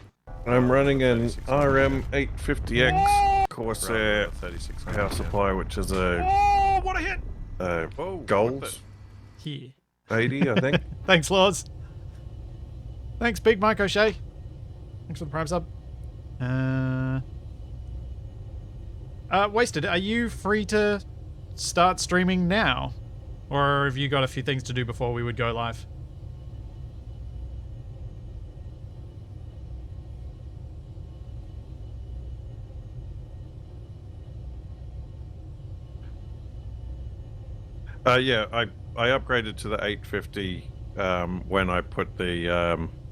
I'm running an RM850X Corsair power supply, which is a Oh, what a hit! gold Here. 80, I think. Thanks, Laws. Thanks, Big Mike O'Shea. Thanks for the Prime sub. Wasted, are you free to start streaming now? Or have you got a few things to do before we would go live? Yeah, I upgraded to the 850 when I put the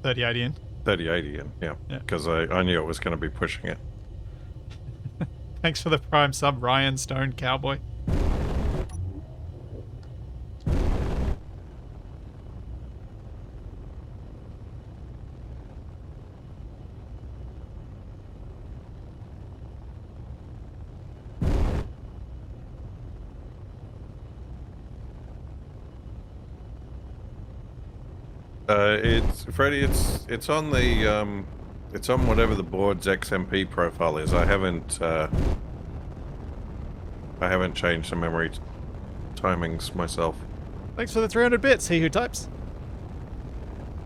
3080 in. 3080 in, yeah, because I knew it was going to be pushing it. Thanks for the Prime sub, Ryan Stone Cowboy. It's Freddie. It's on the it's on whatever the board's XMP profile is. I haven't changed the memory timings myself. Thanks for the 300 bits, he who types.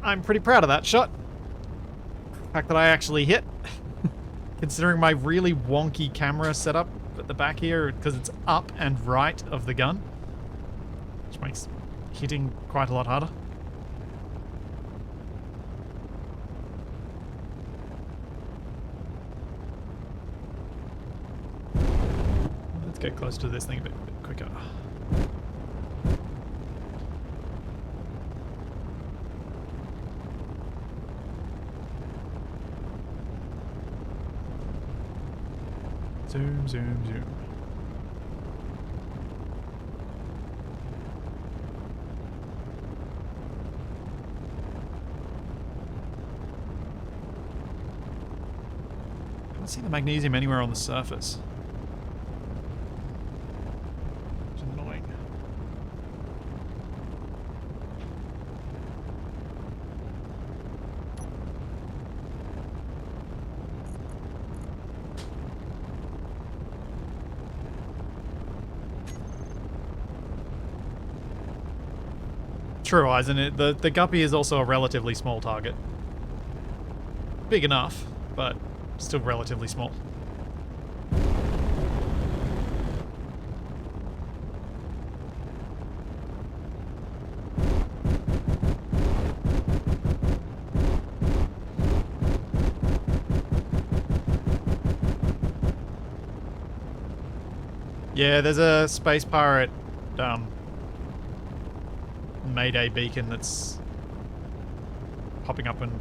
I'm pretty proud of that shot. The fact that I actually hit. Considering my really wonky camera setup at the back here, because it's up and right of the gun. Which makes hitting quite a lot harder. Let's get close to this thing a bit quicker. Zoom, zoom, zoom. Can't see the magnesium anywhere on the surface. Which is annoying. True, isn't it? The guppy is also a relatively small target. Big enough, but still relatively small. Yeah, there's a space pirate Mayday beacon that's popping up and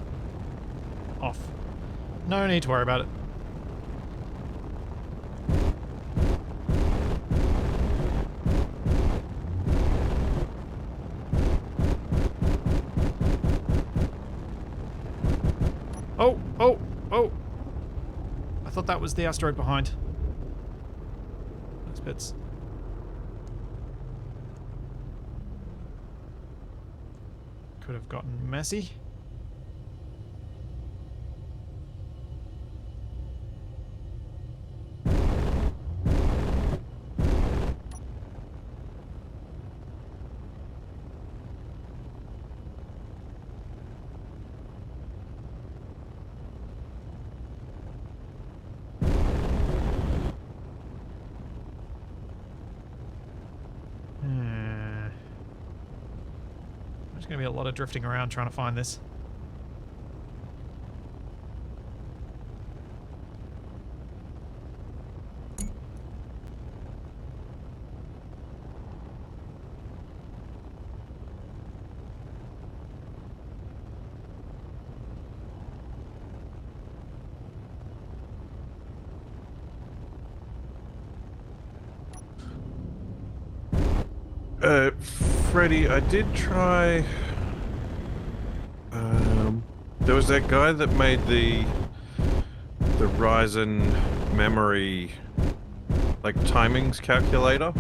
off. No need to worry about it. Oh, oh, oh! I thought that was the asteroid behind. Those bits. Could have gotten messy. There's going to be a lot of drifting around trying to find this. Freddy, I did try... there was that guy that made the Ryzen memory, like, timings calculator.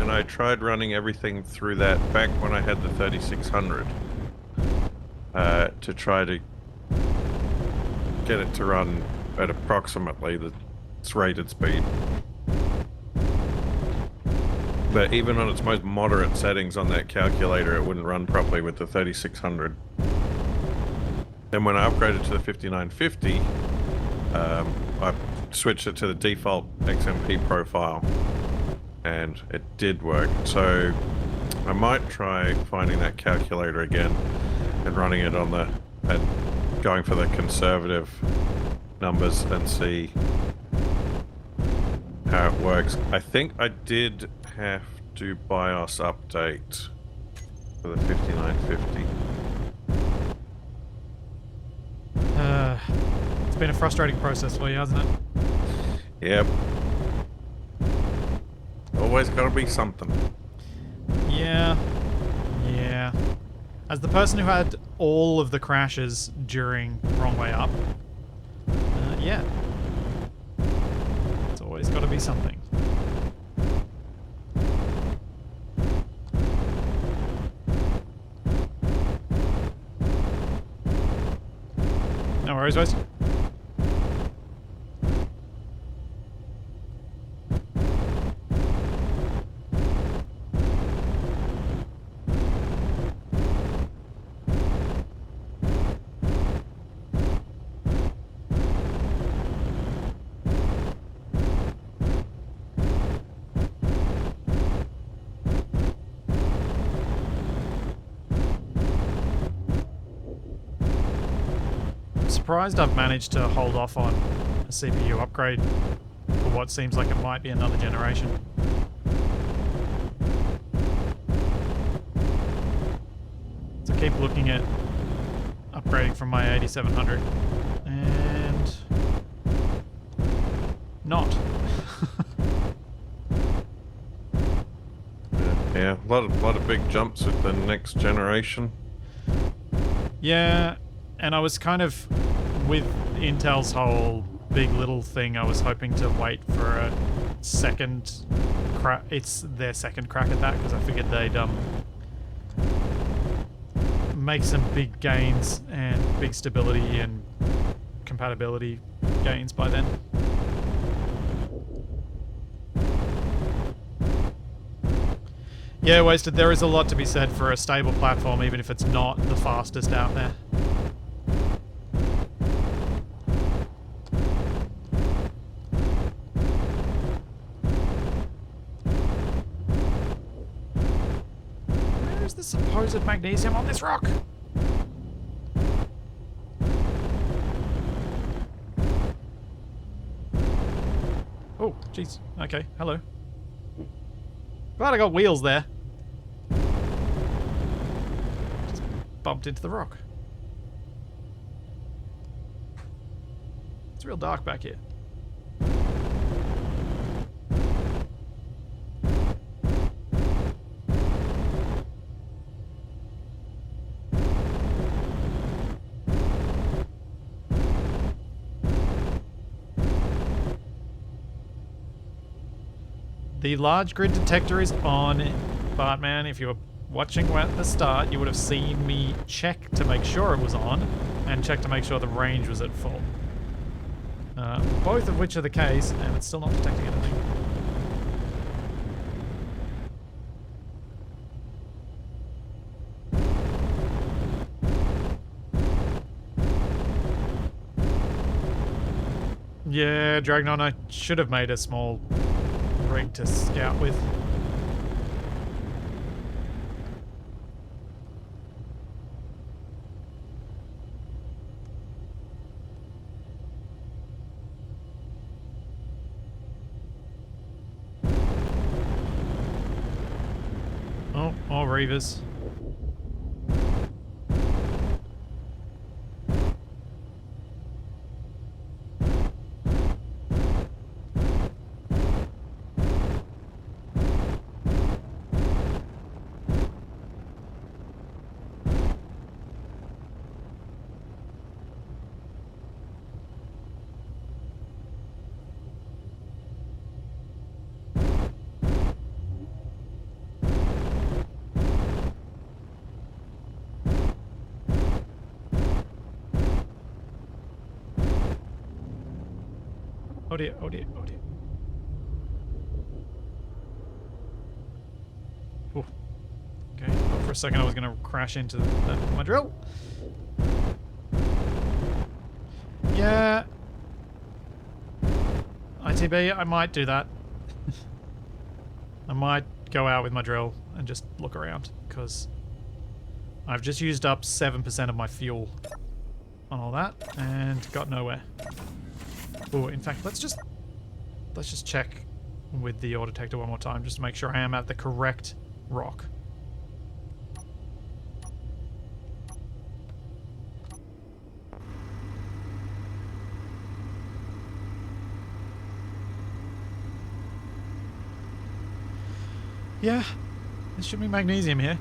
And I tried running everything through that back when I had the 3600. To try to get it to run at approximately its rated speed. But even on its most moderate settings on that calculator, it wouldn't run properly with the 3600. Then when I upgraded to the 5950, I switched it to the default XMP profile, and it did work. So I might try finding that calculator again and running it on the, and going for the conservative numbers and see how it works. I think I did have to BIOS update for the 5950. It's been a frustrating process for you, hasn't it? Yep. Always gotta be something. Yeah. Yeah. As the person who had all of the crashes during Wrong Way Up, yeah. It's always gotta be something. No worries, guys. Surprised I've managed to hold off on a CPU upgrade for what seems like it might be another generation. So I keep looking at upgrading from my 8700 and not. Yeah, a lot of big jumps with the next generation. Yeah, and I was kind of with Intel's whole big little thing. I was hoping to wait for a second crack. It's their second crack at that because I figured they'd make some big gains and big stability and compatibility gains by then. Yeah, Wasted, there is a lot to be said for a stable platform, even if it's not the fastest out there. Where is the supposed magnesium on this rock? Oh, jeez. Okay, hello. Glad I got wheels there. Just bumped into the rock. It's real dark back here. The large grid detector is on, Bartman. If you were watching at the start, you would have seen me check to make sure it was on, and check to make sure the range was at full. Both of which are the case, and it's still not detecting anything. Yeah, Dragnon, I should have made a small rig to scout with. Oh, more Reavers. Oh dear, oh dear, oh dear. Ooh. Okay, thought for a second I was going to crash into my drill. Yeah. ITB, I might do that. I might go out with my drill and just look around, because I've just used up 7% of my fuel on all that and got nowhere. Oh, in fact, let's just check with the ore detector one more time, just to make sure I am at the correct rock. Yeah, there should be magnesium here.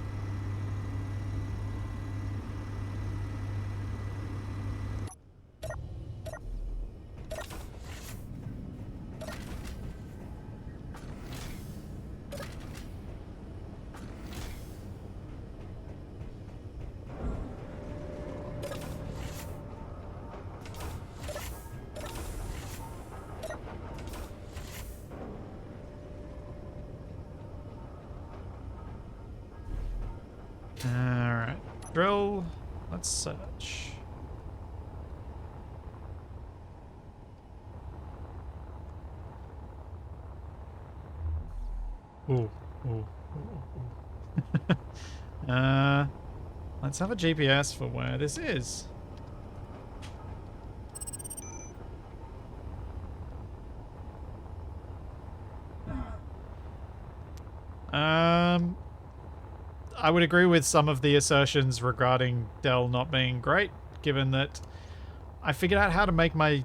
Alright. Drill. Let's search. Ooh. Ooh. Ooh. Let's have a GPS for where this is. I would agree with some of the assertions regarding Dell not being great, given that I figured out how to make my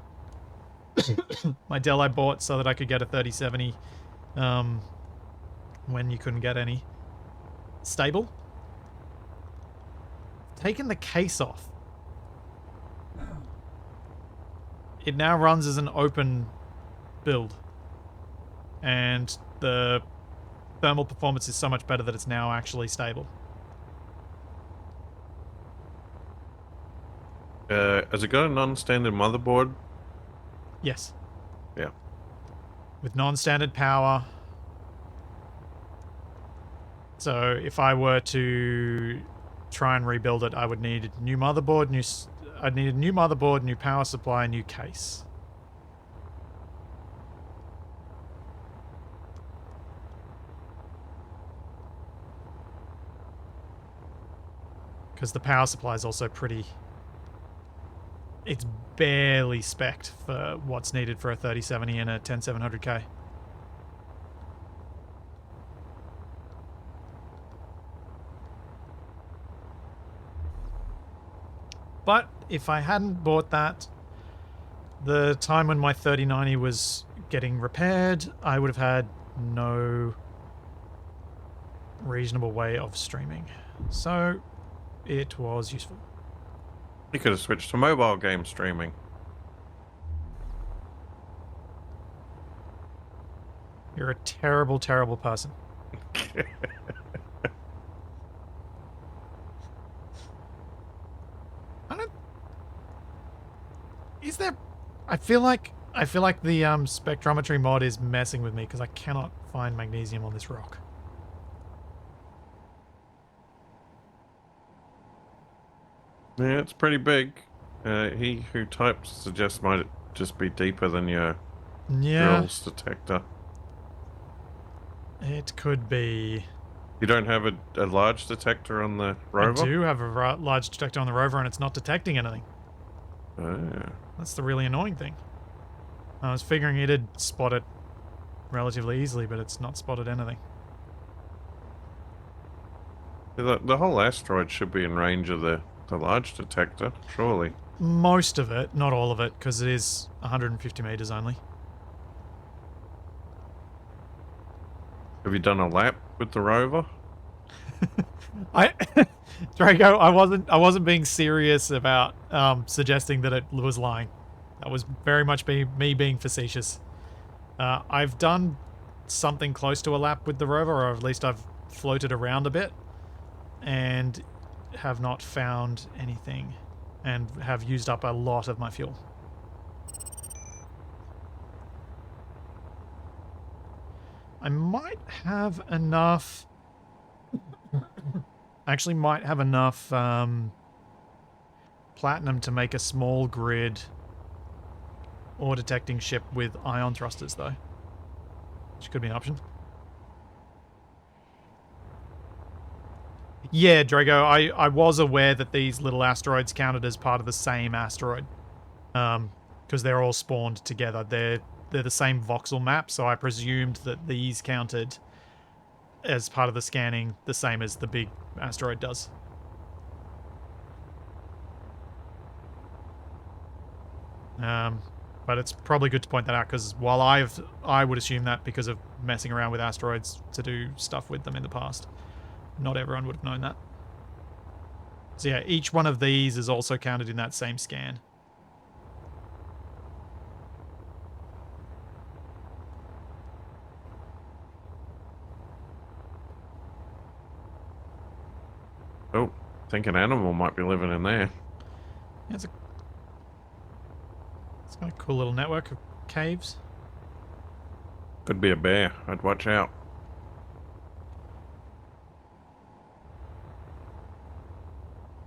my Dell I bought so that I could get a 3070 when you couldn't get any stable. Taking the case off it now runs as an open build. And the thermal performance is so much better that it's now actually stable. Has it got a non-standard motherboard? Yes. Yeah. With non-standard power. So if I were to try and rebuild it, I would need a new motherboard, I'd need a new motherboard, new power supply, new case. Because the power supply is also pretty... It's barely spec'd for what's needed for a 3070 and a 10700K. But if I hadn't bought that, the time when my 3090 was getting repaired, I would have had no reasonable way of streaming. So it was useful. You could have switched to mobile game streaming. You're a terrible, terrible person. I don't... Is there... I feel like the spectrometry mod is messing with me because I cannot find magnesium on this rock. Yeah, it's pretty big. He who types suggests might just be deeper than your drills detector. It could be. You don't have a large detector on the rover? I do have a large detector on the rover and it's not detecting anything. Oh. That's the really annoying thing. I was figuring it'd spot it relatively easily, but it's not spotted anything. The whole asteroid should be in range of the large detector, surely. Most of it, not all of it, because it is 150 meters only. Have you done a lap with the rover? Drago, I wasn't being serious about suggesting that it was lying. That was very much me being facetious. I've done something close to a lap with the rover, or at least I've floated around a bit, and have not found anything, and have used up a lot of my fuel. I might have enough... actually might have enough platinum to make a small grid ore detecting ship with ion thrusters, though. Which could be an option. Yeah, Drago, I was aware that these little asteroids counted as part of the same asteroid. Because they're all spawned together. They're the same voxel map, so I presumed that these counted as part of the scanning the same as the big asteroid does. But it's probably good to point that out, because while I would assume that because of messing around with asteroids to do stuff with them in the past, not everyone would have known that. So yeah, each one of these is also counted in that same scan. Oh, I think an animal might be living in there. Yeah, it's got a cool little network of caves. Could be a bear. I'd watch out.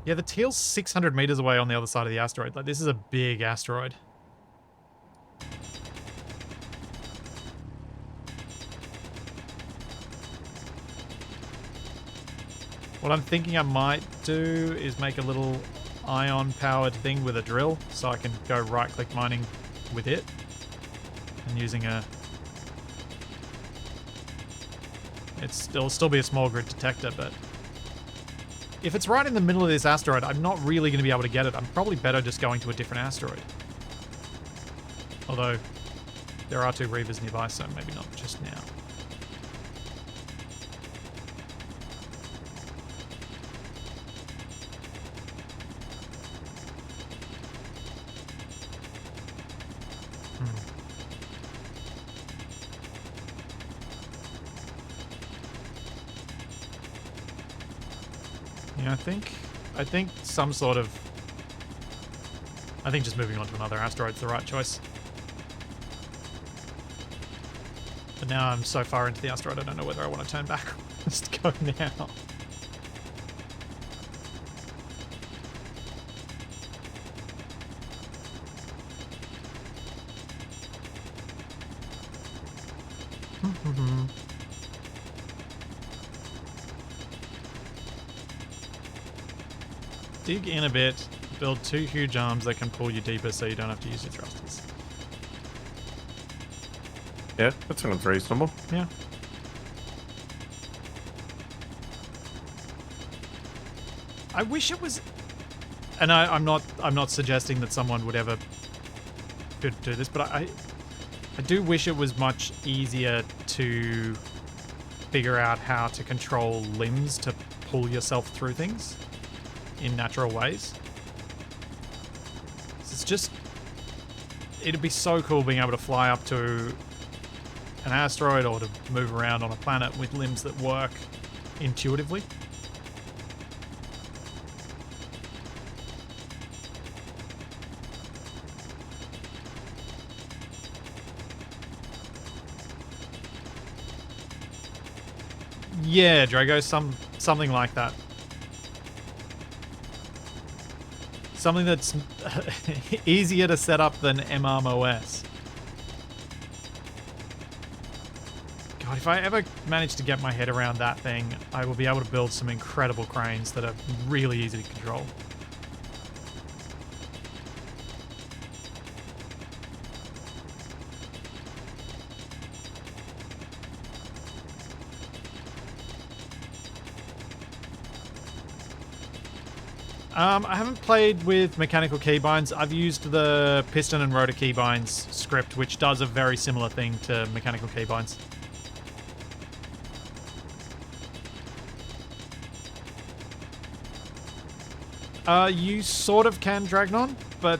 Yeah, the Teal's 600 meters away on the other side of the asteroid. Like, this is a big asteroid. What I'm thinking I might do is make a little ion-powered thing with a drill, so I can go right-click mining with it. And using a... It'll still be a small grid detector, but... If it's right in the middle of this asteroid, I'm not really going to be able to get it. I'm probably better just going to a different asteroid. Although, there are 2 Reavers nearby, so maybe not just now. Yeah, I think some sort of... I think just moving on to another asteroid's the right choice. But now I'm so far into the asteroid, I don't know whether I want to turn back or just go now. Dig in a bit, build 2 huge arms that can pull you deeper so you don't have to use your thrusters. Yeah, that sounds reasonable. Yeah. I wish it was, and I'm not suggesting that someone would ever could do this, but I do wish it was much easier to figure out how to control limbs to pull yourself through things in natural ways. It's just, it'd be so cool being able to fly up to an asteroid or to move around on a planet with limbs that work intuitively. Yeah, Drago, something like that. Something that's easier to set up than MRMOS. God, if I ever manage to get my head around that thing, I will be able to build some incredible cranes that are really easy to control. I haven't played with mechanical keybinds. I've used the piston and rotor keybinds script, which does a very similar thing to mechanical keybinds. You sort of can, Dragnon, but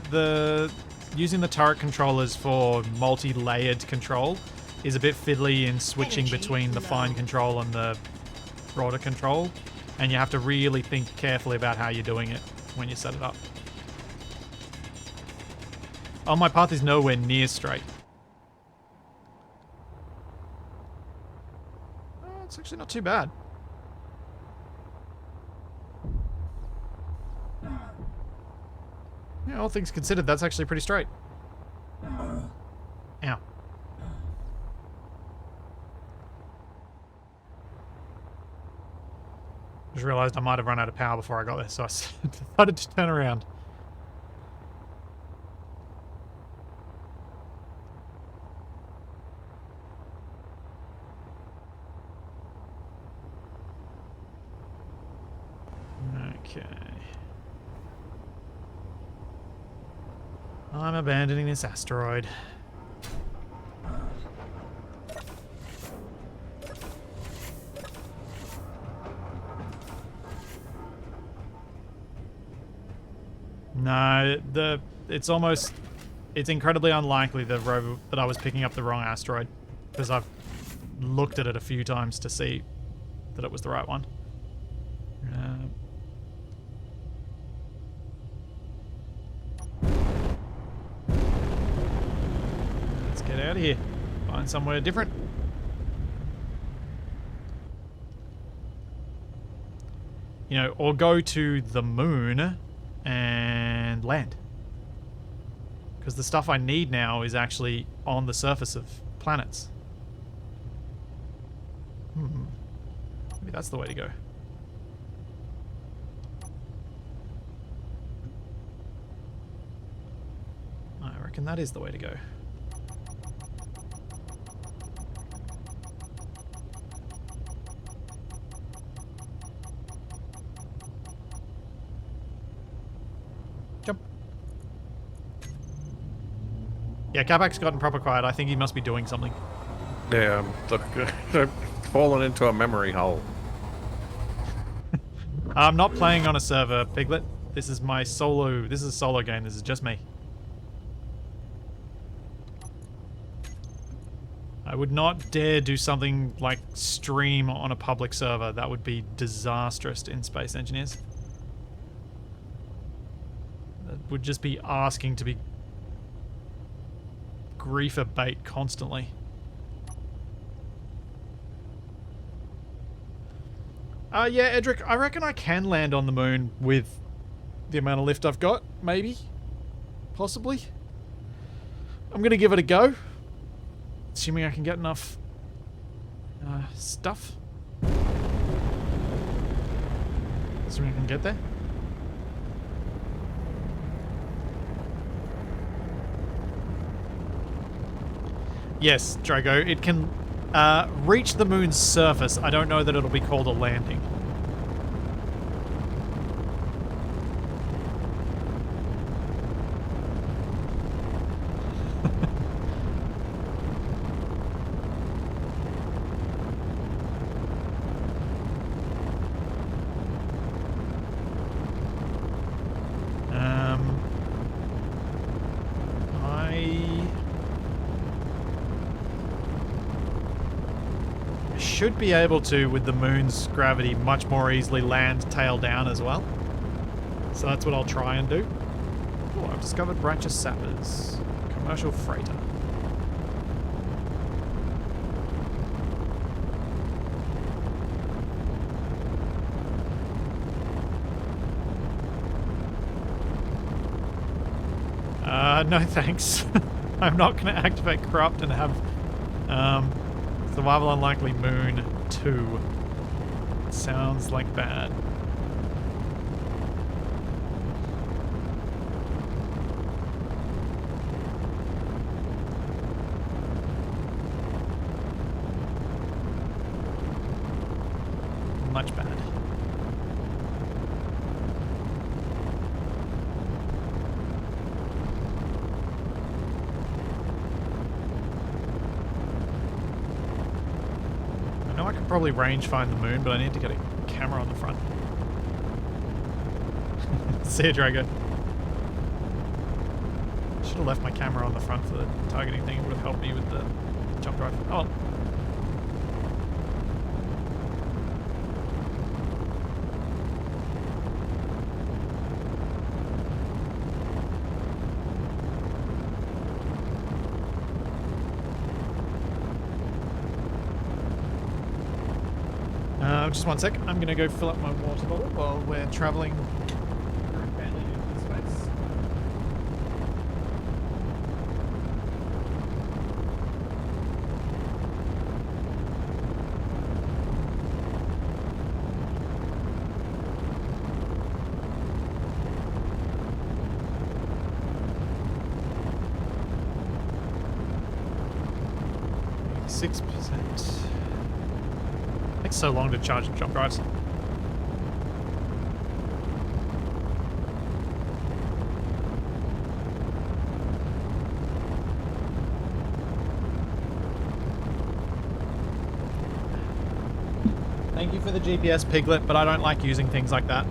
using the turret controllers for multi-layered control is a bit fiddly in switching Energy between the low. fine control and the rotor control. And you have to really think carefully about how you're doing it when you set it up. Oh, my path is nowhere near straight. Oh, it's actually not too bad. Yeah, all things considered, that's actually pretty straight. Ow. Just realized I might have run out of power before I got there, so I decided to turn around. Okay. I'm abandoning this asteroid. No, it's incredibly unlikely that I was picking up the wrong asteroid, because I've looked at it a few times to see that it was the right one. Let's get out of here. Find somewhere different. You know, or go to the moon and land. Because the stuff I need now is actually on the surface of planets. Maybe that's the way to go. I reckon that is the way to go. Jump. Yeah, Kabak's gotten proper quiet. I think he must be doing something. Yeah, look, I've fallen into a memory hole. I'm not playing on a server, Piglet. This is my solo. This is a solo game. This is just me. I would not dare do something like stream on a public server. That would be disastrous in Space Engineers. That would just be asking to be griefer bait constantly. Yeah, Edric, I reckon I can land on the moon with the amount of lift I've got. Maybe. Possibly. I'm going to give it a go. Assuming I can get enough stuff. Assuming I can get there. Yes, Drago, it can reach the moon's surface. I don't know that it'll be called a landing. Should be able to, with the moon's gravity, much more easily land tail down as well. So that's what I'll try and do. Oh, I've discovered Branches Sappers. Commercial freighter. No thanks. I'm not going to activate Corrupt and have Survival Unlikely Moon 2. Sounds like bad. Much bad. I could probably range find the moon, but I need to get a camera on the front. See ya, Drago. Should have left my camera on the front for the targeting thing. It would have helped me with the jump drive. Oh well. Just one sec. I'm going to go fill up my water bottle while we're travelling very badly into space. %. Takes so long to charge jump drives. Thank you for the GPS, Piglet, but I don't like using things like that.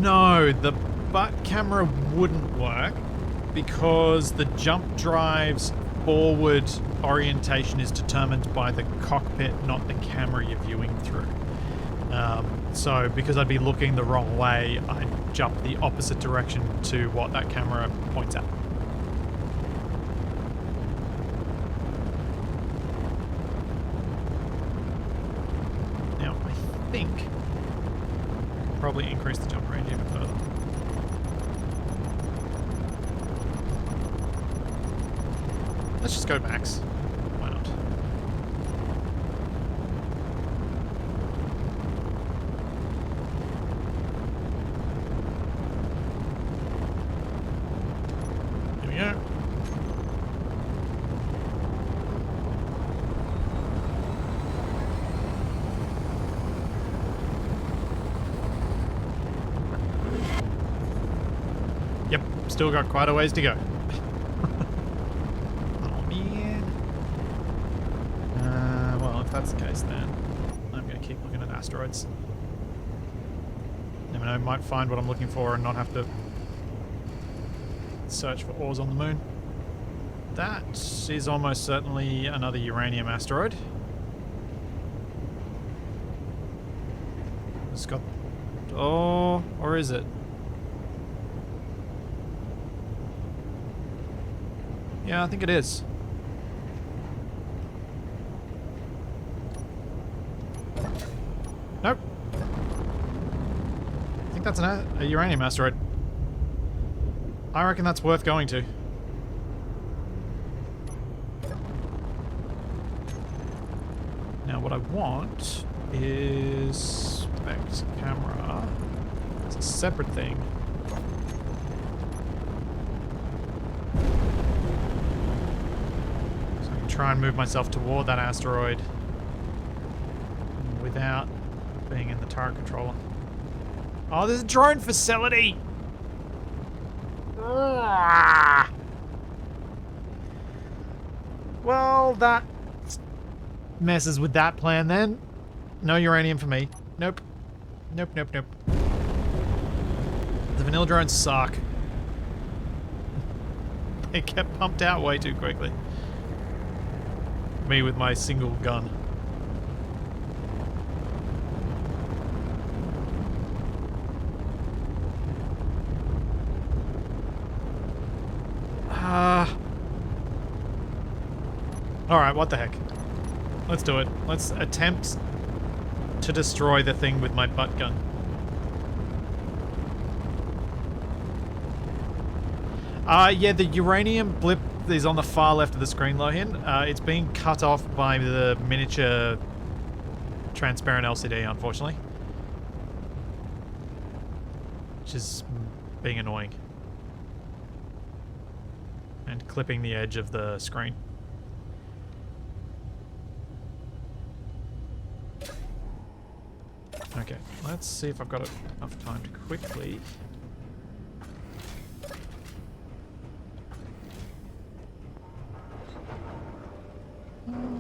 No, the butt camera wouldn't work because the jump drive's forward orientation is determined by the cockpit, not the camera you're viewing through. So because I'd be looking the wrong way, I'd jump the opposite direction to what that camera points at. Now, I think I can probably increase the jump range even further. Let's just go max. Why not? Here we go. Yep, still got quite a ways to go. that's the case, then I'm going to keep looking at asteroids. Never know, I might find what I'm looking for and not have to search for ores on the moon. That is almost certainly another uranium asteroid. It's got... Oh, or is it? Yeah, I think it is. Nope. I think that's a uranium asteroid. I reckon that's worth going to. Now what I want is Spect camera. It's a separate thing. So I can try and move myself toward that asteroid without being in the turret controller. Oh, there's a drone facility! Well, that messes with that plan then. No uranium for me. Nope. Nope, nope, nope. The vanilla drones suck. They get pumped out way too quickly. Me with my single gun. Alright, what the heck. Let's do it. Let's attempt to destroy the thing with my butt gun. Yeah, the uranium blip is on the far left of the screen, Lohin. It's being cut off by the miniature transparent LCD, unfortunately. Which is being annoying. And clipping the edge of the screen. Okay, let's see if I've got enough time to quickly...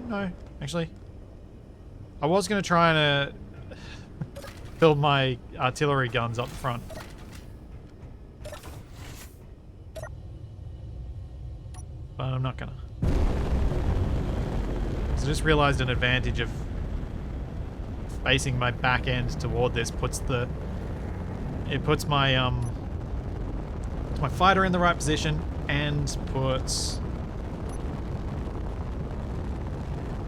No, actually. I was going to try and build my artillery guns up front. But I'm not going to. So I just realized an advantage of facing my back end toward this puts my fighter in the right position and puts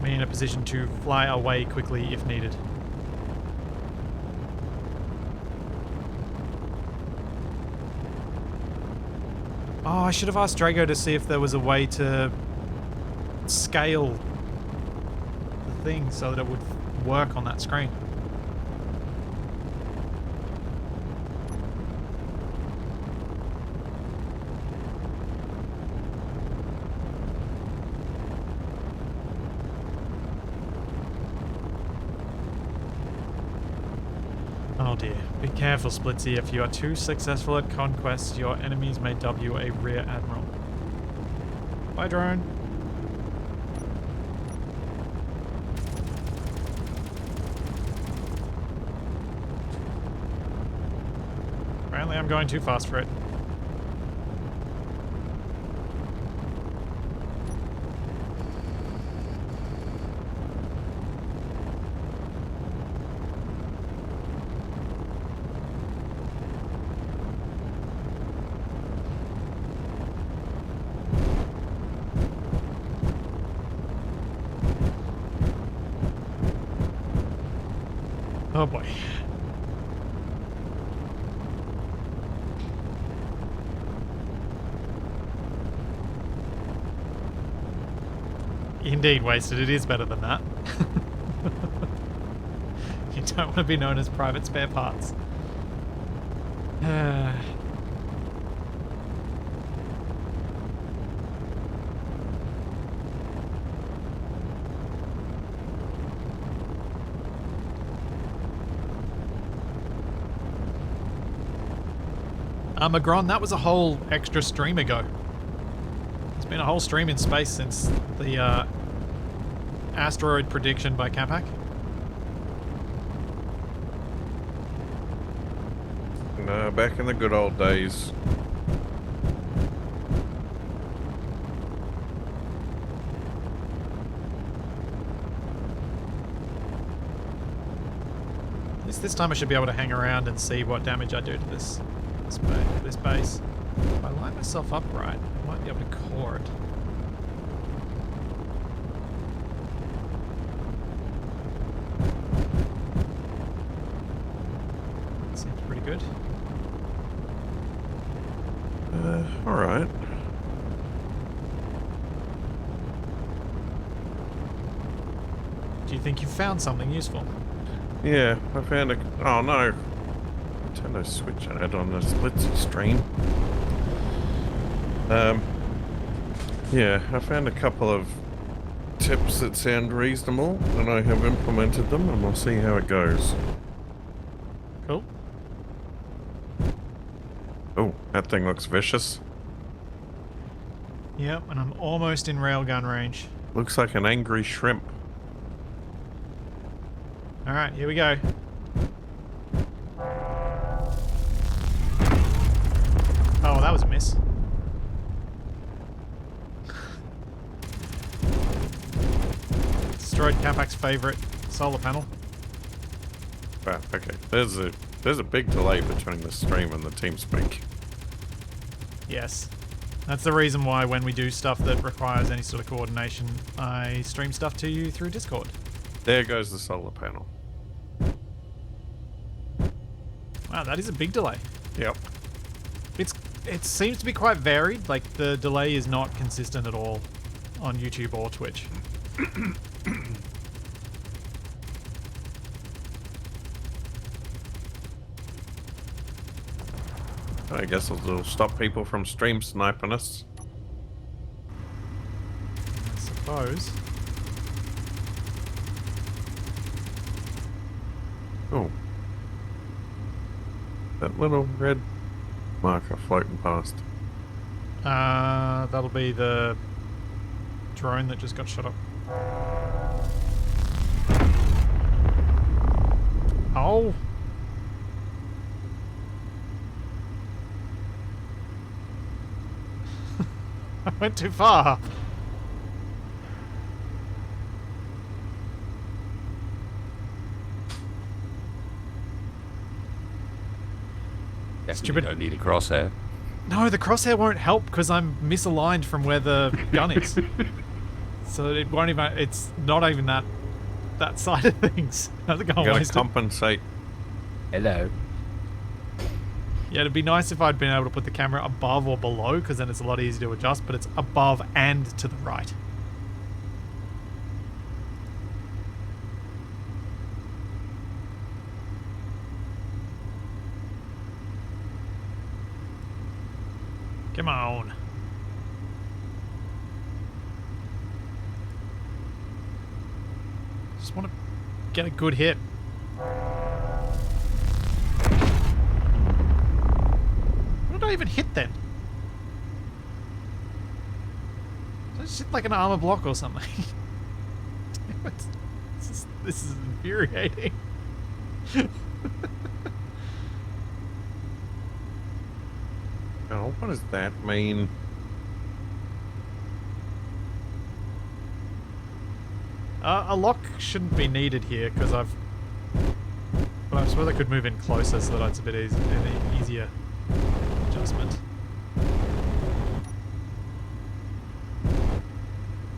me in a position to fly away quickly if needed. Oh, I should have asked Drago to see if there was a way to scale the thing so that it would work on that screen. Oh dear. Be careful, Splitsy. If you are too successful at conquests, your enemies may dub you a rear admiral. Bye, drone. Apparently I'm going too fast for it. Oh boy. Indeed, Wasted. It is better than that. You don't want to be known as private spare parts. Magron, that was a whole extra stream ago. It's been a whole stream in space since the asteroid prediction by Capac? No, back in the good old days. At least this time I should be able to hang around and see what damage I do to this base. If I line myself up right, I might be able to core it. Seems pretty good. Alright. Do you think you found something useful? Yeah, I found a... Oh no! Nintendo Switch ad on the split stream. Yeah, I found a couple of tips that sound reasonable, and I have implemented them, and we'll see how it goes. Cool. Oh, that thing looks vicious. Yep, and I'm almost in railgun range. Looks like an angry shrimp. Alright, here we go. Oh, that was a miss. Destroyed Capac's favourite solar panel. Wow, okay. There's a big delay between the stream and the TeamSpeak. Yes. That's the reason why when we do stuff that requires any sort of coordination, I stream stuff to you through Discord. There goes the solar panel. Wow, that is a big delay. Yep. It seems to be quite varied, like the delay is not consistent at all on YouTube or Twitch. I guess it'll stop people from stream sniping us. I suppose. Oh. That little red marker floating past. That'll be the drone that just got shot up. Oh! I went too far. Definitely Stupid. don't need a crosshair. No, the crosshair won't help because I'm misaligned from where the gun is. So it won't even. It's not even that side of things. How's it going? You gotta compensate. Hello. Yeah, it'd be nice if I'd been able to put the camera above or below, because then it's a lot easier to adjust, but it's above and to the right. Come on. Just want to get a good hit. What did I even hit then? Did I just hit like an armor block or something? Damn it. This is infuriating. Oh, what does that mean? A lock shouldn't be needed here because I've. But I suppose I could move in closer so that it's a bit easier adjustment.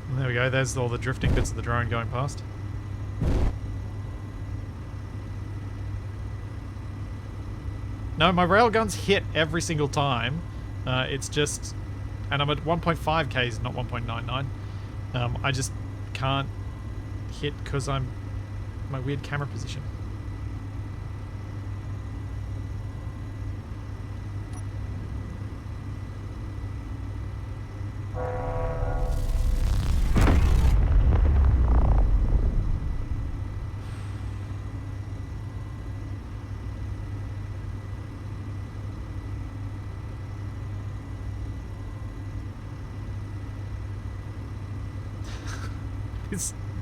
And there we go. There's all the drifting bits of the drone going past. No, my railguns hit every single time. It's just, and I'm at 1.5 Ks, not 1.99. I just can't hit because I'm my weird camera position.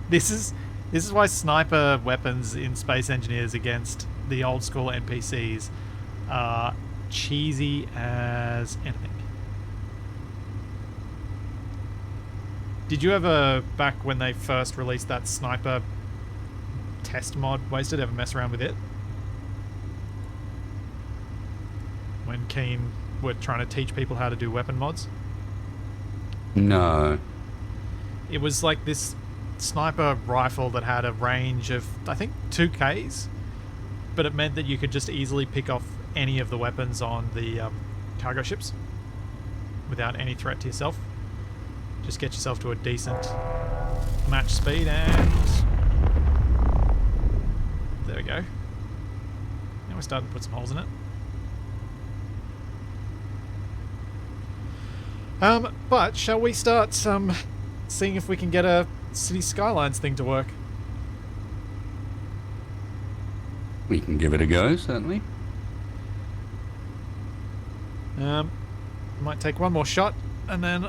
This is why sniper weapons in Space Engineers against the old school NPCs are cheesy as anything. Did you ever, back when they first released that sniper test mod, Wasted, ever mess around with it? When Keen were trying to teach people how to do weapon mods? No. It was like this sniper rifle that had a range of, I think, 2Ks, but it meant that you could just easily pick off any of the weapons on the cargo ships without any threat to yourself. Just get yourself to a decent match speed and... there we go. Now we're starting to put some holes in it. But shall we start seeing if we can get a City Skylines thing to work? We can give it a go, certainly. Might take one more shot, and then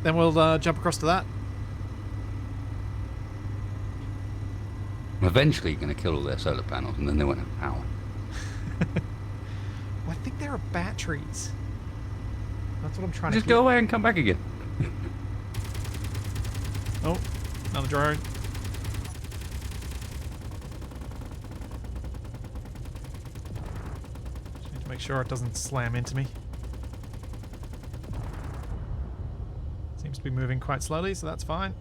we'll jump across to that. I'm eventually going to kill all their solar panels, and then they won't have power. Well, I think there are batteries. That's what I'm trying Just to go away and come back again. Oh, another drone. Just need to make sure it doesn't slam into me. Seems to be moving quite slowly, so that's fine.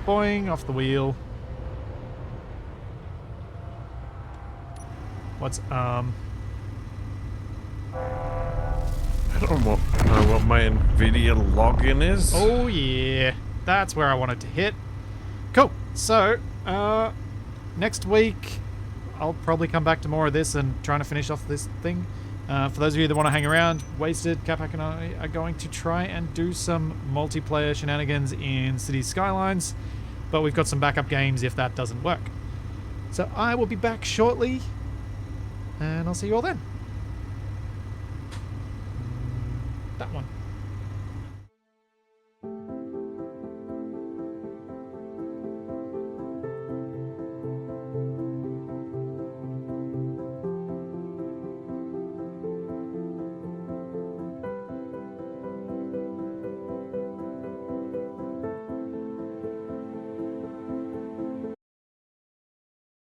Boing, off the wheel. What's I don't know what my NVIDIA login is. Oh yeah, that's where I wanted to hit. Cool. So, next week I'll probably come back to more of this and trying to finish off this thing. For those of you that want to hang around, Wasted, Capac and I are going to try and do some multiplayer shenanigans in City Skylines, but we've got some backup games if that doesn't work. So I will be back shortly, and I'll see you all then. That one.